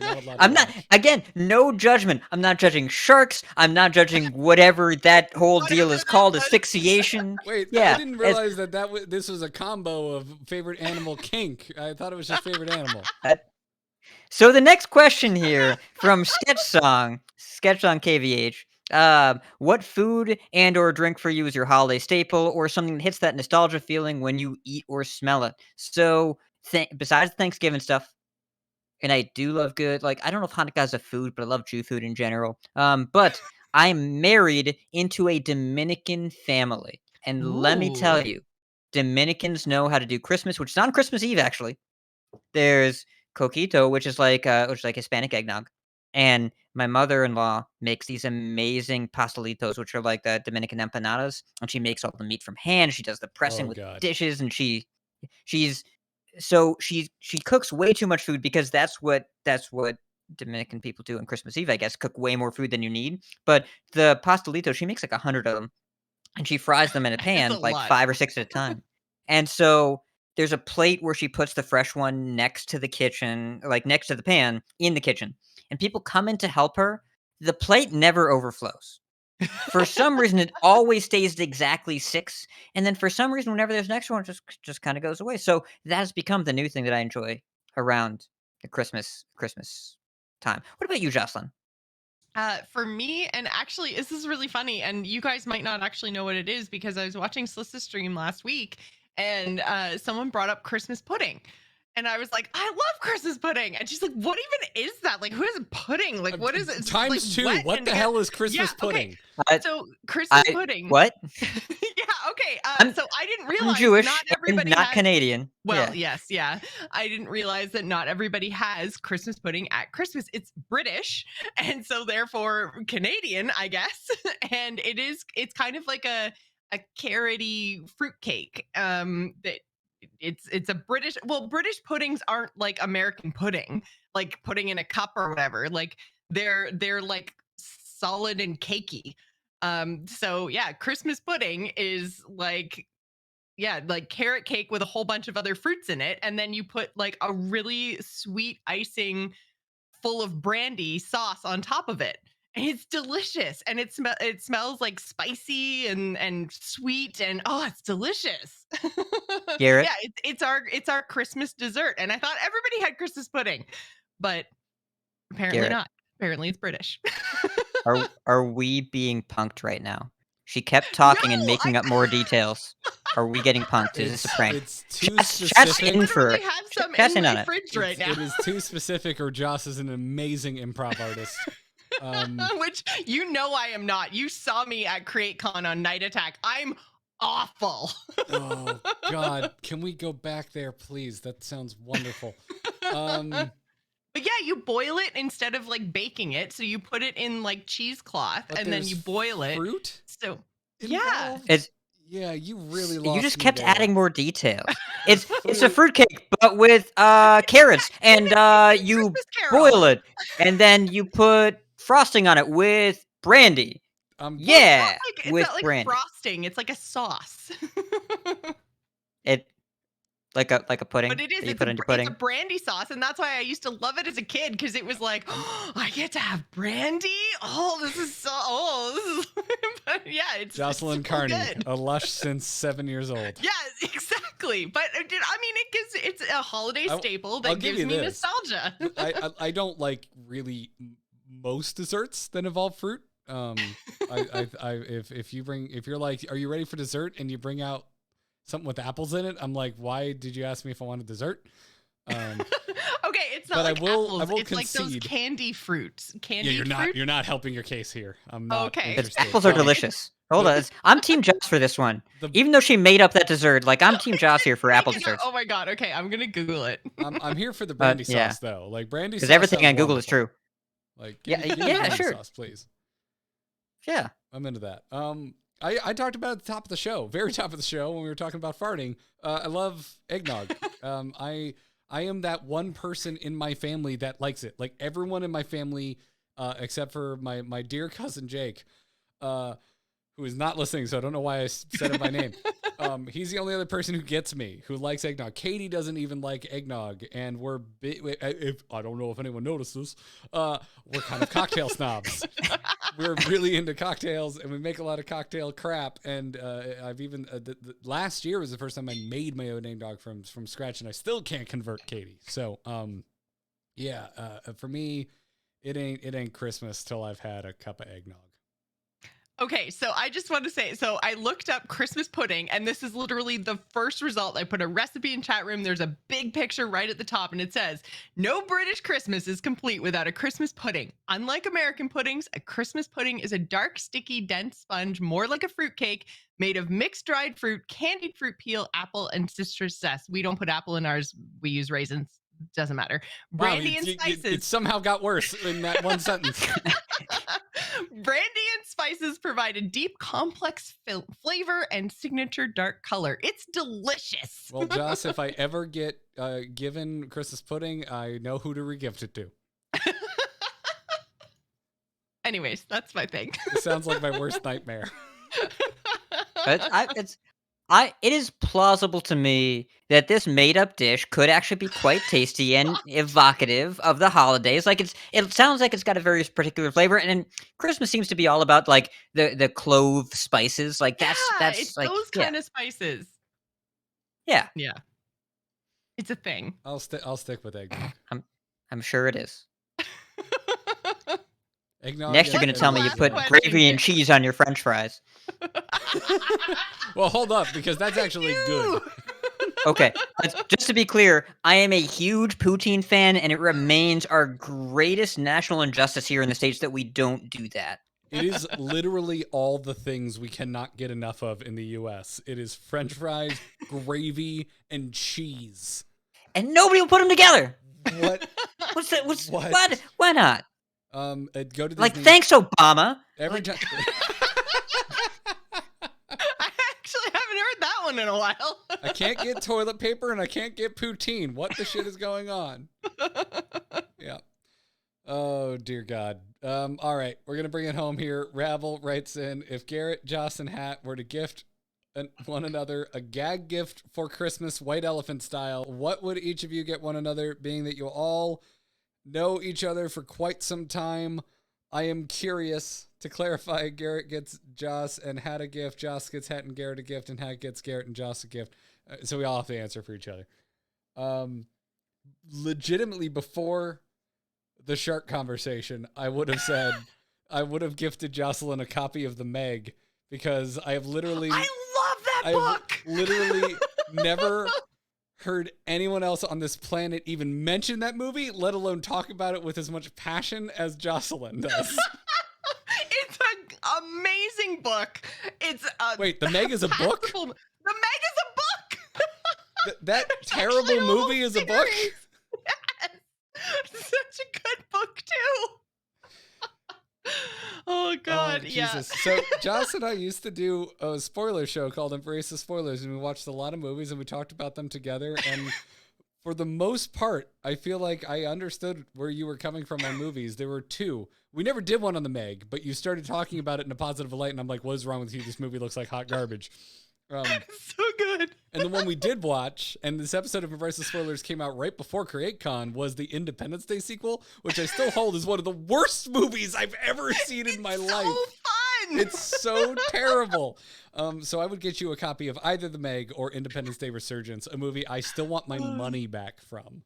not allowed. I'm not again. No judgment. I'm not judging sharks. I'm not judging whatever that whole deal Whatever is that called, was. asphyxiation. Wait, Yeah, I didn't realize this was a combo of favorite animal kink. I thought it was just favorite animal. So the next question here from Sketch Song KVH. What food and or drink for you is your holiday staple or something that hits that nostalgia feeling when you eat or smell it? So besides Thanksgiving stuff, and I do love good, like I don't know if Hanukkah is a food, but I love Jew food in general. But I'm married into a Dominican family, and let me Ooh. tell you, Dominicans know how to do Christmas, which is on Christmas Eve actually. There's coquito, which is like Hispanic eggnog, and my mother-in-law makes these amazing pastelitos, which are like the Dominican empanadas, and she makes all the meat from hand. She does the pressing Oh with God. dishes, and she's so she cooks way too much food because that's what Dominican people do on Christmas Eve, I guess, cook way more food than you need. But the pastelito, she makes like 100 of them, and she fries them in a It's a pan, like lot. 5 or 6 at a time. And so there's a plate where she puts the fresh one next to the kitchen, like next to the pan in the kitchen, and people come in to help her. The plate never overflows. For some reason, it always stays at exactly 6, and then for some reason, whenever there's an extra one, it just kinda goes away. So that has become the new thing that I enjoy around the Christmas time. What about you, Jocelyn? For me, and actually, this is really funny, and you guys might not actually know what it is because I was watching Slissa's stream last week, and someone brought up Christmas pudding. And I was like, I love Christmas pudding. And she's like, what even is that? Like, who is pudding? Like, what is it? It's Times like 2. What the hell is Christmas pudding? So Christmas pudding. What? Yeah, okay. So I didn't realize I'm Jewish, not and everybody not has, Canadian. Well, Yeah. yes, yeah. I didn't realize that not everybody has Christmas pudding at Christmas. It's British, and so therefore Canadian, I guess. And it's kind of like a carroty fruitcake. That it's a British. Well, British puddings aren't like American pudding, like pudding in a cup or whatever. Like they're like solid and cakey. So yeah, Christmas pudding is like, yeah, like carrot cake with a whole bunch of other fruits in it, and then you put like a really sweet icing full of brandy sauce on top of it. And it's delicious, and it smells like spicy and sweet, and oh, it's delicious. Garrett? Yeah, it's our Christmas dessert, and I thought everybody had Christmas pudding, but apparently Garrett. not. Apparently it's British. Are we being punked right now? She kept talking and making up more details. Are we getting punked? Is this a prank? It's too Chat's specific. in for I it. have some Chat's in in on my it. fridge right now. It is too specific, or Joce is an amazing improv artist. Which you know I am not. You saw me at CreateCon on Night Attack. I'm awful. Oh God, can we go back there, please? That sounds wonderful. But yeah, you boil it instead of like baking it. So you put it in like cheesecloth But and then there's you boil it. Fruit? So yeah. Involved? Yeah, you really lost You just me kept there. adding more details. It's a fruitcake, but with carrots, and you Christmas Carol. boil it, and then you put frosting on it with brandy. Yeah, It's with not like brandy. frosting. It's like a sauce. It like a pudding But it is. that you It's put a, into it's pudding. a brandy sauce, and that's why I used to love it as a kid because it was like, oh, I get to have brandy. Oh, this is so. Oh, this is. But yeah, it's Jocelyn it's so Carney, good. a lush since 7 years old. Yeah, exactly. But I mean, it's a holiday staple I'll that give gives you me this. nostalgia. I don't like really most desserts that involve fruit. If you're like, are you ready for dessert, and you bring out something with apples in it, I'm like, why did you ask me if I wanted dessert? Okay, it's not but like I will apples. It's like those concede. candy fruits. Candy Yeah, fruit. you're not helping your case here. I'm not. Okay. interested. Apples are delicious. Hold on, I'm Team Joss for this one. The- Even though she made up that dessert, like I'm Team Joss here for apple desserts. Oh my god. Okay, I'm gonna Google it. I'm here for the brandy yeah. sauce though. Like brandy sauce. Because everything sounds on Google is wonderful. true. Like Yeah, give me yeah, brandy sure. sauce, please. Yeah. I'm into that. I talked about it at the top of the show, very top of the show, when we were talking about farting. I love eggnog. I am that one person in my family that likes it. Like everyone in my family, except for my dear cousin Jake, who is not listening, so I don't know why I said it by name. He's the only other person who gets me, who likes eggnog. Katie doesn't even like eggnog, and if I don't know if anyone notices, we're kind of cocktail snobs. We're really into cocktails, and we make a lot of cocktail crap. And I've even last year was the first time I made my own eggnog from scratch, and I still can't convert Katie. So yeah, for me, it ain't Christmas till I've had a cup of eggnog. Okay, so I just want to say, so I looked up Christmas pudding, and this is literally the first result. I put a recipe in chat room. There's a big picture right at the top, and it says, no British Christmas is complete without a Christmas pudding. Unlike American puddings, a Christmas pudding is a dark, sticky, dense sponge, more like a fruitcake, made of mixed dried fruit, candied fruit peel, apple, and citrus zest. We don't put apple in ours. We use raisins. Doesn't matter. Brandy and spices. It somehow got worse in that one sentence. Brandy and spices provide a deep, complex flavor and signature dark color. It's delicious. Well, Joss, if I ever get given Christmas pudding, I know who to regift it to. Anyways, that's my thing. It sounds like my worst nightmare. It is plausible to me that this made-up dish could actually be quite tasty and evocative of the holidays. Like it sounds like it's got a very particular flavor, and Christmas seems to be all about like the clove spices. Like that's it's like those kind of spices. Yeah. Yeah. It's a thing. I'll stick with eggnog. I'm sure it is. Eggnog Next, you're and- going to tell me you last put question, gravy and cheese on your French fries. Well, hold up, because that's actually good. Okay, just to be clear, I am a huge poutine fan, and it remains our greatest national injustice here in the States that we don't do that. It is literally all the things we cannot get enough of in the U.S. It is French fries, gravy, and cheese. And nobody will put them together. What? What's that? What? Why not? Go to Disney. Like, thanks, Obama. Every time. I actually haven't heard that one in a while. I can't get toilet paper and I can't get poutine. What the shit is going on? Yeah. Oh, dear God. All right. We're going to bring it home here. Ravel writes in, if Garrett, Joce, and Hat were to gift one another a gag gift for Christmas, white elephant style, what would each of you get one another, being that you all know each other for quite some time? I am curious. To clarify, Garrett gets Joce and Hat a gift. Joce gets Hat and Garrett a gift, and Hat gets Garrett and Joce a gift. So we all have to answer for each other. Legitimately, before the shark conversation, I would have said I would have gifted Jocelyn a copy of The Meg, because I have literally I love that book. literally never heard anyone else on this planet even mention that movie, let alone talk about it with as much passion as Jocelyn does. It's an amazing book. It's a Wait, The Meg is a book? The Meg is a book. That There's terrible actually a whole movie is a book? series. Yes. Such a good book too. Oh God, Oh, yeah. Jesus. So Joce and I used to do a spoiler show called Embrace the Spoilers, and we watched a lot of movies and we talked about them together. And for the most part, I feel like I understood where you were coming from on movies. There were two. We never did one on The Meg, but you started talking about it in a positive light, and I'm like, what is wrong with you? This movie looks like hot garbage. So good. And the one we did watch, and this episode of Embrace the Spoilers came out right before CreateCon, was the Independence Day sequel, which I still hold is one of the worst movies I've ever seen in my life. So fun. It's so terrible. So I would get you a copy of either The Meg or Independence Day Resurgence, a movie I still want my money back from.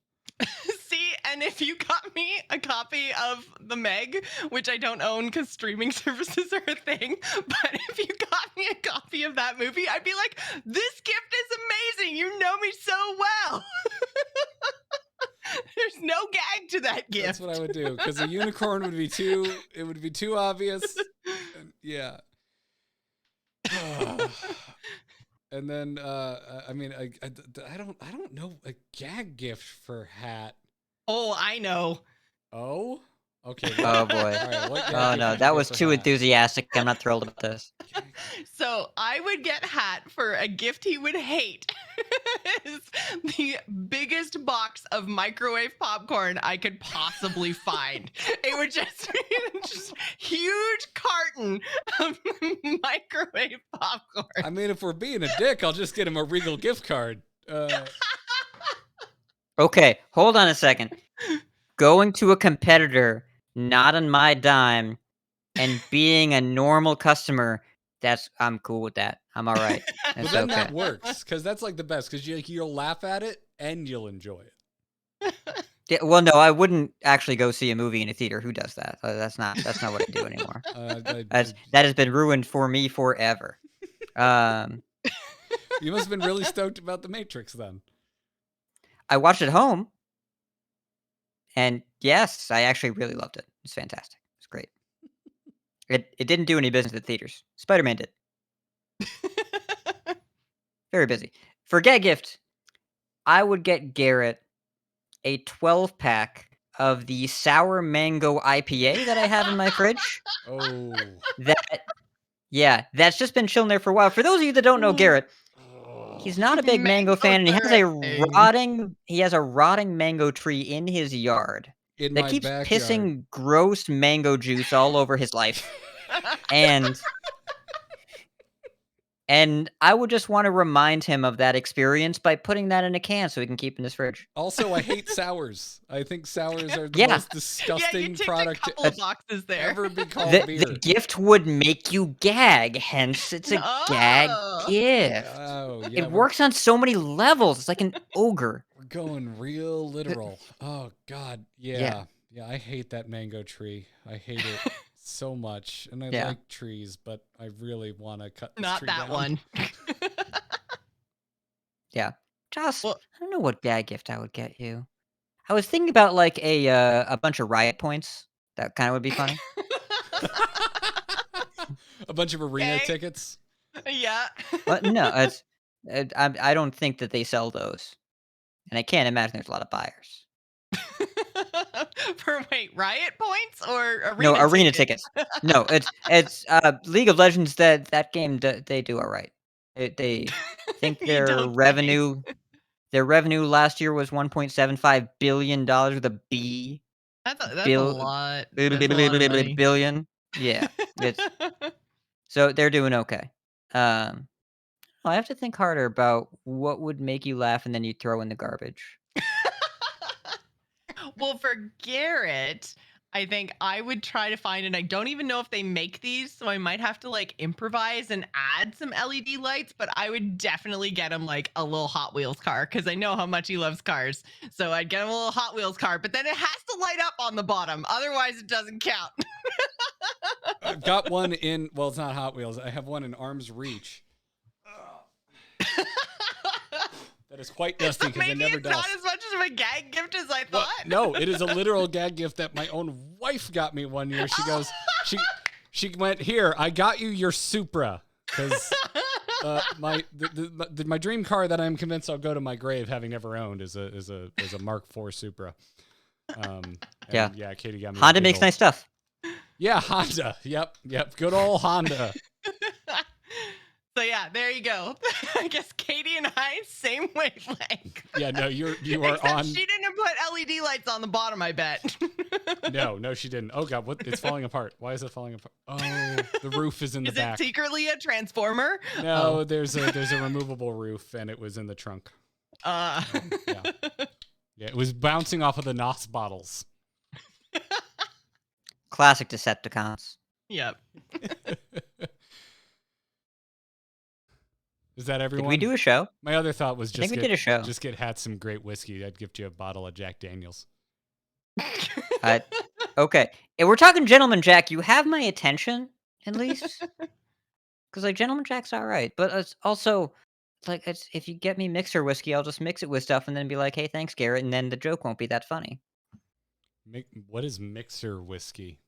See, and if you got me a copy of The Meg, which I don't own because streaming services are a thing, but if you got me a copy of that movie, I'd be like, this gift is amazing. You know me so well. There's no gag to that gift. That's what I would do, because a unicorn would be too obvious. And, yeah. And then, I mean, I don't know a gag gift for Hat. Oh, I know. Oh, okay. Oh, boy. All right, what gag Oh, gift no, would that you was get for too Hat? enthusiastic. I'm not thrilled about this. So I would get Hat for a gift he would hate. Is the biggest box of microwave popcorn I could possibly find. It would just be just huge carton of microwave popcorn. I mean, if we're being a dick, I'll just get him a Regal gift card. Okay, hold on a second. Going to a competitor, not on my dime, and being a normal customer, I'm cool with that. I'm all right. But It's then okay. that works, because that's like the best, because you'll laugh at it and you'll enjoy it. Yeah, well, no, I wouldn't actually go see a movie in a theater. Who does that? That's not what I do anymore. That has been ruined for me forever. You must have been really stoked about The Matrix then. I watched it at home, and yes, I actually really loved it. It's fantastic. It's great. It didn't do any business at theaters. Spider-Man did. Very busy. For gag gift, I would get Garrett a 12-pack of the sour mango IPA that I have in my fridge. Oh. That's just been chilling there for a while. For those of you that don't know Garrett, he's not a big mango fan, and he has a rotting mango tree in his yard In that my keeps backyard. pissing gross mango juice all over his life. And I would just want to remind him of that experience by putting that in a can so he can keep in his fridge. Also, I hate sours. I think sours are the Yeah. most Yeah, disgusting you ticked product a couple to of boxes there. ever be called beer. The gift would make you gag, hence it's a gag Oh. gift. Oh, yeah. It works on so many levels. It's like an ogre. We're going real literal. Oh God, yeah. I hate that mango tree. I hate it so much, and I like trees, but I really want to cut this Not tree that down. one. Yeah. Joss, Well- I don't know what gag gift I would get you. I was thinking about like a bunch of riot points. That kind of would be funny. A bunch of arena Okay. tickets. Yeah. But no, I don't think that they sell those, and I can't imagine there's a lot of buyers. For riot points or arena No, arena tickets? No, it's League of Legends. That game they do all right. They think You their don't say. revenue last year was $1.75 billion with a B. That's a Bill- lot. That's a lot of money. billion. Yeah, so they're doing okay. I have to think harder about what would make you laugh and then you throw in the garbage. Well, for Garrett, I think I would try to find, and I don't even know if they make these, so I might have to like improvise and add some LED lights, but I would definitely get him like a little Hot Wheels car because I know how much he loves cars. So I'd get him a little Hot Wheels car, but then it has to light up on the bottom. Otherwise, it doesn't count. I've got one in, well, it's not Hot Wheels. I have one in arm's reach. That is quite dusty because it Maybe never it's does. not as much of a gag gift as I Well, thought. no, it is a literal gag gift that my own wife got me one year. She goes, she went, here, I got you your Supra. Because my dream car that I'm convinced I'll go to my grave having never owned is a Mark IV Supra. Yeah, Katie got me. Honda makes nice stuff. Yeah, Honda. Yep. Good old Honda. So yeah, there you go. I guess Katie and I same wavelength. Yeah, no, you are Except on. She didn't put LED lights on the bottom, I bet. No, she didn't. Oh God, what? It's falling apart. Why is it falling apart? Oh, the roof is in the back. Is it secretly a transformer? No, there's a removable roof, and it was in the trunk. Yeah, it was bouncing off of the NOS bottles. Classic Decepticons. Yep. Is that everyone? Did we do a show? My other thought was I think we did a show. Just get Hat some great whiskey. I'd gift you a bottle of Jack Daniels. Okay. If we're talking Gentleman Jack, you have my attention, at least. Because, like, Gentleman Jack's all right. But it's also, like, if you get me mixer whiskey, I'll just mix it with stuff and then be like, hey, thanks, Garrett. And then the joke won't be that funny. What is mixer whiskey?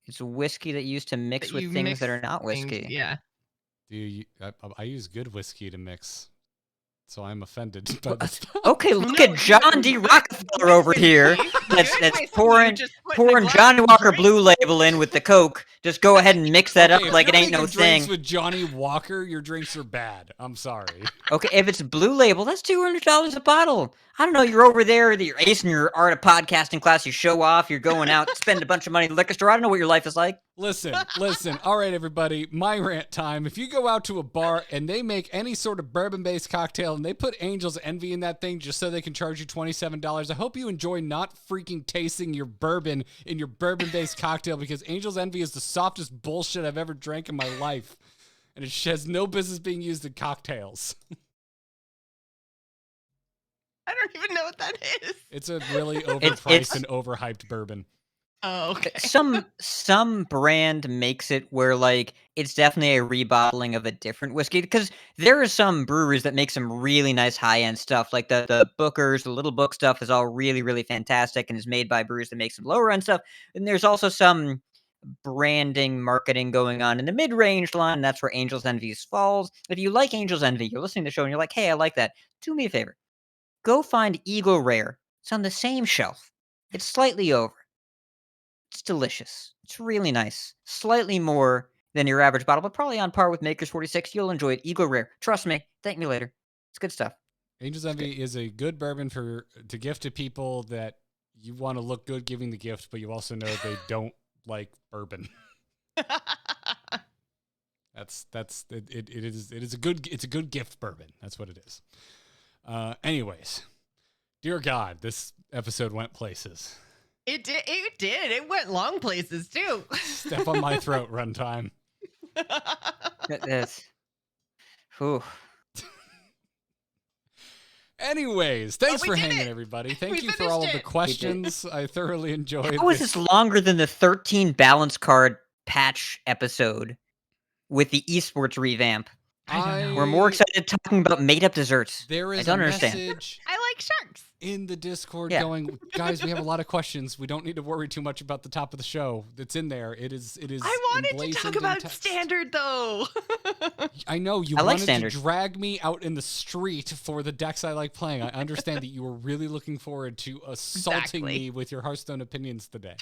It's a whiskey that you use to mix with things that are not whiskey. Yeah. I use good whiskey to mix, so I'm offended by this. Okay, look at John D. Rockefeller over here. That's pouring Johnny Walker Blue Label in with the Coke. Just go ahead and mix that up like it ain't no thing. With Johnny Walker, your drinks are bad. I'm sorry. Okay, if it's Blue Label, that's $200 a bottle. I don't know. You're over there, you're acing your art of podcasting class. You show off. You're going out, spend a bunch of money at the liquor store. I don't know what your life is like. Listen. All right, everybody, my rant time. If you go out to a bar and they make any sort of bourbon-based cocktail and they put Angel's Envy in that thing just so they can charge you $27, I hope you enjoy not freaking tasting your bourbon in your bourbon-based cocktail, because Angel's Envy is the softest bullshit I've ever drank in my life. And it has no business being used in cocktails. I don't even know what that is. It's a really overpriced and overhyped bourbon. Oh, okay. Some brand makes it where, like, it's definitely a rebottling of a different whiskey, because there are some breweries that make some really nice high-end stuff, like the Booker's, the Little Book stuff is all really, really fantastic and is made by breweries that make some lower-end stuff. And there's also some branding, marketing going on in the mid-range line, and that's where Angel's Envy falls. If you like Angel's Envy, you're listening to the show and you're like, hey, I like that. Do me a favor. Go find Eagle Rare. It's on the same shelf. It's slightly over. It's delicious. It's really nice. Slightly more than your average bottle, but probably on par with Maker's 46. You'll enjoy it. Eagle Rare. Trust me. Thank me later. It's good stuff. Angel's Envy is a good bourbon to gift to people that you want to look good giving the gift, but you also know they don't like bourbon. It's a good gift bourbon. That's what it is. Anyways, dear God, this episode went places. It did. It went long places too. Step on my throat, runtime. That's. Whew. Anyways, thanks we for did hanging, it. everybody. Thank We you for all of finished the it. questions. I thoroughly enjoyed How was this longer than the 13 balance card patch episode with the esports revamp? I don't know. We're more excited talking about made-up desserts. There I is don't a understand. message I like sharks. in the Discord Yeah. going, guys, we have a lot of questions. We don't need to worry too much about the top of the show. That's in there. It is I wanted to emblazoned talk in about text. standard though. I know you I like wanted standard. to drag me out in the street for the decks I like playing. I understand that you were really looking forward to assaulting Exactly. me with your Hearthstone opinions today.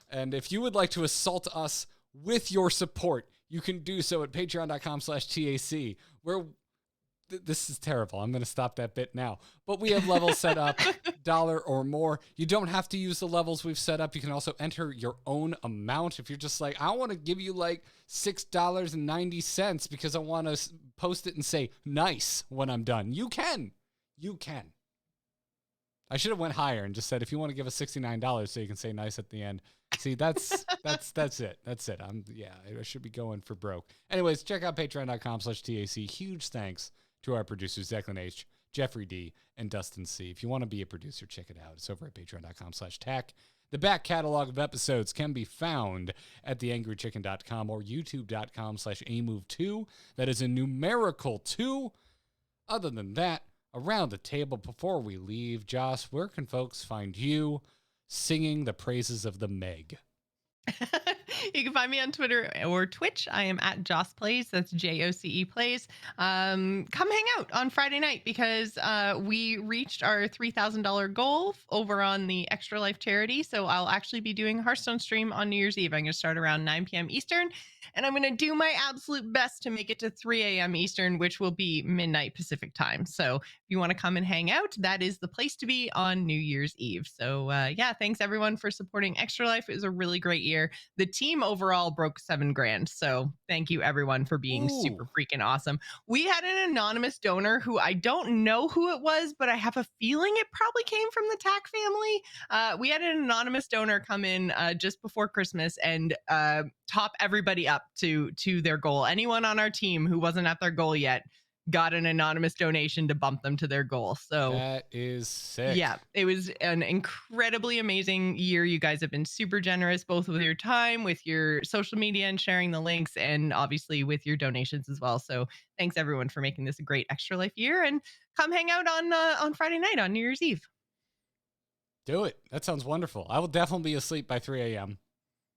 And if you would like to assault us with your support, you can do so at patreon.com/TAC, where this is terrible. I'm going to stop that bit now. But we have levels set up, $1 or more. You don't have to use the levels we've set up. You can also enter your own amount. If you're just like, I want to give you like $6.90 because I want to post it and say nice when I'm done. You can. You can. I should have went higher and just said, if you want to give us $69 so you can say nice at the end. See, that's it. That's it. I should be going for broke. Anyways, check out patreon.com/TAC. Huge thanks to our producers, Declan H., Jeffrey D., and Dustin C. If you want to be a producer, check it out. It's over at patreon.com/TAC. The back catalog of episodes can be found at theangrychicken.com or youtube.com/amove2. That is a numerical 2. Other than that, around the table before we leave, Joce, where can folks find you singing the praises of the Meg? You can find me on Twitter or Twitch. I am at Joce Plays. That's JOCE Plays. Come hang out on Friday night because we reached our $3,000 goal over on the Extra Life charity. So I'll actually be doing a Hearthstone stream on New Year's Eve. I'm going to start around 9 p.m. Eastern, and I'm going to do my absolute best to make it to 3 a.m. Eastern, which will be midnight Pacific time. So if you want to come and hang out, that is the place to be on New Year's Eve. So yeah, thanks everyone for supporting Extra Life. It was a really great year. The team overall broke $7,000. So thank you everyone for being super freaking awesome. We had an anonymous donor who I don't know who it was, but I have a feeling it probably came from the TAC family. We had an anonymous donor come in just before Christmas and top everybody up to their goal. Anyone on our team who wasn't at their goal yet got an anonymous donation to bump them to their goal. So that is sick. Yeah, it was an incredibly amazing year. You guys have been super generous, both with your time, with your social media and sharing the links, and obviously with your donations as well. So thanks everyone for making this a great Extra Life year, and come hang out on Friday night on New Year's Eve. Do it. That sounds wonderful. I will definitely be asleep by 3 a.m.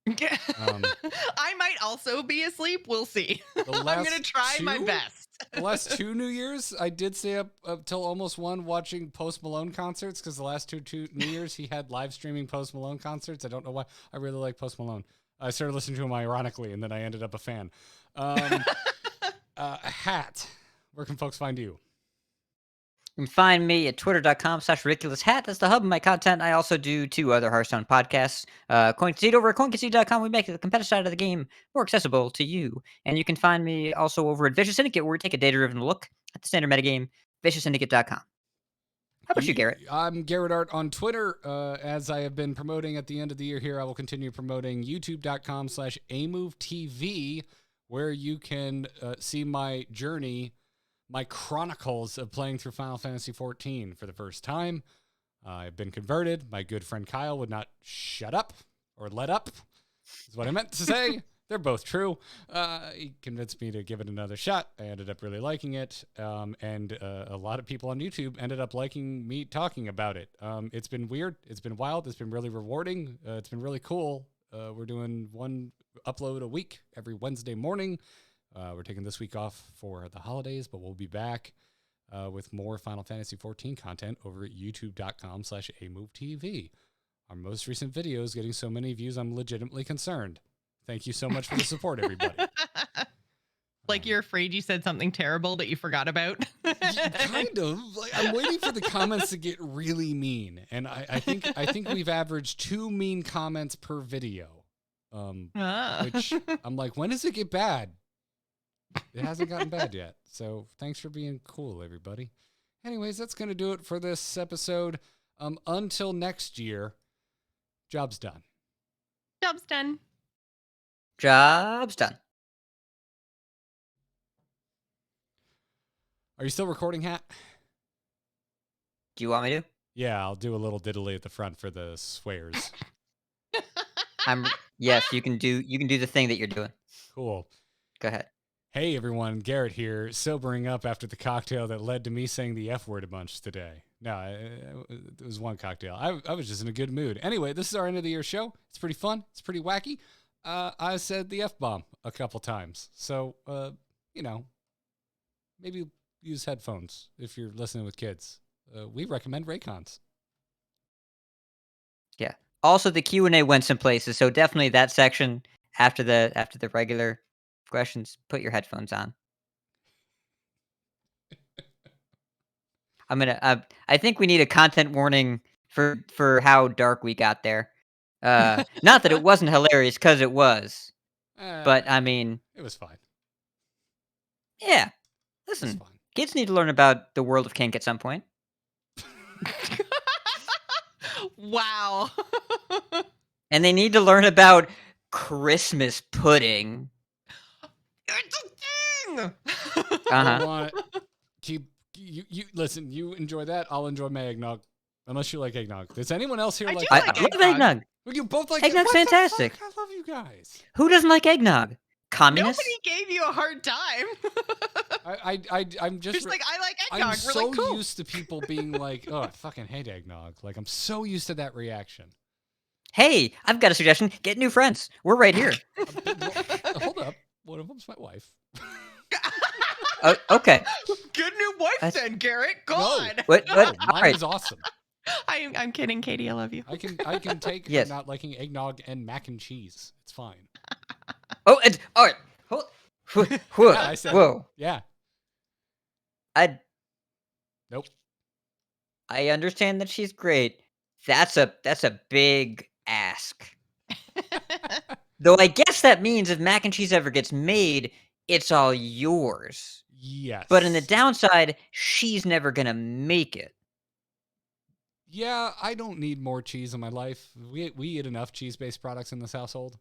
I might also be asleep. We'll see. I'm going to try my best. The last 2 New Year's, I did stay up till almost 1 watching Post Malone concerts because the last two New Year's, he had live streaming Post Malone concerts. I don't know why. I really like Post Malone. I started listening to him ironically, and then I ended up a fan. Hat, where can folks find you? You can find me at twitter.com/RidiculousHat. That's the hub of my content. I also do 2 other Hearthstone podcasts. Coin Concede over at CoinConcede.com. We make the competitive side of the game more accessible to you. And you can find me also over at Vicious Syndicate, where we take a data-driven look at the standard metagame, ViciousMetaGame.com. How about you, Garrett? I'm Garrett Art on Twitter. As I have been promoting at the end of the year here, I will continue promoting youtube.com/AMoveTV, where you can see my journey, my chronicles of playing through Final Fantasy XIV for the first time. I've been converted. My good friend Kyle would not shut up or let up, is what I meant to say. They're both true. He convinced me to give it another shot. I ended up really liking it. And a lot of people on YouTube ended up liking me talking about it. It's been weird. It's been wild. It's been really rewarding. It's been really cool. We're doing 1 upload a week every Wednesday morning. We're taking this week off for the holidays, but we'll be back with more Final Fantasy XIV content over at youtube.com/AMoveTV. Our most recent video is getting so many views, I'm legitimately concerned. Thank you so much for the support, everybody. Like you're afraid you said something terrible that you forgot about? Kind of. Like, I'm waiting for the comments to get really mean. And I think we've averaged 2 mean comments per video. Which I'm like, when does it get bad? It hasn't gotten bad yet. So thanks for being cool, everybody. Anyways, that's going to do it for this episode. Until next year, job's done. Job's done. Job's done. Are you still recording, Hat? Do you want me to? Yeah, I'll do a little diddly at the front for the swears. Yes, you can do the thing that you're doing. Cool. Go ahead. Hey everyone, Garrett here, sobering up after the cocktail that led to me saying the F word a bunch today. No, it was one cocktail. I was just in a good mood. Anyway, this is our end of the year show. It's pretty fun. It's pretty wacky. I said the F-bomb a couple times. So, maybe use headphones if you're listening with kids. We recommend Raycons. Yeah. Also, the Q&A went some places, so definitely that section after the regular questions, put your headphones on. I think we need a content warning for how dark we got there. Not that it wasn't hilarious, because it was. But, I mean... It was fine. Yeah. It was Listen, fine. kids need to learn about the world of kink at some point. Wow. And they need to learn about Christmas pudding. It's a thing. Uh-huh. I want you listen, you enjoy that, I'll enjoy my eggnog. Unless you like eggnog. Does anyone else here I like do I like love eggnog. eggnog. Well, you both like Eggnog's what the fantastic. fuck? I love you guys. Who doesn't like eggnog? Communists? Nobody gave you a hard time. I'm just Just like, I like I'm eggnog. We're so like, cool. used to people being like, oh, I fucking hate eggnog. Like, I'm so used to that reaction. Hey, I've got a suggestion. Get new friends. We're right here. Hold up. One of them's my wife. Okay. Good new wife That's- then, Garrett. Go No. on. What? No, All mine right. is awesome. I'm kidding, Katie. I love you. I can take Yes. not liking eggnog and mac and cheese. It's fine. Oh, and all right. Hold. Whoa. Yeah, I said it. Whoa. Yeah. Nope. I understand that she's great. That's a big ask. Though I guess that means if mac and cheese ever gets made, it's all yours. Yes. But in the downside, she's never gonna make it. Yeah, I don't need more cheese in my life. We eat enough cheese-based products in this household.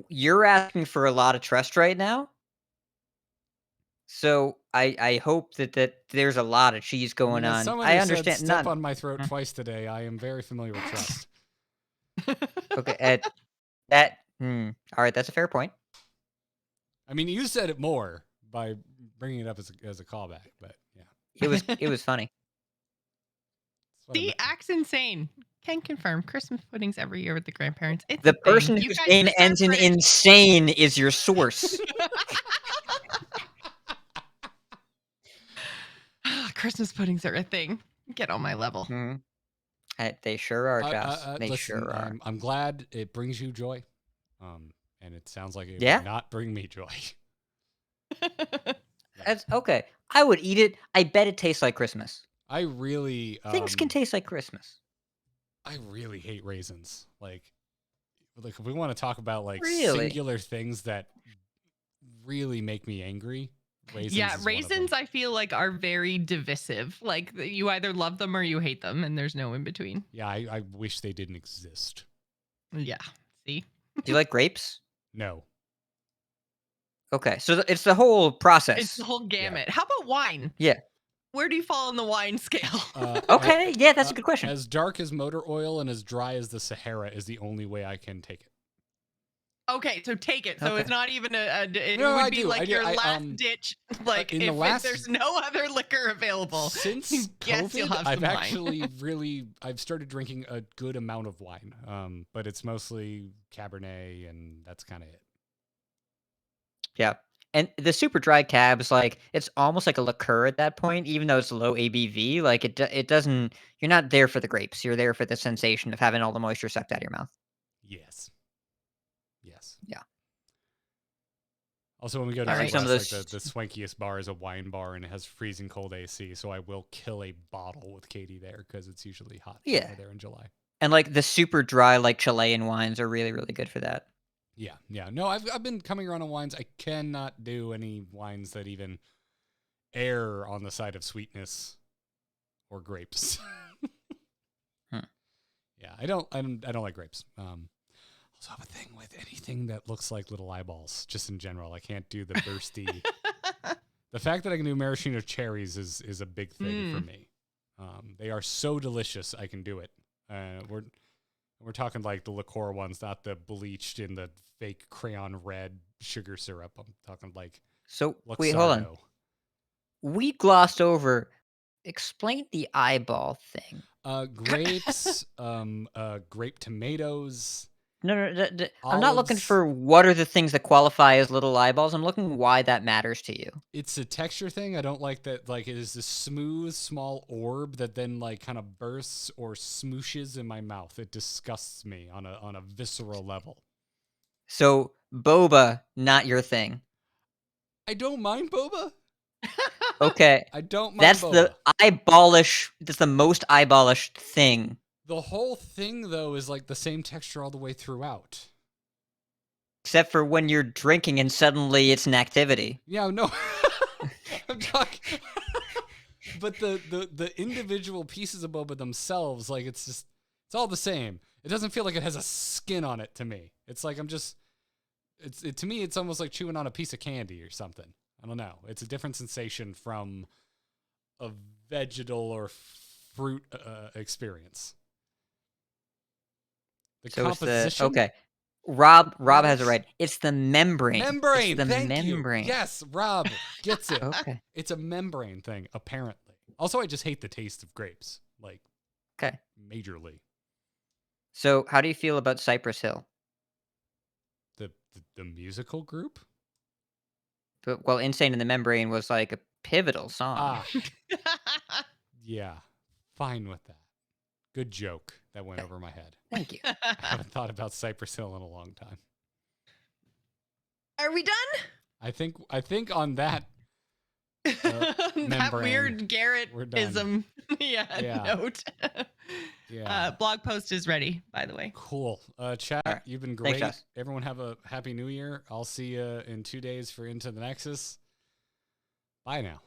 You're asking for a lot of trust right now. So I hope that there's a lot of cheese going as on. someone I who understand. said step Not on my throat twice today, I am very familiar with trust. okay. All right. That's a fair point. I mean, you said it more by bringing it up as a callback, but yeah. It was funny. That's what I See, meant. acts insane. Can confirm Christmas puddings every year with the grandparents. It's The a thing. person You whose guys name just aren't ends in British. insane is your source. Christmas puddings are a thing. Get on my level. Mhm. They sure are, Joce. They Listen, sure are. I'm glad it brings you joy. And it sounds like it Yeah? would not bring me joy. That's okay. I would eat it. I bet it tastes like Christmas. I really Things can taste like Christmas. I really hate raisins. Like if we want to talk about like Really? singular things that really make me angry, raisins. Yeah, is one of them. raisins I feel like are very divisive. Like you either love them or you hate them, and there's no in between. Yeah, I wish they didn't exist. Yeah. See? Do you like grapes? No. Okay, so it's the whole process. It's the whole gamut. How about wine? Yeah. Where do you fall on the wine scale? Okay, yeah, that's a good question. As dark as motor oil and as dry as the Sahara is the only way I can take it. Okay, so take it. So Okay. it's not even it No, would I be do, like I do. your I, last ditch. Like in the if last- there's no other liquor available. Since Yes, you'll COVID, have I've some wine. actually I've started drinking a good amount of wine. But it's mostly Cabernet and that's kind of it. Yeah. And the super dry cabs, like, it's almost like a liqueur at that point, even though it's low ABV. Like, it doesn't, you're not there for the grapes. You're there for the sensation of having all the moisture sucked out of your mouth. Yes. Yes. Yeah. Also, when we go to All the right. West, Some of like the swankiest bar is a wine bar and it has freezing cold AC, so I will kill a bottle with Katie there because it's usually hot Yeah. over there in July. And, like, the super dry, like, Chilean wines are really, really good for that. Yeah, yeah. No, I've been coming around on wines. I cannot do any wines that even err on the side of sweetness or grapes. Yeah, I don't like grapes. Also have a thing with anything that looks like little eyeballs, just in general. I can't do the bursty The fact that I can do maraschino cherries is a big thing for me. They are so delicious. I can do it. We're talking like the liqueur ones, not the bleached in the fake crayon red sugar syrup. I'm talking like So Luxardo. wait, hold on. We glossed over. Explain the eyeball thing. Grapes, grape tomatoes. No, I'm not looking Olives. for what are the things that qualify as little eyeballs. I'm looking why that matters to you. It's a texture thing. I don't like that. Like, it is this smooth, small orb that then like kind of bursts or smooshes in my mouth. It disgusts me on a visceral level. So boba, not your thing. I don't mind boba. Okay, I don't mind that's boba. the eyeballish. That's the most eyeballish thing. The whole thing though is like the same texture all the way throughout. Except for when you're drinking and suddenly it's an activity. Yeah, no. I'm talking. But the individual pieces of boba themselves, like it's all the same. It doesn't feel like it has a skin on it to me. It's like to me it's almost like chewing on a piece of candy or something. I don't know. It's a different sensation from a vegetal or fruit experience. The So composition. okay. Rob has it matters. right. It's the membrane. Membrane. It's the Thank membrane. you. Yes, Rob gets it. Okay. It's a membrane thing, apparently. Also, I just hate the taste of grapes, like Okay. majorly. So how do you feel about Cypress Hill? The musical group? But well, Insane in the Membrane was like a pivotal song. Ah, yeah. Fine with that. Good joke. That went over my head. Thank you. I haven't thought about Cypress Hill in a long time. Are we done? I think on that That membrane, weird we're done. Garrett-ism. Yeah. Note. Yeah. Blog post is ready, by the way. Cool. Chat, All right. you've been Thanks, great. Joce. Everyone have a happy new year. I'll see you in 2 days for Into the Nexus. Bye now.